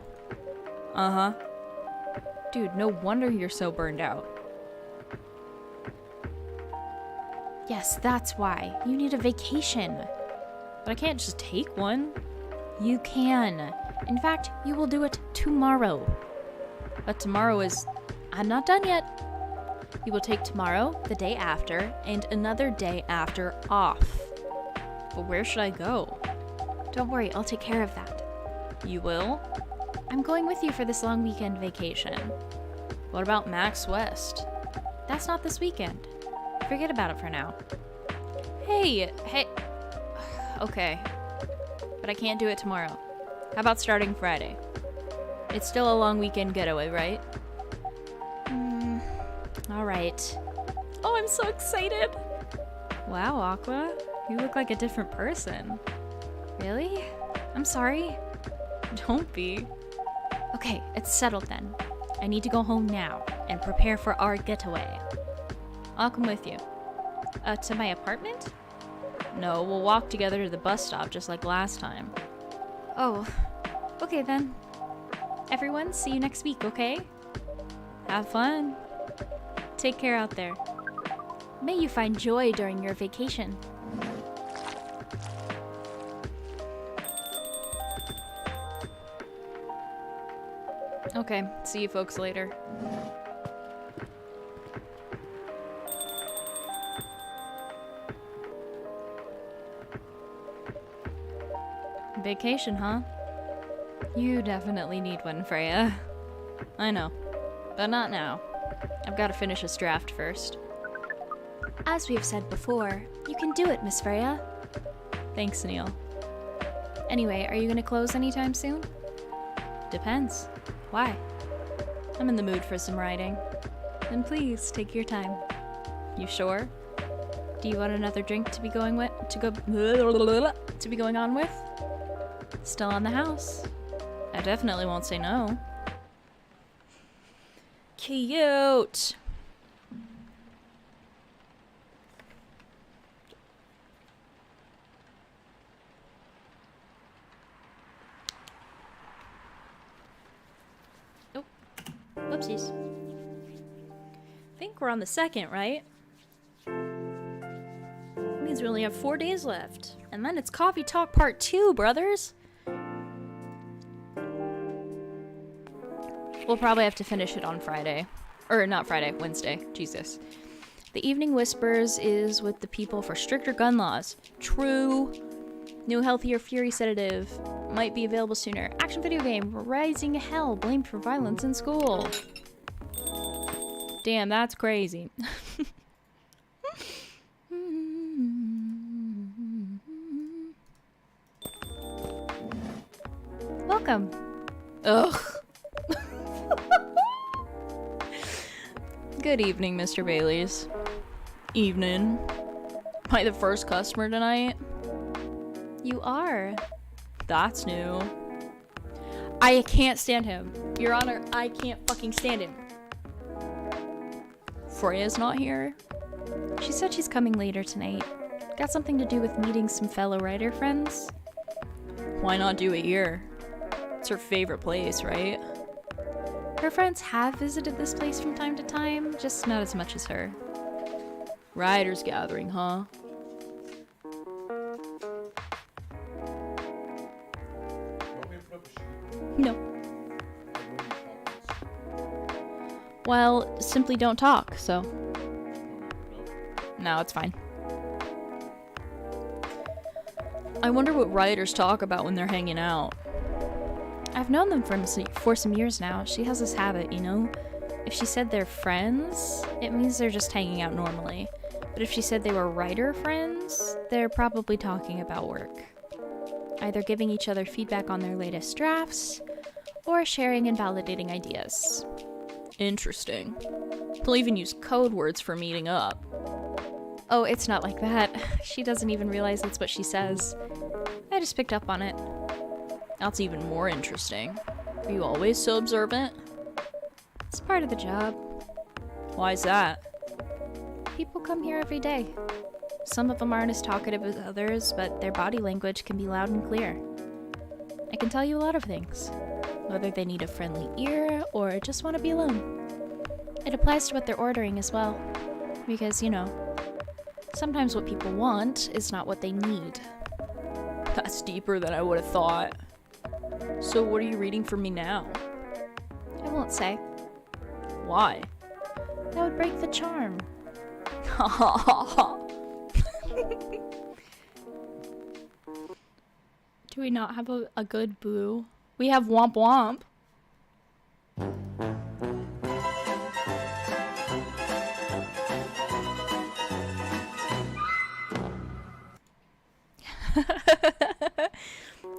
Uh-huh. Dude, no wonder you're so burned out. Yes, that's why. You need a vacation. But I can't just take one. You can. In fact, you will do it tomorrow. But tomorrow is... I'm not done yet. You will take tomorrow, the day after, and another day after off. But where should I go? Don't worry, I'll take care of that. You will? I'm going with you for this long weekend vacation. What about Max West? That's not this weekend. Forget about it for now. Hey. Okay. But I can't do it tomorrow. How about starting Friday? It's still a long weekend getaway, right? Alright. Oh, I'm so excited! Wow, Aqua. You look like a different person. Really? I'm sorry. Don't be. Okay, it's settled then. I need to go home now and prepare for our getaway. I'll come with you. To my apartment? No, we'll walk together to the bus stop just like last time. Oh, okay then. Everyone, see you next week, okay? Have fun. Take care out there. May you find joy during your vacation. Okay, see you folks later. Vacation, huh? You definitely need one, Freya. I know, but not now. I've got to finish this draft first. As we have said before, you can do it, Miss Freya. Thanks, Neil. Anyway, are you gonna close anytime soon? Depends. Why? I'm in the mood for some writing. Then please, take your time. You sure? Do you want another drink to be going with? To be going on with? Still on the house. I definitely won't say no. Cute! Oh, whoopsies. I think we're on the 2nd, right? Means we only have 4 days left. And then it's Coffee Talk Part 2, brothers! We'll probably have to finish it on Friday. Or not Friday, Wednesday. Jesus. The Evening Whispers is with the people for stricter gun laws. True. New Healthier Fury sedative. Might be available sooner. Action video game. Rising Hell. Blamed for violence in school. Damn, that's crazy. Welcome. Ugh. Good evening, Mr. Bailey's. Evening. Am I the first customer tonight? You are. That's new. I can't stand him. Your Honor, I can't fucking stand him. Freya's not here? She said she's coming later tonight. Got something to do with meeting some fellow writer friends? Why not do it here? It's her favorite place, right? Her friends have visited this place from time to time, just not as much as her. Writers' gathering, huh? No. Well, simply don't talk, so. No, it's fine. I wonder what writers talk about when they're hanging out. I've known them for some years now. She has this habit, you know? If she said they're friends, it means they're just hanging out normally. But if she said they were writer friends, they're probably talking about work. Either giving each other feedback on their latest drafts, or sharing and validating ideas. Interesting. They'll even use code words for meeting up. Oh, it's not like that. She doesn't even realize that's what she says. I just picked up on it. That's even more interesting. Are you always so observant? It's part of the job. Why's that? People come here every day. Some of them aren't as talkative as others, but their body language can be loud and clear. I can tell you a lot of things, whether they need a friendly ear or just want to be alone. It applies to what they're ordering as well, because, you know, sometimes what people want is not what they need. That's deeper than I would have thought. So what are you reading for me now? I won't say. Why? That would break the charm. Ha ha ha ha. Do we not have a good boo? We have Womp Womp.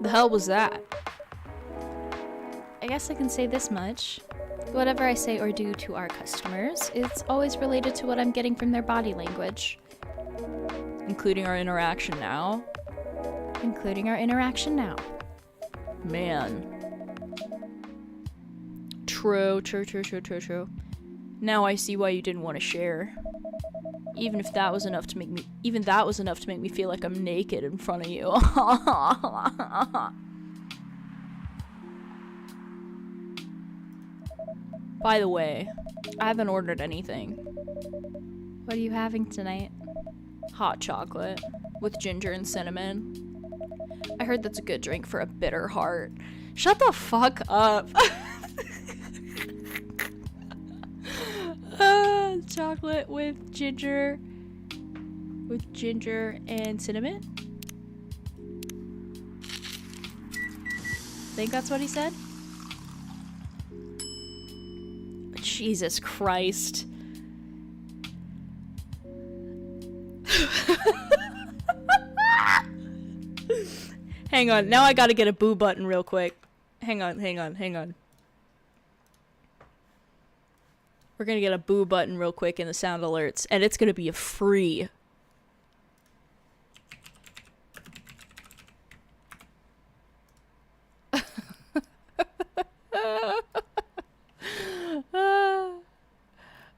The hell was that? I guess I can say this much. Whatever I say or do to our customers, it's always related to what I'm getting from their body language. Including our interaction now? Including our interaction now. Man. True. Now I see why you didn't want to share. Even that was enough to make me feel like I'm naked in front of you. By the way, I haven't ordered anything. What are you having tonight? Hot chocolate with ginger and cinnamon. I heard that's a good drink for a bitter heart. Shut the fuck up. Chocolate with ginger and cinnamon. Think that's what he said? Jesus Christ. Hang on, now I gotta get a boo button real quick. Hang on. We're gonna get a boo button real quick in the sound alerts, and it's gonna be a free.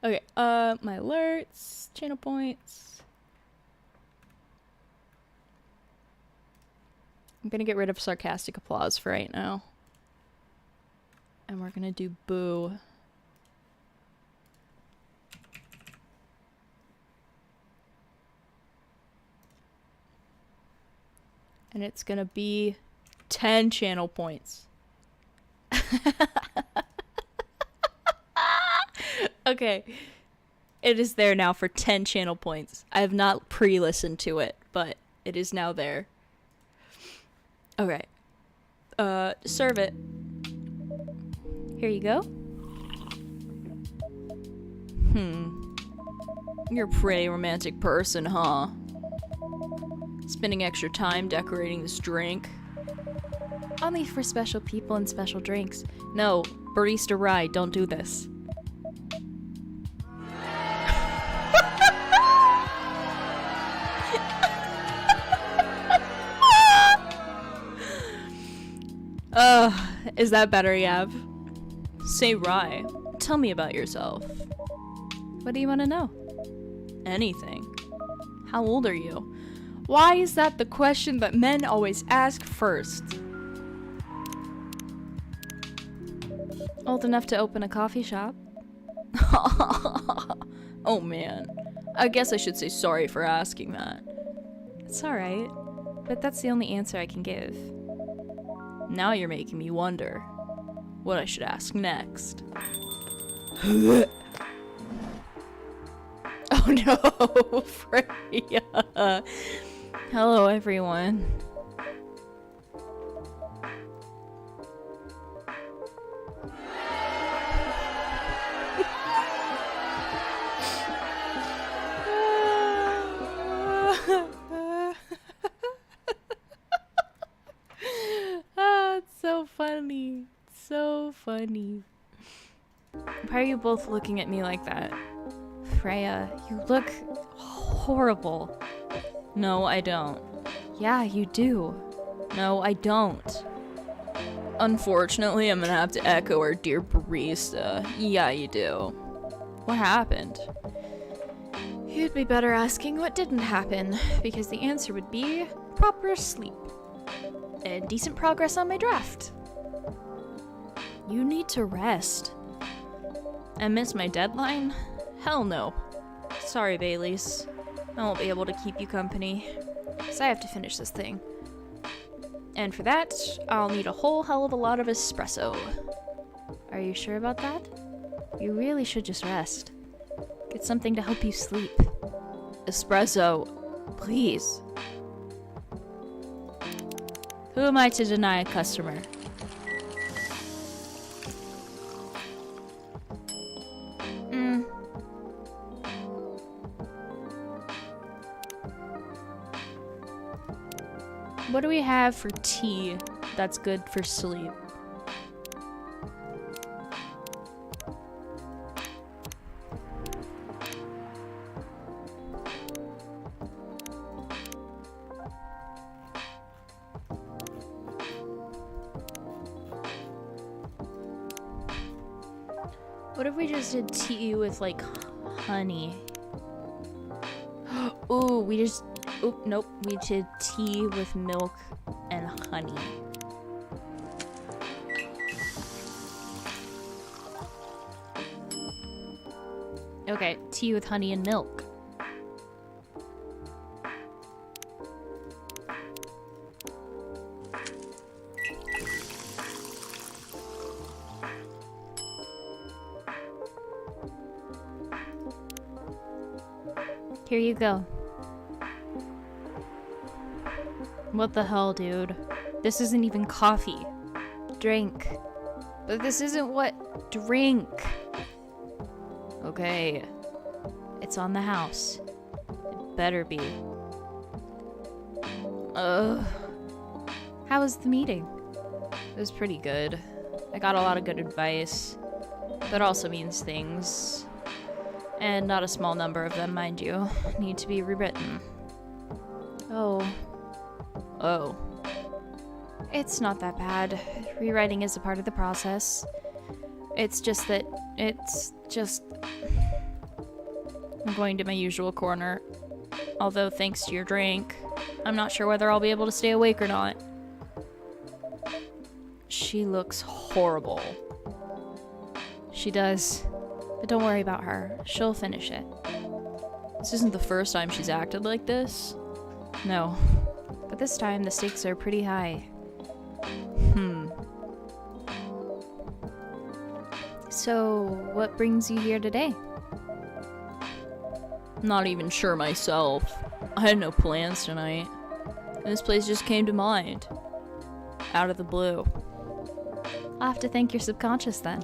Okay, my alerts, channel points. I'm gonna get rid of sarcastic applause for right now. And we're gonna do boo. And it's gonna be 10 channel points. Okay. It is there now for 10 channel points. I have not pre-listened to it, but it is now there. Okay. Serve it. Here you go. You're a pretty romantic person, huh? Spending extra time decorating this drink. Only for special people and special drinks. No, barista Rye, don't do this. Is that better, Yav? Say Rye. Tell me about yourself. What do you want to know? Anything. How old are you? Why is that the question that men always ask first? Old enough to open a coffee shop. Oh man. I guess I should say sorry for asking that. It's alright. But that's the only answer I can give. Now you're making me wonder what I should ask next. Oh no, Freya. Hello, everyone. Funny. So funny. Why are you both looking at me like that? Freya, you look horrible. No, I don't. Yeah, you do. No, I don't. Unfortunately, I'm gonna have to echo our dear barista. Yeah, you do. What happened? You'd be better asking what didn't happen, because the answer would be proper sleep. And decent progress on my draft. You need to rest. I missed my deadline? Hell no. Sorry, Baileys. I won't be able to keep you company, because I have to finish this thing. And for that, I'll need a whole hell of a lot of espresso. Are you sure about that? You really should just rest. Get something to help you sleep. Espresso, please. Who am I to deny a customer? What do we have for tea? that's good for sleep. What if we just did tea with like honey? Ooh, we just. Oop, nope. We did tea with milk and honey. Okay, tea with honey and milk. Here you go. What the hell, dude? This isn't even coffee. Drink. But this isn't what... Drink. Okay. It's on the house. It better be. Ugh. How was the meeting? It was pretty good. I got a lot of good advice. That also means things. And not a small number of them, mind you, need to be rewritten. Oh. Oh. It's not that bad. Rewriting is a part of the process. It's just that I'm going to my usual corner. Although, thanks to your drink, I'm not sure whether I'll be able to stay awake or not. She looks horrible. She does. But don't worry about her. She'll finish it. This isn't the first time she's acted like this. No. But this time, the stakes are pretty high. So, what brings you here today? Not even sure myself. I had no plans tonight. And this place just came to mind. Out of the blue. I'll have to thank your subconscious then.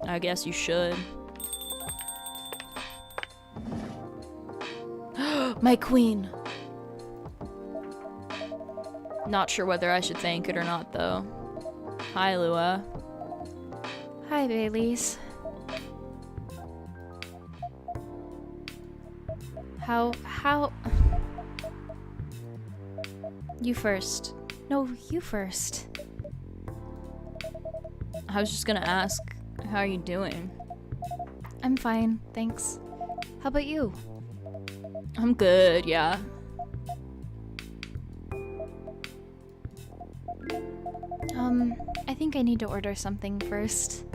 I guess you should. My queen! Not sure whether I should thank it or not, though. Hi, Lua. Hi, Baileys. How... You first. No, you first. I was just gonna ask, how are you doing? I'm fine, thanks. How about you? I'm good, yeah. I think I need to order something first.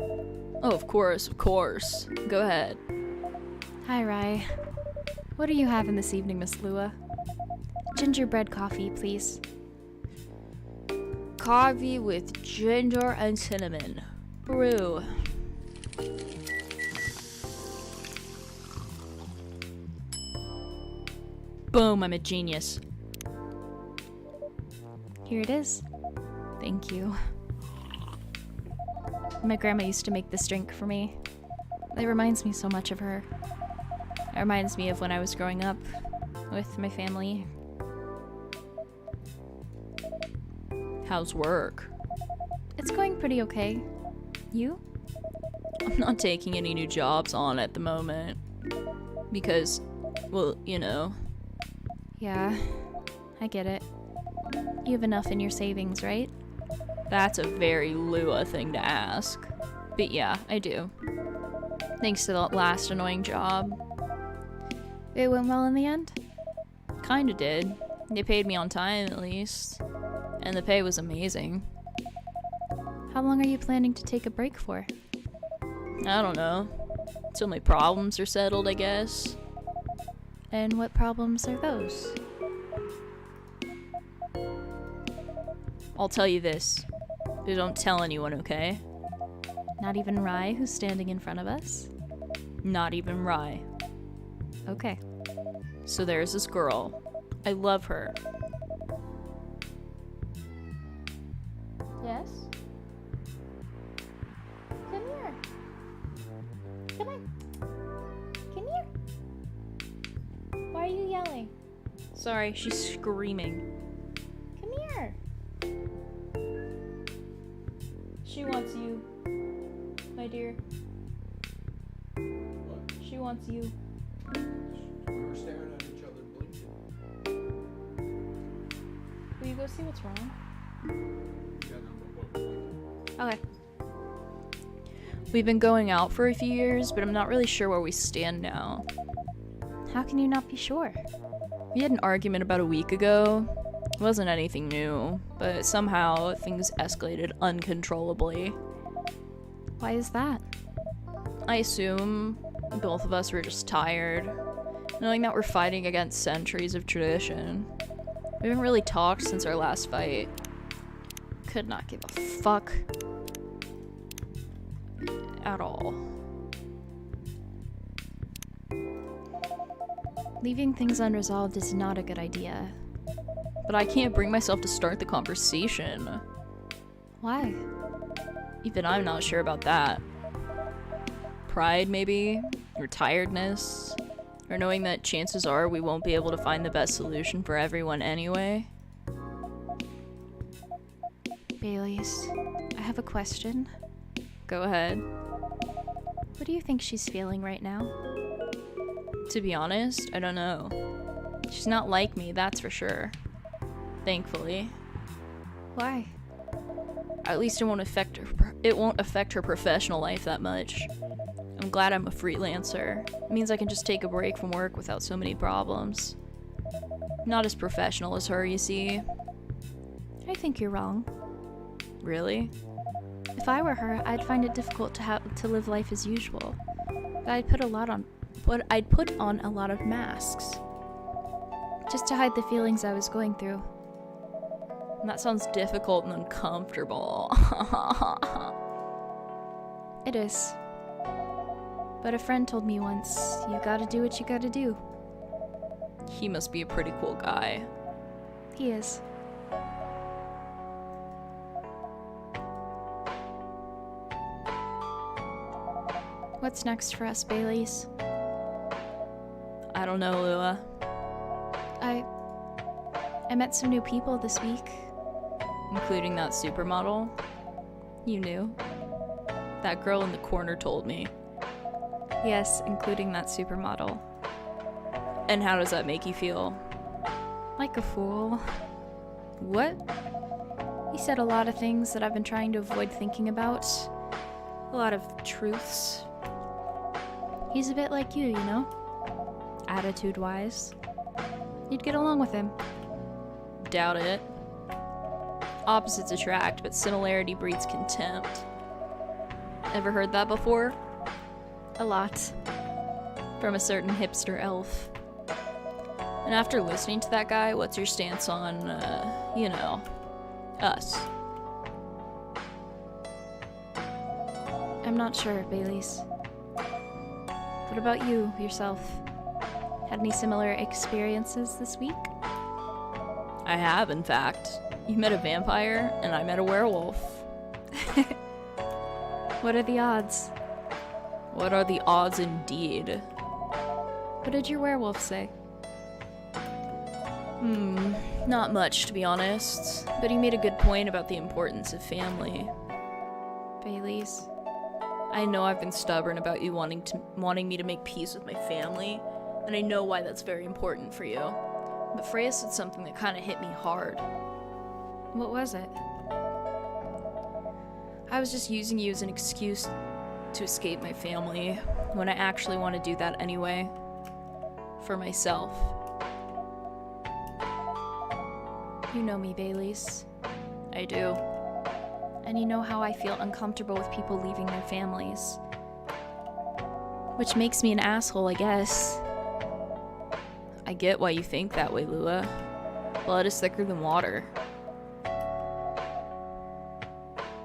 Oh, of course. Go ahead. Hi, Rai. What are you having this evening, Miss Lua? Gingerbread coffee, please. Coffee with ginger and cinnamon. Brew. Boom, I'm a genius. Here it is. Thank you. My grandma used to make this drink for me. It reminds me so much of her. It reminds me of when I was growing up with my family. How's work? It's going pretty okay. You? I'm not taking any new jobs on at the moment. Because, well, you know. Yeah, I get it. You have enough in your savings, right? That's a very Lua thing to ask. But yeah, I do. Thanks to the last annoying job. It went well in the end? Kinda did. They paid me on time, at least. And the pay was amazing. How long are you planning to take a break for? I don't know. Till my problems are settled, I guess. And what problems are those? I'll tell you this. But don't tell anyone, okay? Not even Rai, who's standing in front of us? Not even Rai. Okay. So there's this girl. I love her. Yes? Come here. Come on. Come here. Why are you yelling? Sorry, she's screaming. Come here. She wants you, my dear. What? She wants you. We were staring at each other blinking. Will you go see what's wrong? Yeah, no, but what we're blinking. Okay. We've been going out for a few years, but I'm not really sure where we stand now. How can you not be sure? We had an argument about a week ago. It wasn't anything new, but somehow things escalated uncontrollably. Why is that? I assume both of us were just tired, knowing that we're fighting against centuries of tradition. We haven't really talked since our last fight. Could not give a fuck. At all. Leaving things unresolved is not a good idea. But I can't bring myself to start the conversation. Why? Even I'm not sure about that. Pride, maybe? Or tiredness? Or knowing that chances are we won't be able to find the best solution for everyone anyway? Baileys, I have a question. Go ahead. What do you think she's feeling right now? To be honest, I don't know. She's not like me, that's for sure. Thankfully. Why? At least it won't affect her professional life that much. I'm glad I'm a freelancer. It means I can just take a break from work without so many problems. Not as professional as her, you see. I think you're wrong. Really? If I were her, I'd find it difficult to live life as usual. But I'd put on a lot of masks. Just to hide the feelings I was going through. And that sounds difficult and uncomfortable. It is. But a friend told me once, you gotta do what you gotta do. He must be a pretty cool guy. He is. What's next for us, Baileys? I don't know, Lua. I met some new people this week. Including that supermodel. You knew. That girl in the corner told me. Yes, including that supermodel. And how does that make you feel? Like a fool. What? He said a lot of things that I've been trying to avoid thinking about. A lot of truths. He's a bit like you know? Attitude-wise. You'd get along with him. Doubt it. Opposites attract, but similarity breeds contempt. Ever heard that before? A lot. From a certain hipster elf. And after listening to that guy, what's your stance on, us? I'm not sure, Baileys. What about you, yourself? Had any similar experiences this week? I have, in fact. You met a vampire, and I met a werewolf. What are the odds? What are the odds indeed? What did your werewolf say? Not much, to be honest. But he made a good point about the importance of family. Baileys. I know I've been stubborn about you wanting me to make peace with my family, and I know why that's very important for you. But Freya said something that kind of hit me hard. What was it? I was just using you as an excuse to escape my family, when I actually want to do that anyway. For myself. You know me, Baileys. I do. And you know how I feel uncomfortable with people leaving their families. Which makes me an asshole, I guess. I get why you think that way, Lua. Blood is thicker than water.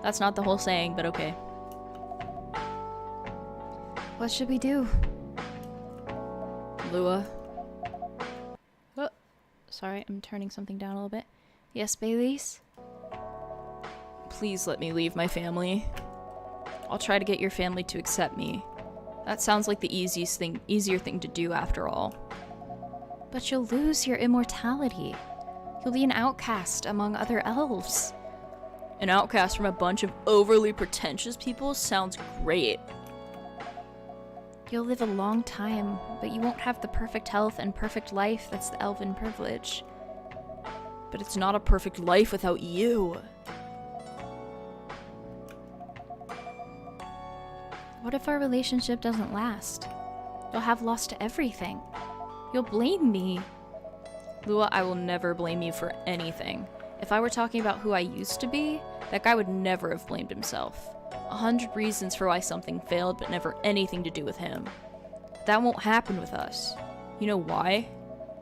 That's not the whole saying, but okay. What should we do? Lua. Oh, sorry, I'm turning something down a little bit. Yes, Baileys? Please let me leave my family. I'll try to get your family to accept me. That sounds like the easier thing to do after all. But you'll lose your immortality. You'll be an outcast among other elves. An outcast from a bunch of overly pretentious people sounds great. You'll live a long time, but you won't have the perfect health and perfect life that's the elven privilege. But it's not a perfect life without you. What if our relationship doesn't last? You'll have lost everything. You'll blame me. Lua, I will never blame you for anything. If I were talking about who I used to be, that guy would never have blamed himself. 100 reasons for why something failed, but never anything to do with him. That won't happen with us. You know why?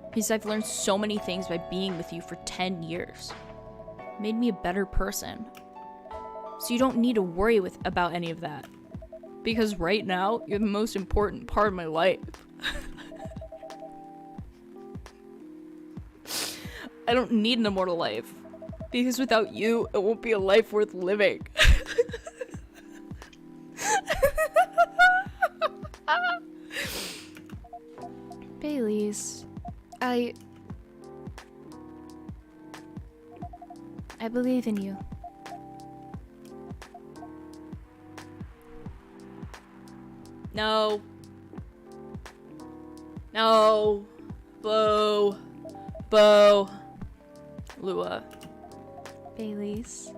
Because I've learned so many things by being with you for 10 years. It made me a better person. So you don't need to worry about any of that. Because right now, you're the most important part of my life. I don't need an immortal life. Because without you, it won't be a life worth living. Baileys, I believe in you. No. No. Boo. Boo. Lua. Baileys.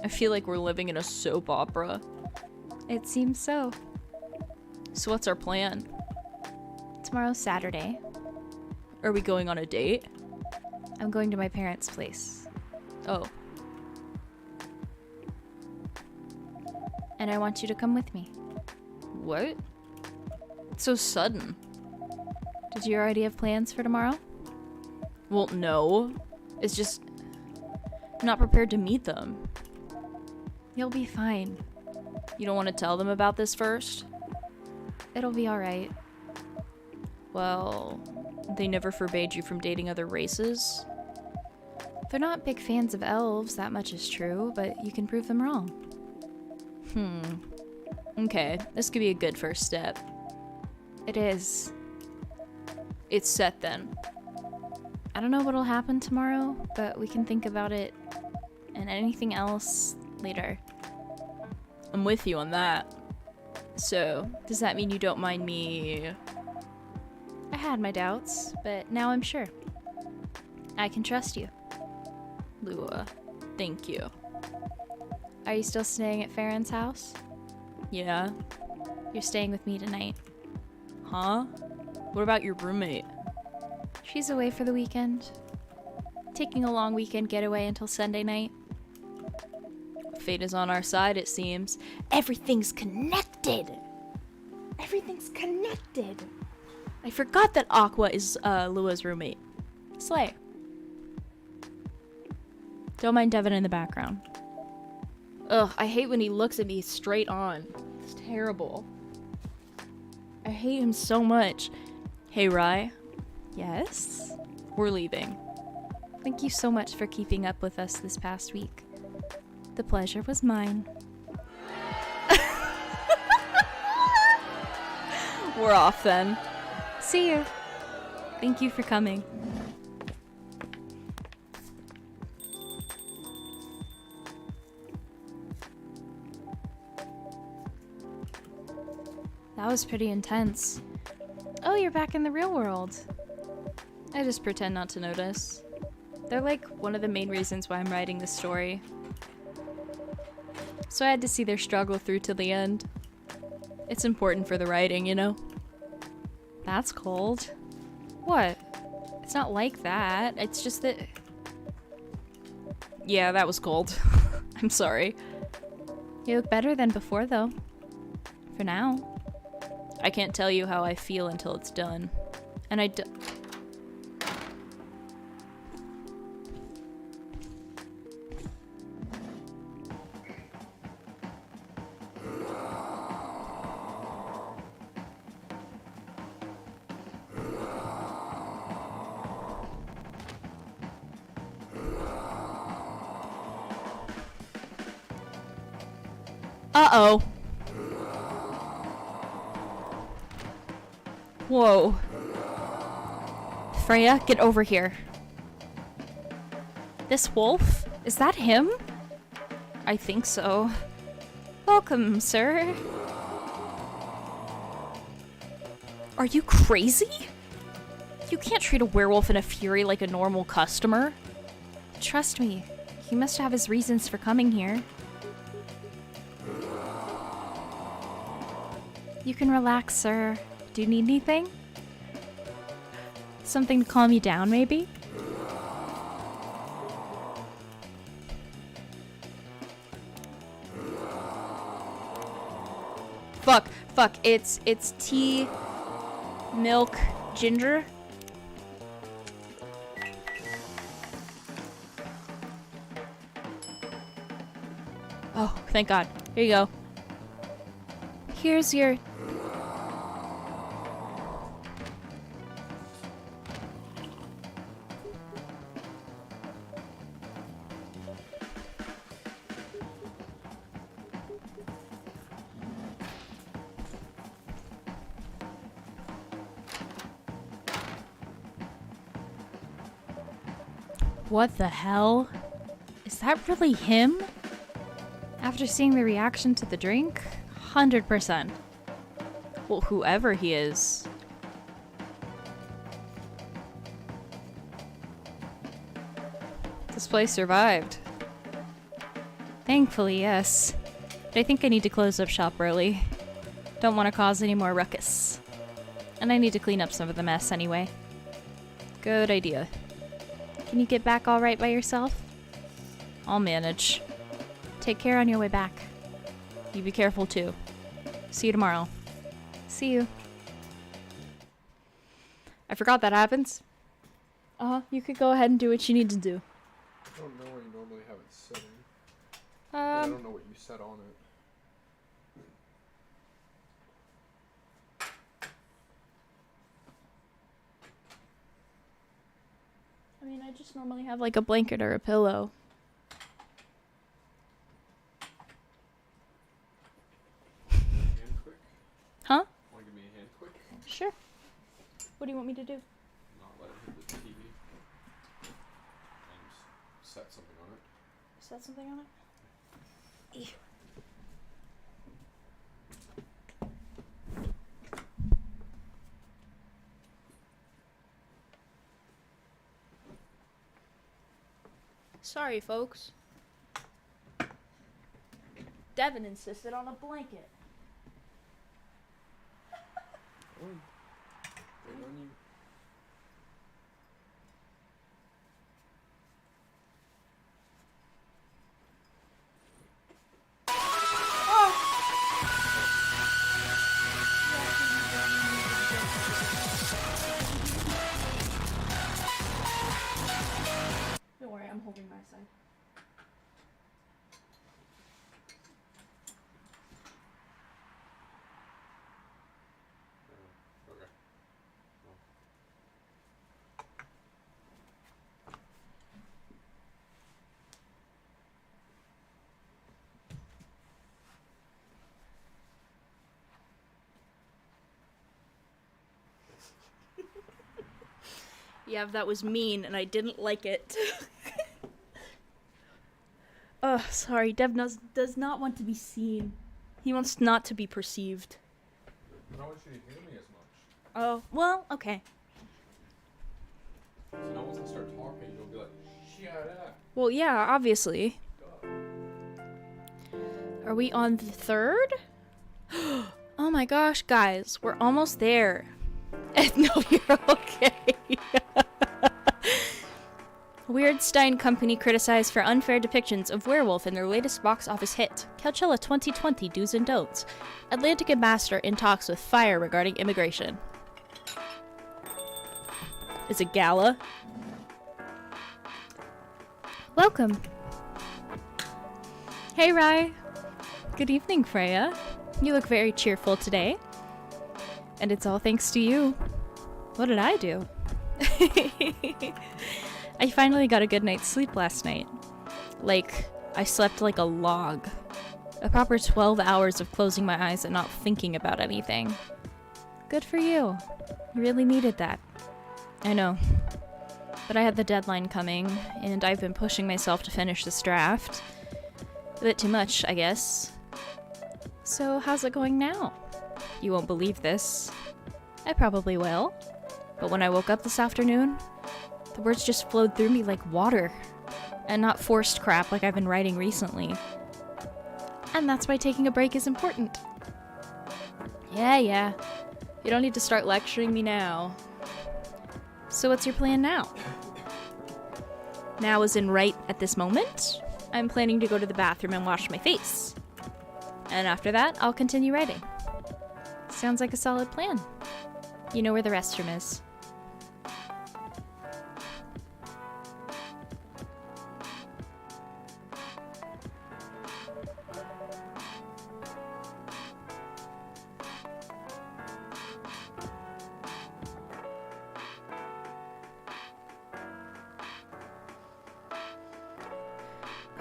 I feel like we're living in a soap opera. It seems so. So what's our plan? Tomorrow's Saturday. Are we going on a date? I'm going to my parents' place. Oh. And I want you to come with me. What? It's so sudden. Did you already have plans for tomorrow? Well, no. It's just... I'm not prepared to meet them. You'll be fine. You don't want to tell them about this first? It'll be alright. Well, they never forbade you from dating other races? They're not big fans of elves, that much is true, but you can prove them wrong. Okay, this could be a good first step. It is. It's set then. I don't know what'll happen tomorrow, but we can think about it and anything else later. I'm with you on that. So, does that mean you don't mind me... I had my doubts, but now I'm sure. I can trust you. Lua, thank you. Are you still staying at Farron's house? Yeah? You're staying with me tonight. Huh? What about your roommate? She's away for the weekend. Taking a long weekend getaway until Sunday night. Fate is on our side, it seems. Everything's connected. Everything's connected. I forgot that Aqua is Lua's roommate. Slay. Don't mind Devin in the background. Ugh, I hate when he looks at me straight on. It's terrible. I hate him so much. Hey, Rai. Yes? We're leaving. Thank you so much for keeping up with us this past week. The pleasure was mine. We're off then. See you. Thank you for coming. That was pretty intense. Oh, you're back in the real world. I just pretend not to notice. They're like one of the main reasons why I'm writing this story. So I had to see their struggle through to the end. It's important for the writing, you know? That's cold. What? It's not like that. It's just that... Yeah, that was cold. I'm sorry. You look better than before, though. For now. I can't tell you how I feel until it's done. And I do- Uh-oh. Whoa. Freya, get over here. This wolf? Is that him? I think so. Welcome, sir. Are you crazy? You can't treat a werewolf in a fury like a normal customer. Trust me, he must have his reasons for coming here. You can relax, sir. Do you need anything? Something to calm you down, maybe? Fuck, it's tea, milk, ginger. Oh, thank God. Here you go. Here's your... What the hell? Is that really him? After seeing the reaction to the drink, 100%. Well, whoever he is. This place survived. Thankfully, yes. But I think I need to close up shop early. Don't want to cause any more ruckus. And I need to clean up some of the mess anyway. Good idea. Can you get back all right by yourself? I'll manage. Take care on your way back. You be careful too. See you tomorrow. See you. I forgot that happens. You could go ahead and do what you need to do. I don't know where you normally have it sitting. I don't know what you set on it. I mean, I just normally have like a blanket or a pillow. Hand quick? Huh? Want to give me a hand quick? Sure. What do you want me to do? Not let it hit the TV. And set something on it. Set something on it? Sorry, folks. Devin insisted on a blanket. Oh. Wait on you. Don't worry, I'm holding my side. Okay. Yeah, that was mean, and I didn't like it. Oh, sorry. Dev does not want to be seen. He wants not to be perceived. I don't want you to hear me as much. Oh, well, okay. So now once I start talking, you'll be like, shut up. Well, yeah, obviously. Duh. Are we on the 3rd? Oh my gosh, guys, we're almost there. No, you're okay. Weirdstein Company criticized for unfair depictions of werewolf in their latest box office hit, Coachella 2020 Do's and Don'ts. Atlantic Ambassador in talks with Fire regarding immigration. Is it gala? Welcome. Hey, Rye. Good evening, Freya. You look very cheerful today. And it's all thanks to you. What did I do? I finally got a good night's sleep last night. Like, I slept like a log. A proper 12 hours of closing my eyes and not thinking about anything. Good for you. You really needed that. I know. But I had the deadline coming, and I've been pushing myself to finish this draft. bit too much, I guess. So, how's it going now? You won't believe this. I probably will. But when I woke up this afternoon, the words just flowed through me like water. And not forced crap like I've been writing recently. And that's why taking a break is important. Yeah. You don't need to start lecturing me now. So what's your plan now? Now as in right at this moment, I'm planning to go to the bathroom and wash my face. And after that, I'll continue writing. Sounds like a solid plan. You know where the restroom is.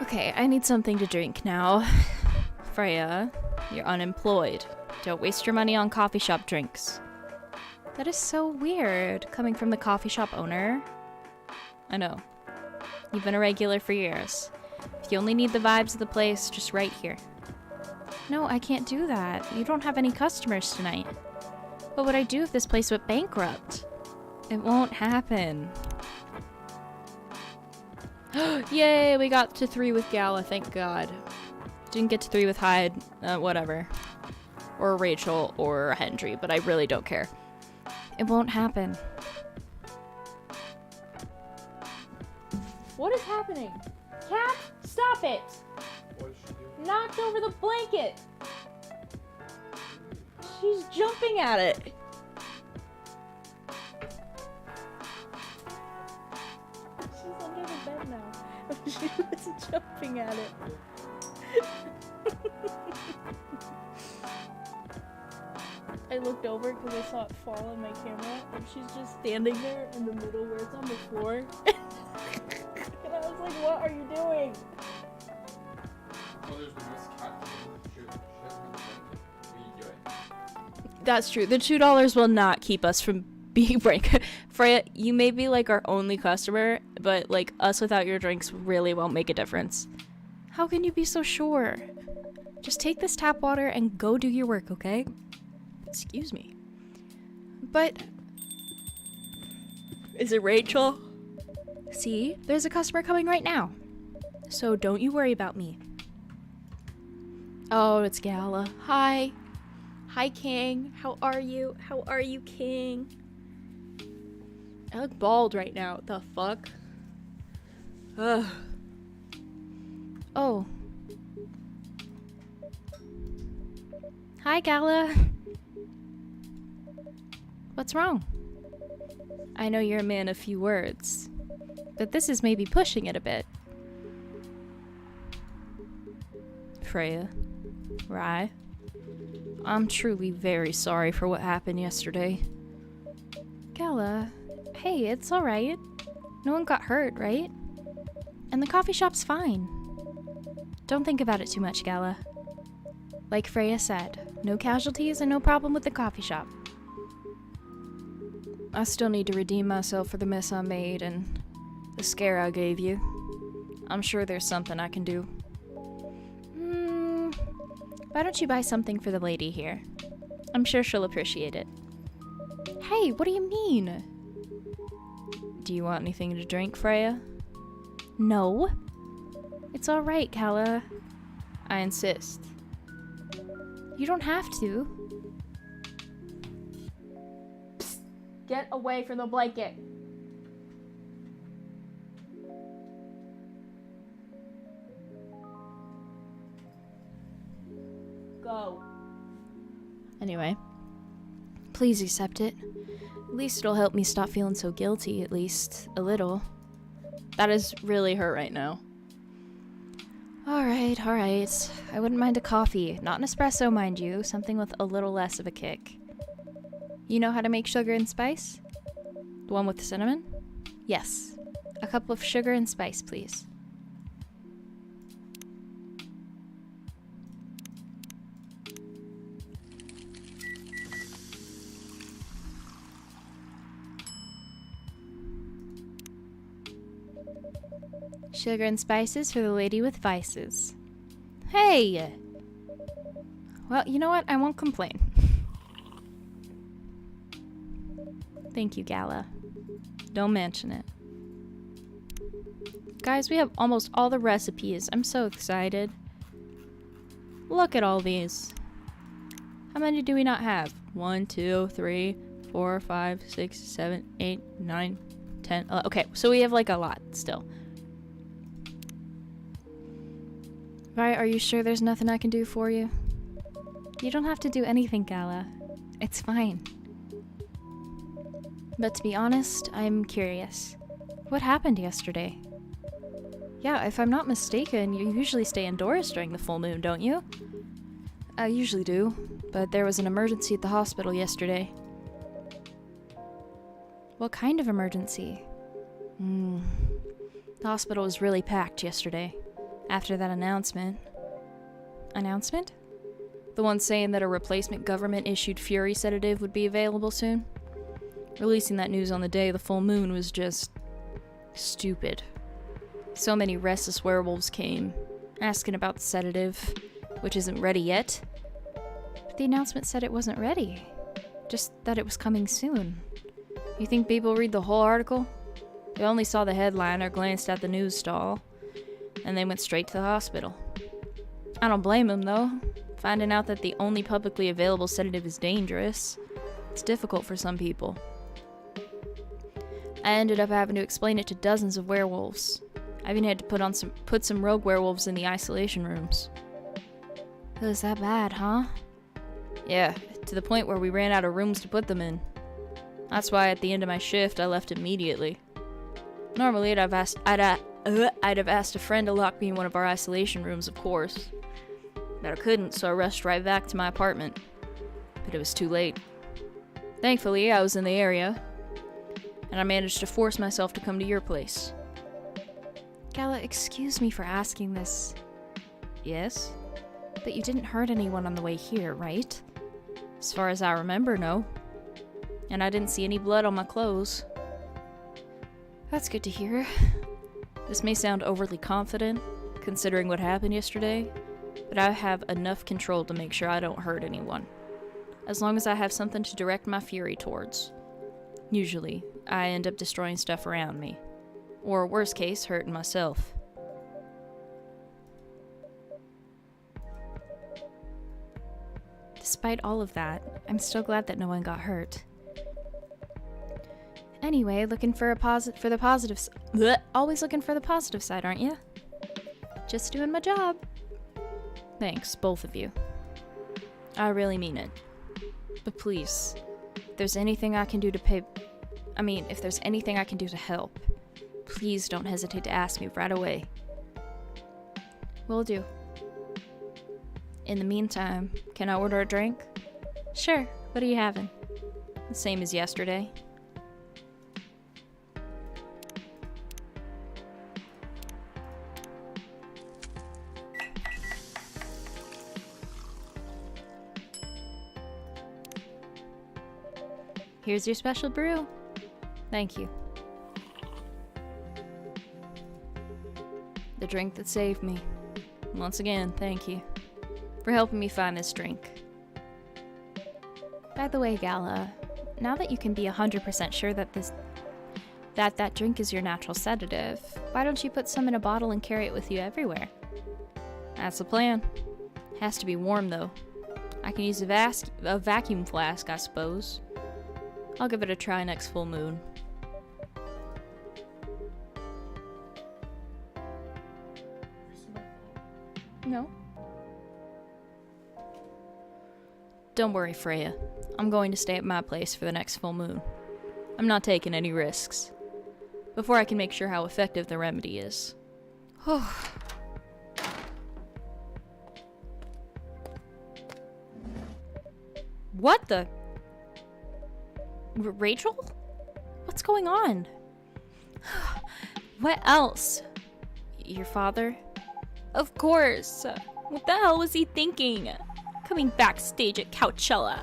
Okay, I need something to drink now. Freya, you're unemployed. Don't waste your money on coffee shop drinks. That is so weird, coming from the coffee shop owner. I know. You've been a regular for years. If you only need the vibes of the place, just right here. No, I can't do that. You don't have any customers tonight. What would I do if this place went bankrupt? It won't happen. Yay, we got to 3 with Gala, thank God. Didn't get to 3 with Hyde, whatever. Or Rachel, or Hendry, but I really don't care. It won't happen. What is happening? Cat, stop it! What is she doing? Knocked over the blanket! She's jumping at it! She's under the bed now. She was jumping at it. I looked over because I saw it fall on my camera, and she's just standing there in the middle where it's on the floor. And I was like, what are you doing? Oh, there's the Miss Cat. Shoot, we do it. That's true. The $2 will not keep us from being break. Freya, you may be like our only customer, but like us without your drinks really won't make a difference. How can you be so sure? Just take this tap water and go do your work, okay? Excuse me. But... Is it Rachel? See? There's a customer coming right now. So don't you worry about me. Oh, it's Gala. Hi. Hi, King. How are you? How are you, King? I look bald right now. What the fuck? Ugh. Oh. Hi, Gala. What's wrong? I know you're a man of few words, but this is maybe pushing it a bit. Freya. Rye. I'm truly very sorry for what happened yesterday. Gala, hey, it's alright. No one got hurt, right? And the coffee shop's fine. Don't think about it too much, Gala. Like Freya said, no casualties and no problem with the coffee shop. I still need to redeem myself for the mess I made and the scare I gave you. I'm sure there's something I can do. Why don't you buy something for the lady here? I'm sure she'll appreciate it. Hey, what do you mean? Do you want anything to drink, Freya? No. It's alright, Gala. I insist. You don't have to. Psst. Get away from the blanket. Go. Anyway, please accept it. At least it'll help me stop feeling so guilty, at least a little. That is really hurt right now. Alright. I wouldn't mind a coffee. Not an espresso, mind you. Something with a little less of a kick. You know how to make sugar and spice? The one with the cinnamon? Yes. A cup of sugar and spice, please. Sugar and spices for the lady with vices. Hey! Well, you know what? I won't complain. Thank you, Gala. Don't mention it. Guys, we have almost all the recipes. I'm so excited. Look at all these. How many do we not have? 1, 2, 3, 4, 5, 6, 7, 8, 9, 10. Okay, so we have like a lot still. Vi, are you sure there's nothing I can do for you? You don't have to do anything, Gala. It's fine. But to be honest, I'm curious. What happened yesterday? Yeah, if I'm not mistaken, you usually stay indoors during the full moon, don't you? I usually do, but there was an emergency at the hospital yesterday. What kind of emergency? The hospital was really packed yesterday, after that announcement. Announcement? The one saying that a replacement government-issued Fury sedative would be available soon? Releasing that news on the day of the full moon was just... stupid. So many restless werewolves came, asking about the sedative, which isn't ready yet. But the announcement said it wasn't ready. Just that it was coming soon. You think people read the whole article? They only saw the headline or glanced at the news stall, and they went straight to the hospital. I don't blame them, though. Finding out that the only publicly available sedative is dangerous. It's difficult for some people. I ended up having to explain it to dozens of werewolves. I even had to put some rogue werewolves in the isolation rooms. It was that bad, huh? Yeah, to the point where we ran out of rooms to put them in. That's why at the end of my shift I left immediately. Normally I'd have asked a friend to lock me in one of our isolation rooms, of course. But I couldn't, so I rushed right back to my apartment. But it was too late. Thankfully, I was in the area, and I managed to force myself to come to your place. Gala, excuse me for asking this. Yes? But you didn't hurt anyone on the way here, right? As far as I remember, no. And I didn't see any blood on my clothes. That's good to hear. This may sound overly confident, considering what happened yesterday, but I have enough control to make sure I don't hurt anyone. As long as I have something to direct my fury towards. Usually, I end up destroying stuff around me. Or worst case, hurting myself. Despite all of that, I'm still glad that no one got hurt. Anyway, looking for the positive side. Always looking for the positive side, aren't you? Just doing my job. Thanks, both of you. I really mean it. But please, if there's anything I can do to if there's anything I can do to help, please don't hesitate to ask me right away. Will do. In the meantime, can I order a drink? Sure. What are you having? The same as yesterday. Here's your special brew. Thank you. The drink that saved me. Once again, thank you for helping me find this drink. By the way, Gala, now that you can be 100% sure that that drink is your natural sedative, why don't you put some in a bottle and carry it with you everywhere? That's the plan. Has to be warm, though. I can use a vacuum flask, I suppose. I'll give it a try next full moon. No. Don't worry, Freya. I'm going to stay at my place for the next full moon. I'm not taking any risks. Before I can make sure how effective the remedy is. What the? Rachel? What's going on? What else? Your father? Of course. What the hell was he thinking? Coming backstage at Coachella.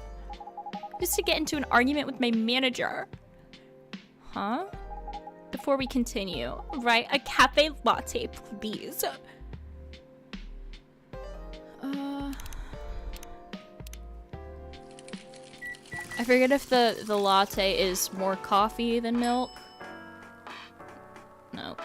Just to get into an argument with my manager. Huh? Before we continue, write a cafe latte, please. I forget if the latte is more coffee than milk. No.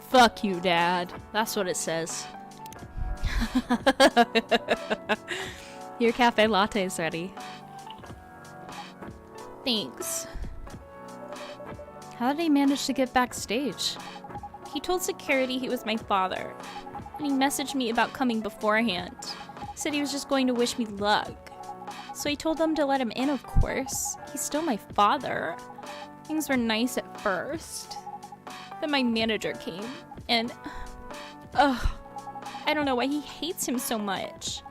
Fuck you, Dad. That's what it says. Your cafe latte is ready. Thanks. How did he manage to get backstage? He told security he was my father, and he messaged me about coming beforehand. Said he was just going to wish me luck. So I told them to let him in, of course. He's still my father. Things were nice at first. Then my manager came, and I don't know why he hates him so much.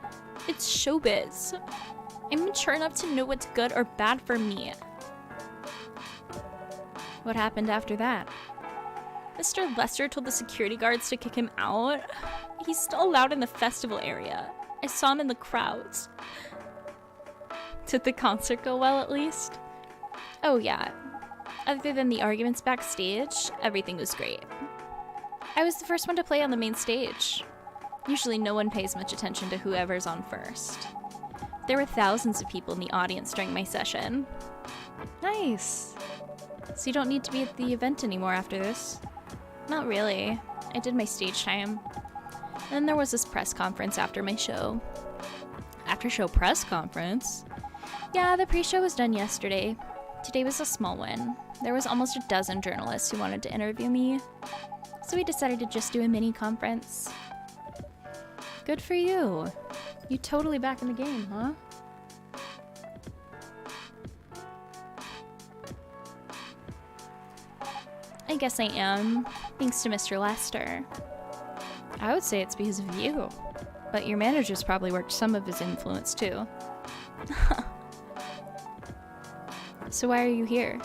It's showbiz. I'm mature enough to know what's good or bad for me. What happened after that? Mr. Lester told the security guards to kick him out. He's still allowed in the festival area. I saw him in the crowds. Did the concert go well, at least? Oh yeah. Other than the arguments backstage, everything was great. I was the first one to play on the main stage. Usually no one pays much attention to whoever's on first. There were thousands of people in the audience during my session. Nice. So you don't need to be at the event anymore after this? Not really. I did my stage time. And then there was this press conference after my show. After show press conference? Yeah, the pre-show was done yesterday. Today was a small one. There was almost a dozen journalists who wanted to interview me. So we decided to just do a mini conference. Good for you. You totally back in the game, huh? I guess I am, thanks to Mr. Lester. I would say it's because of you. But your manager's probably worked some of his influence too. So why are you here?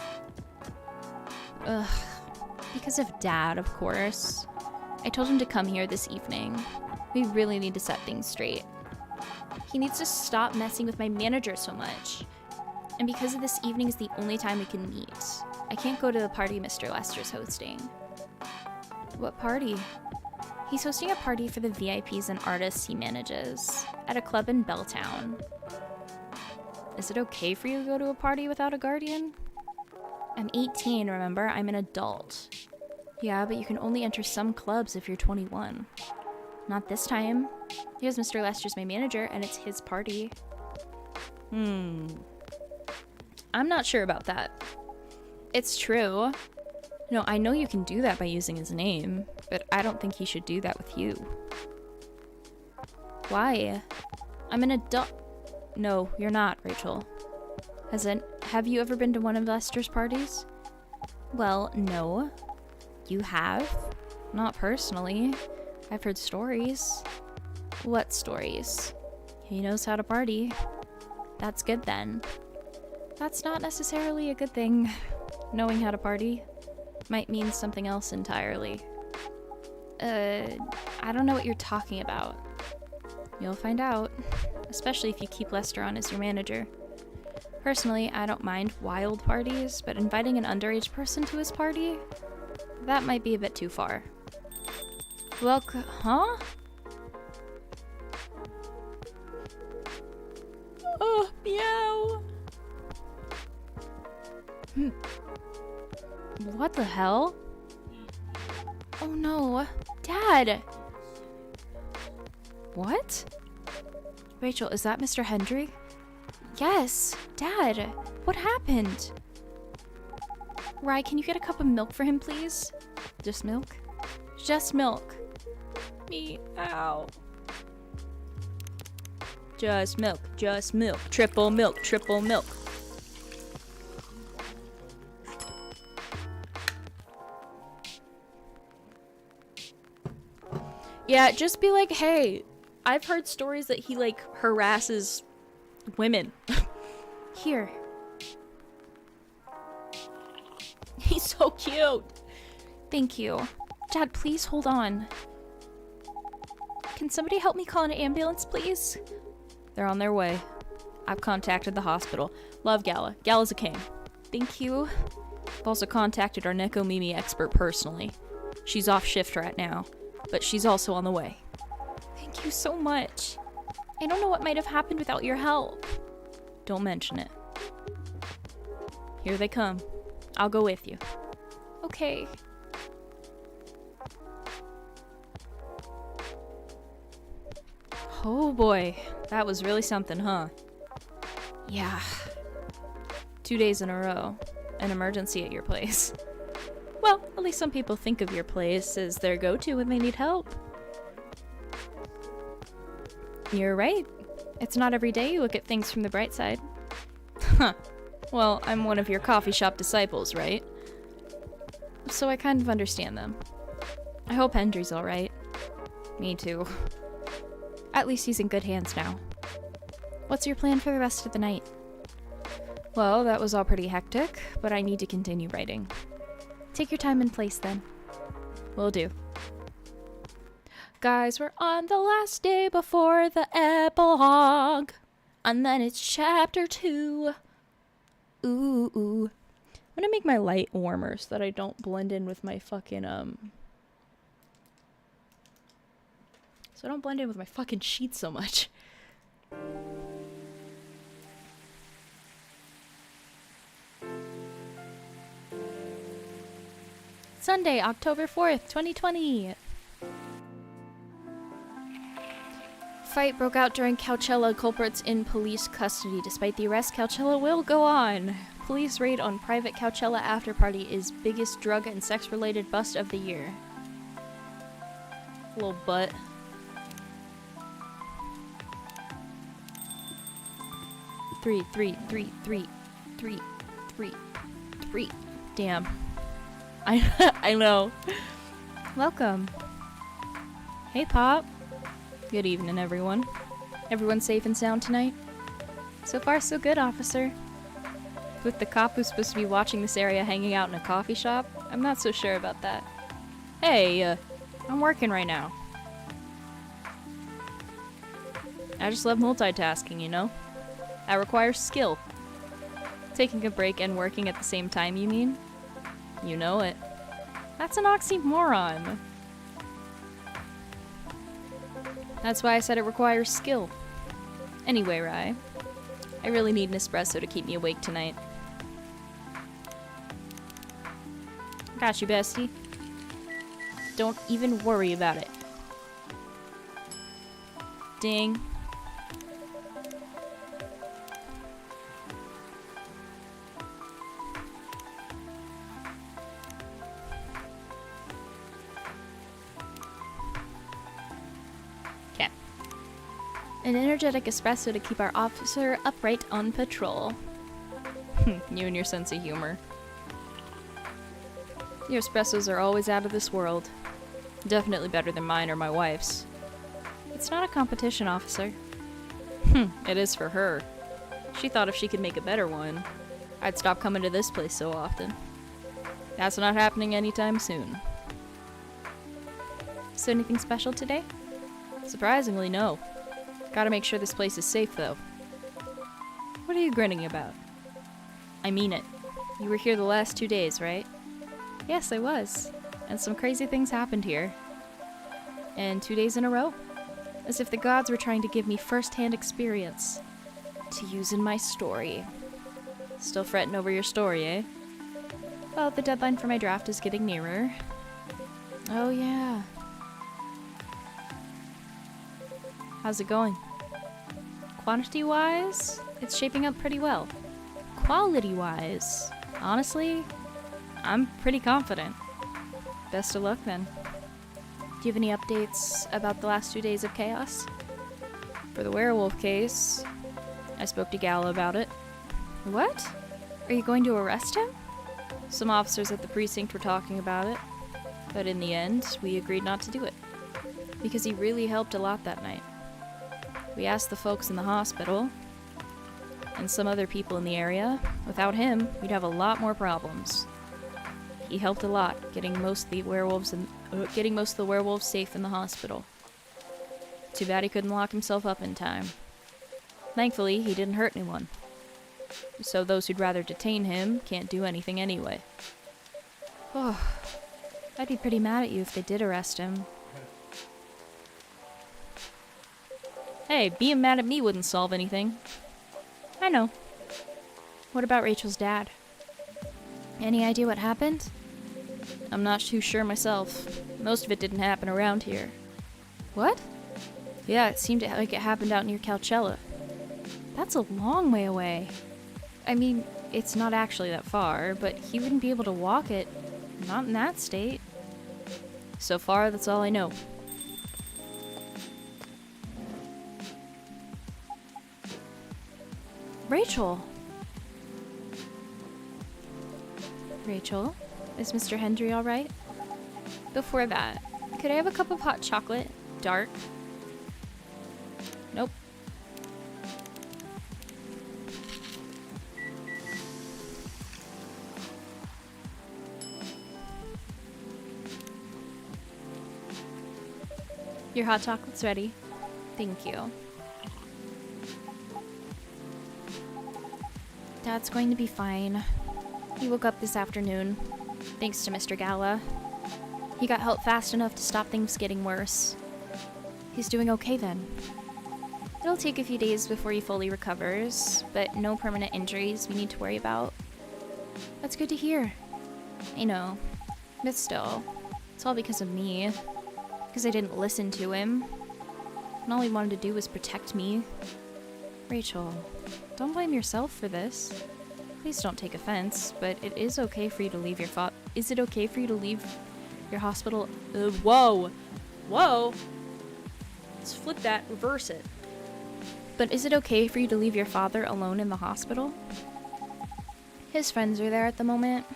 Ugh. Because of Dad, of course. I told him to come here this evening. We really need to set things straight. He needs to stop messing with my manager so much. And because of this evening is the only time we can meet, I can't go to the party Mr. Lester's hosting. What party? He's hosting a party for the VIPs and artists he manages at a club in Belltown. Is it okay for you to go to a party without a guardian? I'm 18, remember? I'm an adult. Yeah, but you can only enter some clubs if you're 21. Not this time. Here's Mr. Lester's my manager, and it's his party. I'm not sure about that. It's true. No, I know you can do that by using his name, but I don't think he should do that with you. Why? I'm an adult. No, you're not, Rachel. Have you ever been to one of Lester's parties? Well, no. You have? Not personally. I've heard stories. What stories? He knows how to party. That's good then. That's not necessarily a good thing. Knowing how to party might mean something else entirely. I don't know what you're talking about. You'll find out. Especially if you keep Lester on as your manager. Personally, I don't mind wild parties, but inviting an underage person to his party? That might be a bit too far. Huh? Oh, meow! What the hell? Oh no. Dad! What? Rachel, is that Mr. Hendry? Yes, Dad. What happened? Rye, can you get a cup of milk for him, please? Just milk? Just milk. Meow. Just milk, triple milk, triple milk. Yeah, just be like, hey, I've heard stories that he, like, harasses women. Here. He's so cute. Thank you. Dad, please hold on. Can somebody help me call an ambulance, please? They're on their way. I've contacted the hospital. Love Gala. Gala's a king. Thank you. I've also contacted our Neko Mimi expert personally. She's off shift right now, but she's also on the way. Thank you so much. I don't know what might have happened without your help. Don't mention it. Here they come. I'll go with you. Okay. Oh boy, that was really something, huh? Yeah. 2 days in a row. An emergency at your place. Well, at least some people think of your place as their go-to when they need help. You're right. It's not every day you look at things from the bright side. Huh. Well, I'm one of your coffee shop disciples, right? So I kind of understand them. I hope Hendry's alright. Me too. At least he's in good hands now. What's your plan for the rest of the night? Well, that was all pretty hectic, but I need to continue writing. Take your time and place then. Will do. Guys, we're on the last day before the epilogue. And then it's chapter 2. Ooh. I'm gonna make my light warmer so that I don't blend in with my fucking, so I don't blend in with my fucking sheet so much. Sunday, October 4th, 2020. Fight broke out during Coachella. Culprits in police custody. Despite the arrest, Coachella will go on. Police raid on private Coachella afterparty is biggest drug and sex-related bust of the year. Little butt. Three. Damn. I know. Welcome. Hey, Pop. Good evening, everyone. Everyone safe and sound tonight? So far, so good, officer. With the cop who's supposed to be watching this area hanging out in a coffee shop, I'm not so sure about that. Hey, I'm working right now. I just love multitasking, you know? That requires skill. Taking a break and working at the same time, you mean? You know it. That's an oxymoron. That's why I said it requires skill. Anyway, Rye, I really need an espresso to keep me awake tonight. Got you, bestie. Don't even worry about it. Ding. An energetic espresso to keep our officer upright on patrol. You and your sense of humor. Your espressos are always out of this world. Definitely better than mine or my wife's. It's not a competition, officer. It is for her. She thought if she could make a better one, I'd stop coming to this place so often. That's not happening anytime soon. So anything special today? Surprisingly, no. Gotta make sure this place is safe, though. What are you grinning about? I mean it. You were here the last 2 days, right? Yes, I was. And some crazy things happened here. And 2 days in a row. As if the gods were trying to give me first-hand experience to use in my story. Still fretting over your story, eh? Well, the deadline for my draft is getting nearer. Oh, yeah. How's it going? Quantity-wise, it's shaping up pretty well. Quality-wise, honestly, I'm pretty confident. Best of luck then. Do you have any updates about the last 2 days of chaos? For the werewolf case, I spoke to Gala about it. What? Are you going to arrest him? Some officers at the precinct were talking about it, but in the end, we agreed not to do it. Because he really helped a lot that night. We asked the folks in the hospital, and some other people in the area. Without him, we'd have a lot more problems. He helped a lot, getting most of the werewolves safe in the hospital. Too bad he couldn't lock himself up in time. Thankfully, he didn't hurt anyone. So those who'd rather detain him can't do anything anyway. Oh, I'd be pretty mad at you if they did arrest him. Hey, being mad at me wouldn't solve anything. I know. What about Rachel's dad? Any idea what happened? I'm not too sure myself. Most of it didn't happen around here. What? Yeah, it seemed like it happened out near Calcella. That's a long way away. I mean, it's not actually that far, but he wouldn't be able to walk it. Not in that state. So far, that's all I know. Rachel! Rachel, is Mr. Hendry alright? Before that, could I have a cup of hot chocolate? Dark? Nope. Your hot chocolate's ready. Thank you. Dad's going to be fine. He woke up this afternoon, thanks to Mr. Gala. He got help fast enough to stop things getting worse. He's doing okay then. It'll take a few days before he fully recovers, but no permanent injuries we need to worry about. That's good to hear. I know, but still, it's all because of me. Because I didn't listen to him. And all he wanted to do was protect me. Rachel, don't blame yourself for this. Please don't take offense, but it is okay for you to leave your Is it okay for you to leave your hospital? Whoa! Whoa! Let's flip that, reverse it. But is it okay for you to leave your father alone in the hospital? His friends are there at the moment,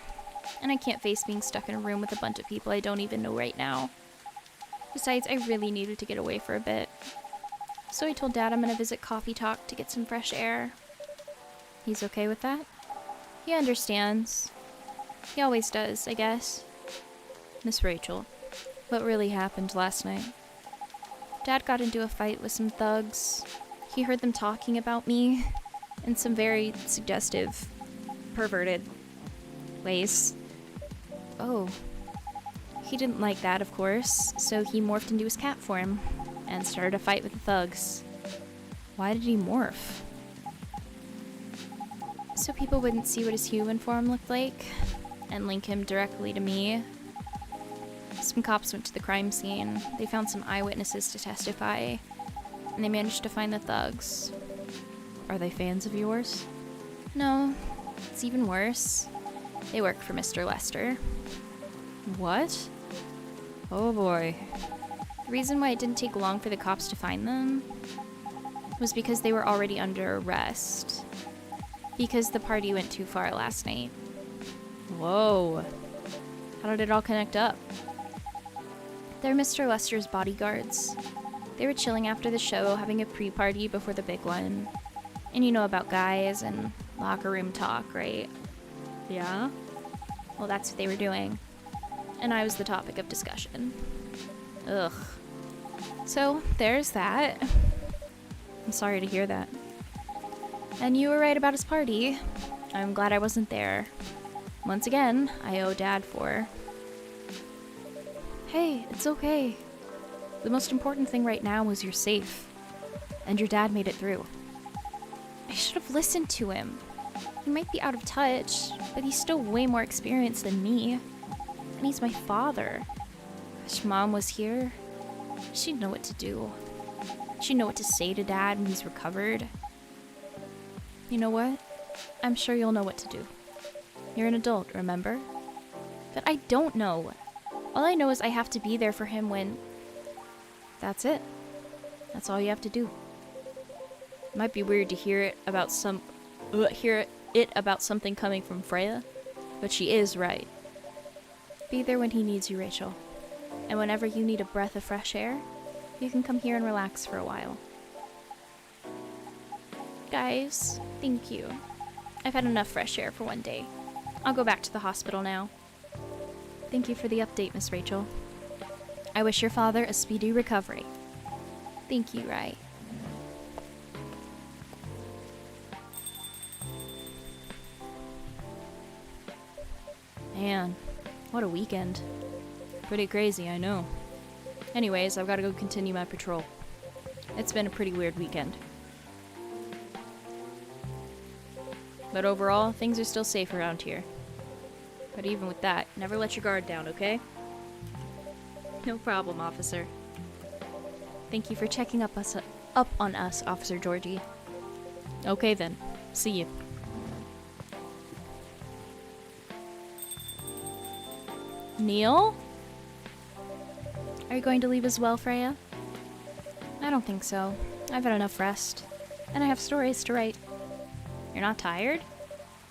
and I can't face being stuck in a room with a bunch of people I don't even know right now. Besides, I really needed to get away for a bit. So I told Dad I'm gonna visit Coffee Talk to get some fresh air. He's okay with that? He understands. He always does, I guess. Miss Rachel, what really happened last night? Dad got into a fight with some thugs. He heard them talking about me in some very suggestive, perverted ways. Oh. He didn't like that, of course, so he morphed into his cat form and started a fight with the thugs. Why did he morph? So people wouldn't see what his human form looked like and link him directly to me. Some cops went to the crime scene. They found some eyewitnesses to testify, and they managed to find the thugs. Are they fans of yours? No, it's even worse. They work for Mr. Lester. What? Oh boy. The reason why it didn't take long for the cops to find them was because they were already under arrest. Because the party went too far last night. Whoa. How did it all connect up? They're Mr. Lester's bodyguards. They were chilling after the show, having a pre-party before the big one. And you know about guys and locker room talk, right? Yeah? Well, that's what they were doing. And I was the topic of discussion. Ugh. So, there's that. I'm sorry to hear that. And you were right about his party. I'm glad I wasn't there. Once again, I owe Dad for. Hey, it's okay. The most important thing right now was you're safe. And your dad made it through. I should have listened to him. He might be out of touch, but he's still way more experienced than me. And he's my father. If Mom was here, she'd know what to do. She'd know what to say to Dad when he's recovered. You know what? I'm sure you'll know what to do. You're an adult, remember? But I don't know. All I know is I have to be there for him when... That's it. That's all you have to do. It might be weird to hear it about something coming from Freya, but she is right. Be there when he needs you, Rachel. And whenever you need a breath of fresh air, you can come here and relax for a while. Guys, thank you. I've had enough fresh air for one day. I'll go back to the hospital now. Thank you for the update, Miss Rachel. I wish your father a speedy recovery. Thank you, Rai. Man, what a weekend. Pretty crazy, I know. Anyways, I've got to go continue my patrol. It's been a pretty weird weekend. But overall, things are still safe around here. But even with that, never let your guard down, okay? No problem, officer. Thank you for checking up on us, Officer Georgie. Okay then. See you. Neil? Are you going to leave as well, Freya? I don't think so. I've had enough rest. And I have stories to write. You're not tired?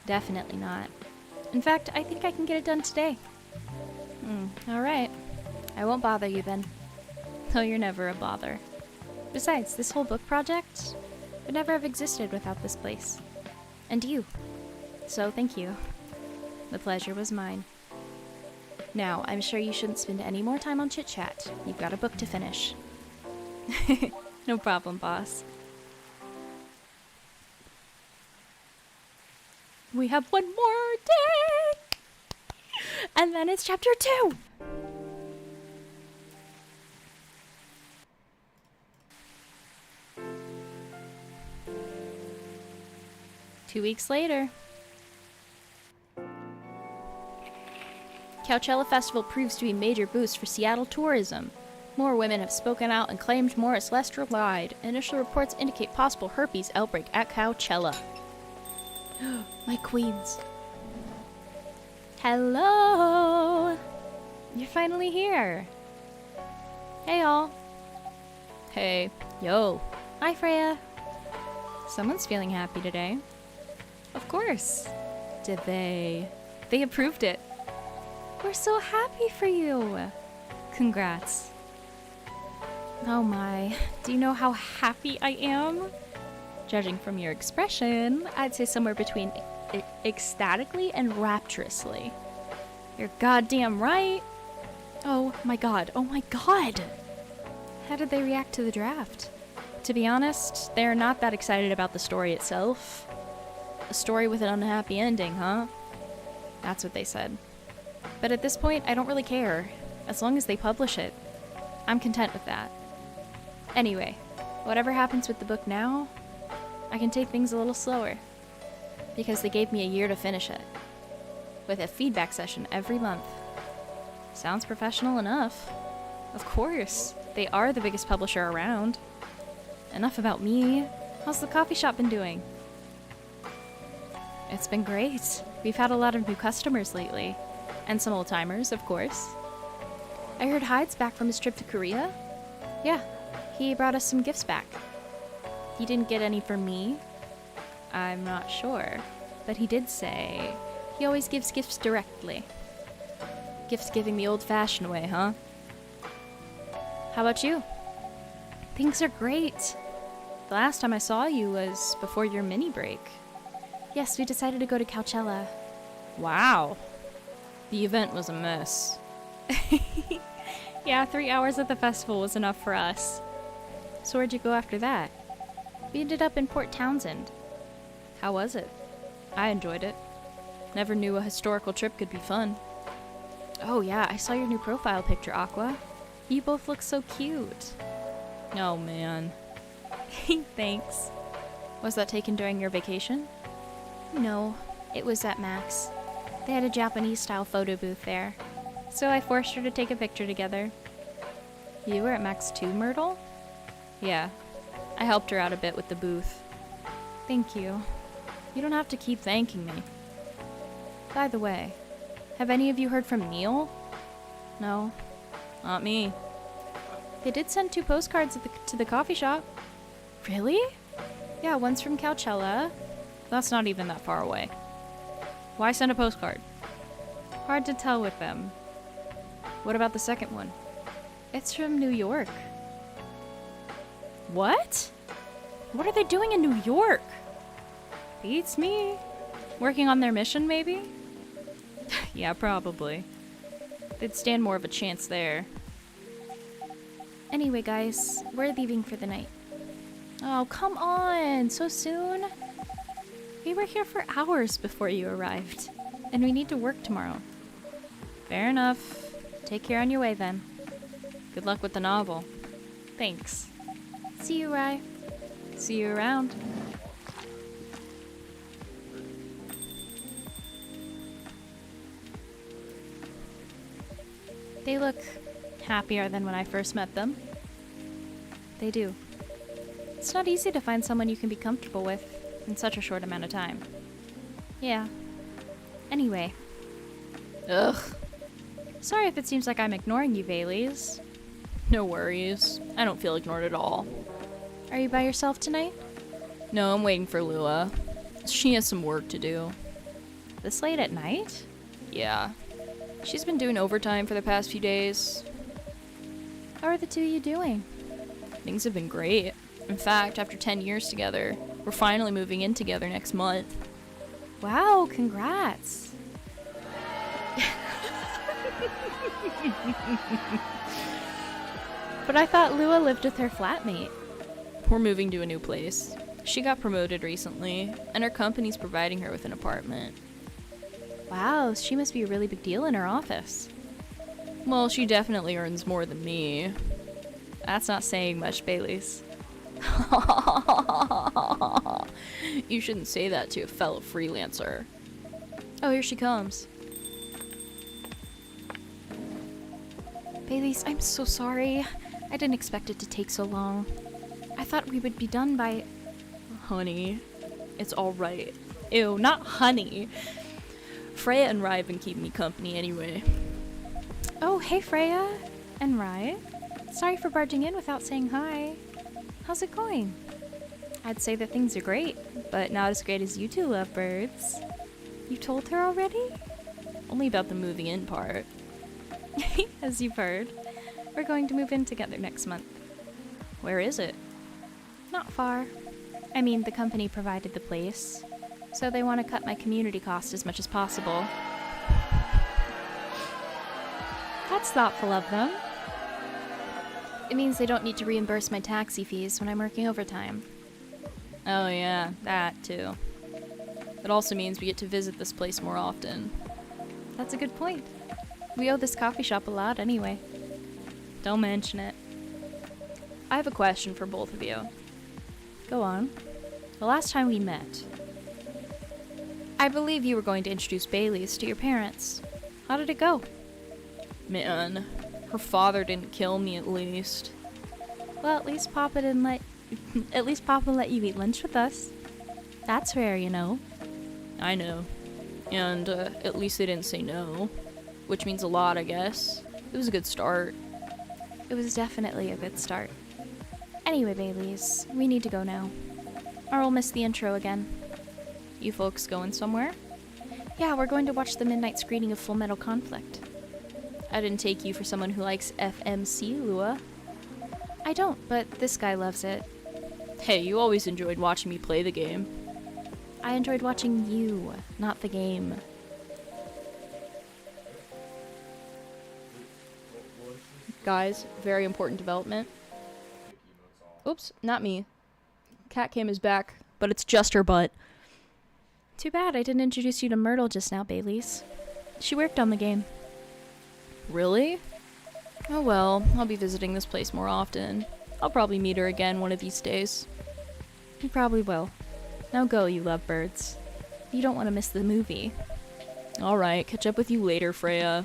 Definitely not. In fact, I think I can get it done today. Alright. I won't bother you then. Oh, you're never a bother. Besides, this whole book project would never have existed without this place. And you. So, thank you. The pleasure was mine. Now, I'm sure you shouldn't spend any more time on chit-chat. You've got a book to finish. No problem, boss. We have one more day! And then it's chapter 2! Two weeks later. Coachella Festival proves to be a major boost for Seattle tourism. More women have spoken out and claimed Morris Lester lied. Initial reports indicate possible herpes outbreak at Coachella. My queens. Hello! You're finally here. Hey, all. Hey. Yo. Hi, Freya. Someone's feeling happy today. Of course. Did they? They approved it. We're so happy for you. Congrats. Oh my. Do you know how happy I am? Judging from your expression, I'd say somewhere between ecstatically and rapturously. You're goddamn right. Oh my god. Oh my god. How did they react to the draft? To be honest, they're not that excited about the story itself. A story with an unhappy ending, huh? That's what they said. But at this point, I don't really care. As long as they publish it. I'm content with that. Anyway, whatever happens with the book now, I can take things a little slower. Because they gave me a year to finish it. With a feedback session every month. Sounds professional enough. Of course, they are the biggest publisher around. Enough about me. How's the coffee shop been doing? It's been great. We've had a lot of new customers lately. And some old-timers, of course. I heard Hyde's back from his trip to Korea. Yeah, he brought us some gifts back. He didn't get any for me. I'm not sure. But he did say he always gives gifts directly. Gift giving the old-fashioned way, huh? How about you? Things are great. The last time I saw you was before your mini break. Yes, we decided to go to Coachella. Wow. The event was a mess. Yeah, 3 hours at the festival was enough for us. So where'd you go after that? We ended up in Port Townsend. How was it? I enjoyed it. Never knew a historical trip could be fun. Oh yeah, I saw your new profile picture, Aqua. You both look so cute. Oh man. Thanks. Was that taken during your vacation? No, it was at Max. They had a Japanese-style photo booth there. So I forced her to take a picture together. You were at Max too, Myrtle? Yeah. I helped her out a bit with the booth. Thank you. You don't have to keep thanking me. By the way, Have any of you heard from Neil? No. Not me. They did send 2 postcards to the coffee shop. Really? Yeah, one's from Coachella. That's not even that far away. Why send a postcard? Hard to tell with them. What about the second one? It's from New York. What? What are they doing in New York? Beats me. Working on their mission, maybe? Yeah, probably. They'd stand more of a chance there. Anyway, guys, we're leaving for the night. Oh, come on! So soon? We were here for hours before you arrived. And we need to work tomorrow. Fair enough. Take care on your way, then. Good luck with the novel. Thanks. See you, Rai. See you around. They look happier than when I first met them. They do. It's not easy to find someone you can be comfortable with in such a short amount of time. Yeah. Anyway. Ugh. Sorry if it seems like I'm ignoring you, Baileys. No worries. I don't feel ignored at all. Are you by yourself tonight? No, I'm waiting for Lua. She has some work to do. This late at night? Yeah. She's been doing overtime for the past few days. How are the two of you doing? Things have been great. In fact, after 10 years together, we're finally moving in together next month. Wow, congrats. But I thought Lua lived with her flatmate. We're moving to a new place. She got promoted recently, and her company's providing her with an apartment. Wow, she must be a really big deal in her office. Well, she definitely earns more than me. That's not saying much, Baileys. You shouldn't say that to a fellow freelancer. Oh, here she comes. Baileys, I'm so sorry. I didn't expect it to take so long. I thought we would be done by... Honey, it's alright. Ew, not honey. Freya and Rai have been keeping me company anyway. Oh, hey Freya. And Rai. Sorry for barging in without saying hi. How's it going? I'd say that things are great, but not as great as you two lovebirds. You told her already? Only about the moving in part. As you've heard. We're going to move in together next month. Where is it? Not far. I mean, the company provided the place, so they want to cut my community cost as much as possible. That's thoughtful of them. It means they don't need to reimburse my taxi fees when I'm working overtime. Oh yeah, that too. It also means we get to visit this place more often. That's a good point. We owe this coffee shop a lot anyway. Don't mention it. I have a question for both of you. Go on. The last time we met, I believe you were going to introduce Baileys to your parents. How did it go? Man, her father didn't kill me at least. Well, at least Papa let you eat lunch with us. That's rare, you know. I know. And at least they didn't say no. Which means a lot, I guess. It was a good start. It was definitely a good start. Anyway, Baileys, we need to go now. Or we'll miss the intro again. You folks going somewhere? Yeah, we're going to watch the midnight screening of Full Metal Conflict. I didn't take you for someone who likes FMC, Lua. I don't, but this guy loves it. Hey, you always enjoyed watching me play the game. I enjoyed watching you, not the game. Guys, very important development. Oops, not me. Cat cam is back, but it's just her butt. Too bad I didn't introduce you to Myrtle just now, Baileys. She worked on the game. Really? Oh well, I'll be visiting this place more often. I'll probably meet her again one of these days. You probably will. Now go, you lovebirds. You don't want to miss the movie. Alright, catch up with you later, Freya.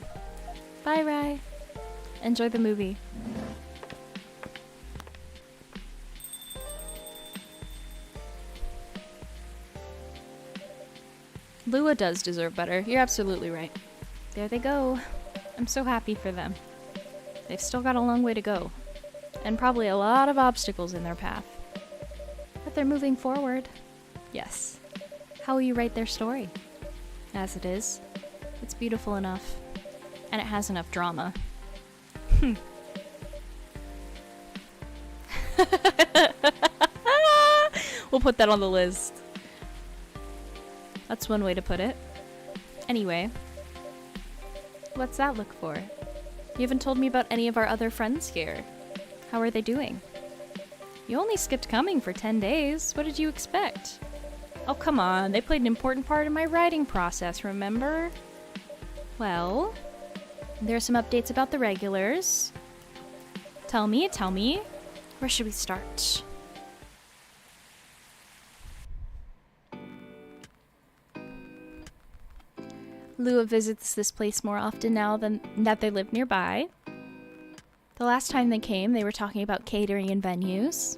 Bye, Rai. Enjoy the movie. Lua does deserve better. You're absolutely right. there they go. I'm so happy for them. They've still got a long way to go, and probably a lot of obstacles in their path. But they're moving forward. Yes. How will you write their story? As it is, it's beautiful enough, and it has enough drama. We'll put that on the list. That's one way to put it. Anyway, what's that look for? You haven't told me about any of our other friends here. How are they doing? You only skipped coming for 10 days. What did you expect? Oh, come on. They played an important part in my writing process, remember? Well, there are some updates about the regulars. Tell me. Where should we start? Lua visits this place more often now than that they live nearby. The last time they came, they were talking about catering and venues.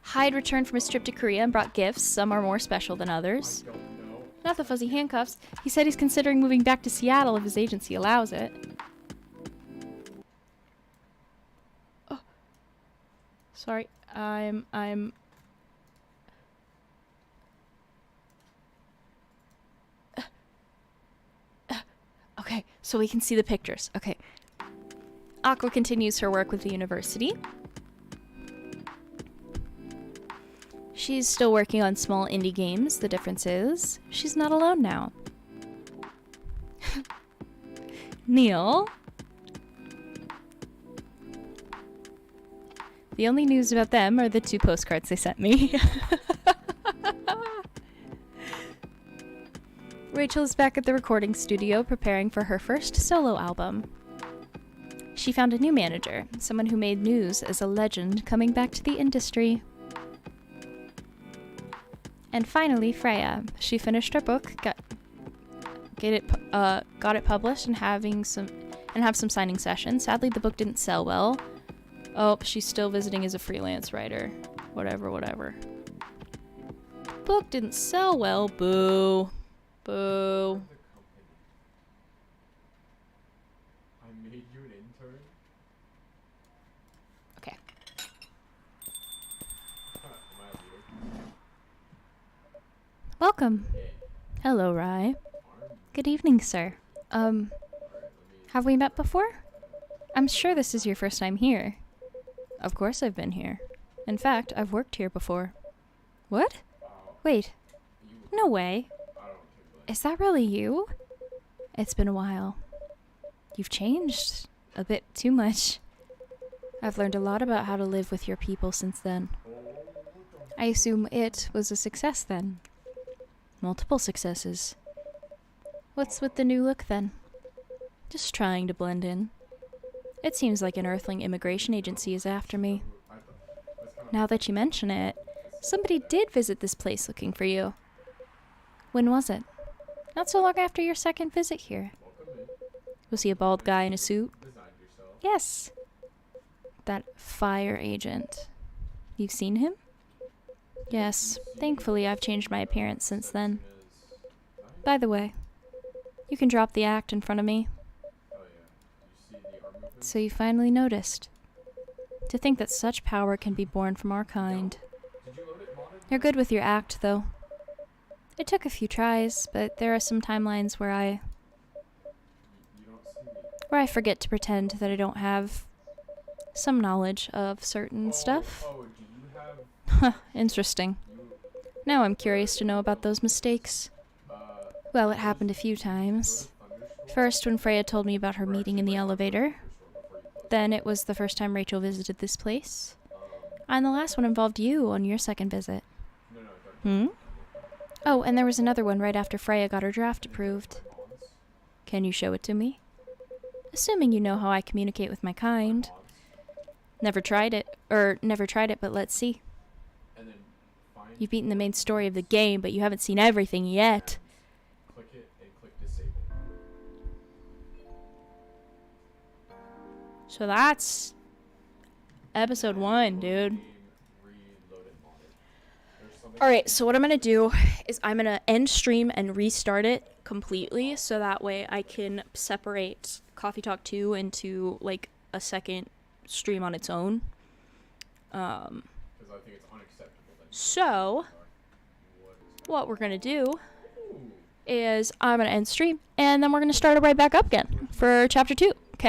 Hyde returned from his trip to Korea and brought gifts. Some are more special than others. I don't know. Not the fuzzy handcuffs. He said he's considering moving back to Seattle if his agency allows it. Oh. Sorry, I'm... Okay, so we can see the pictures. Okay. Aqua continues her work with the university. She's still working on small indie games. The difference is, she's not alone now. Neil? The only news about them are the 2 postcards they sent me. Rachel is back at the recording studio preparing for her first solo album. She found a new manager, someone who made news as a legend coming back to the industry. And finally, Freya. She finished her book, got it published, and have some signing sessions. Sadly, the book didn't sell well. Oh, she's still visiting as a freelance writer. Whatever. Book didn't sell well. Boo. Boo. I made you an intern. Okay. Am I weird? Welcome. Yeah. Hello, Rai. Arm. Good evening, sir. Alright, let me. Have we met before? I'm sure this is your first time here. Of course I've been here. In fact, I've worked here before. What? Wait. You. No way. I don't think that. Is that really you? It's been a while. You've changed a bit too much. I've learned a lot about how to live with your people since then. I assume it was a success then. Multiple successes. What's with the new look then? Just trying to blend in. It seems like an Earthling immigration agency is after me. Now that you mention it, somebody did visit this place looking for you. When was it? Not so long after your second visit here. Welcome in. Was he a bald guy in a suit? Designed yourself. Yes. That fire agent. You've seen him? Yes. Thankfully, I've changed my appearance since then. By the way, you can drop the act in front of me. Oh yeah. You see the arm movement? So you finally noticed. To think that such power can be born from our kind. Did you load it modded? You're good with your act, though. It took a few tries, but there are some timelines where You don't see me. I forget to pretend that I don't have some knowledge of certain stuff. Oh, do you have Huh, interesting. you Now I'm curious to know about those mistakes. uh Well, it happened a few times. First, when Freya told me about her meeting in the elevator. Then it was the first time Rachel visited this place. And the last one involved you on your second visit. No, don't. Hmm? Oh, and there was another one right after Freya got her draft approved. Can you show it to me? Assuming you know how I communicate with my kind. Never tried it, but let's see. And then find You've beaten the main story of the game, but you haven't seen everything yet. click it and click disable. So that's episode 1, dude. Game reloaded modded. There's some Alright, so what I'm gonna do is I'm gonna end stream and restart it completely so that way I can separate Coffee Talk 2 into like a second stream on its own. Because I think it's unacceptable. So what we're gonna do is I'm gonna end stream and then we're gonna start it right back up again for chapter 2.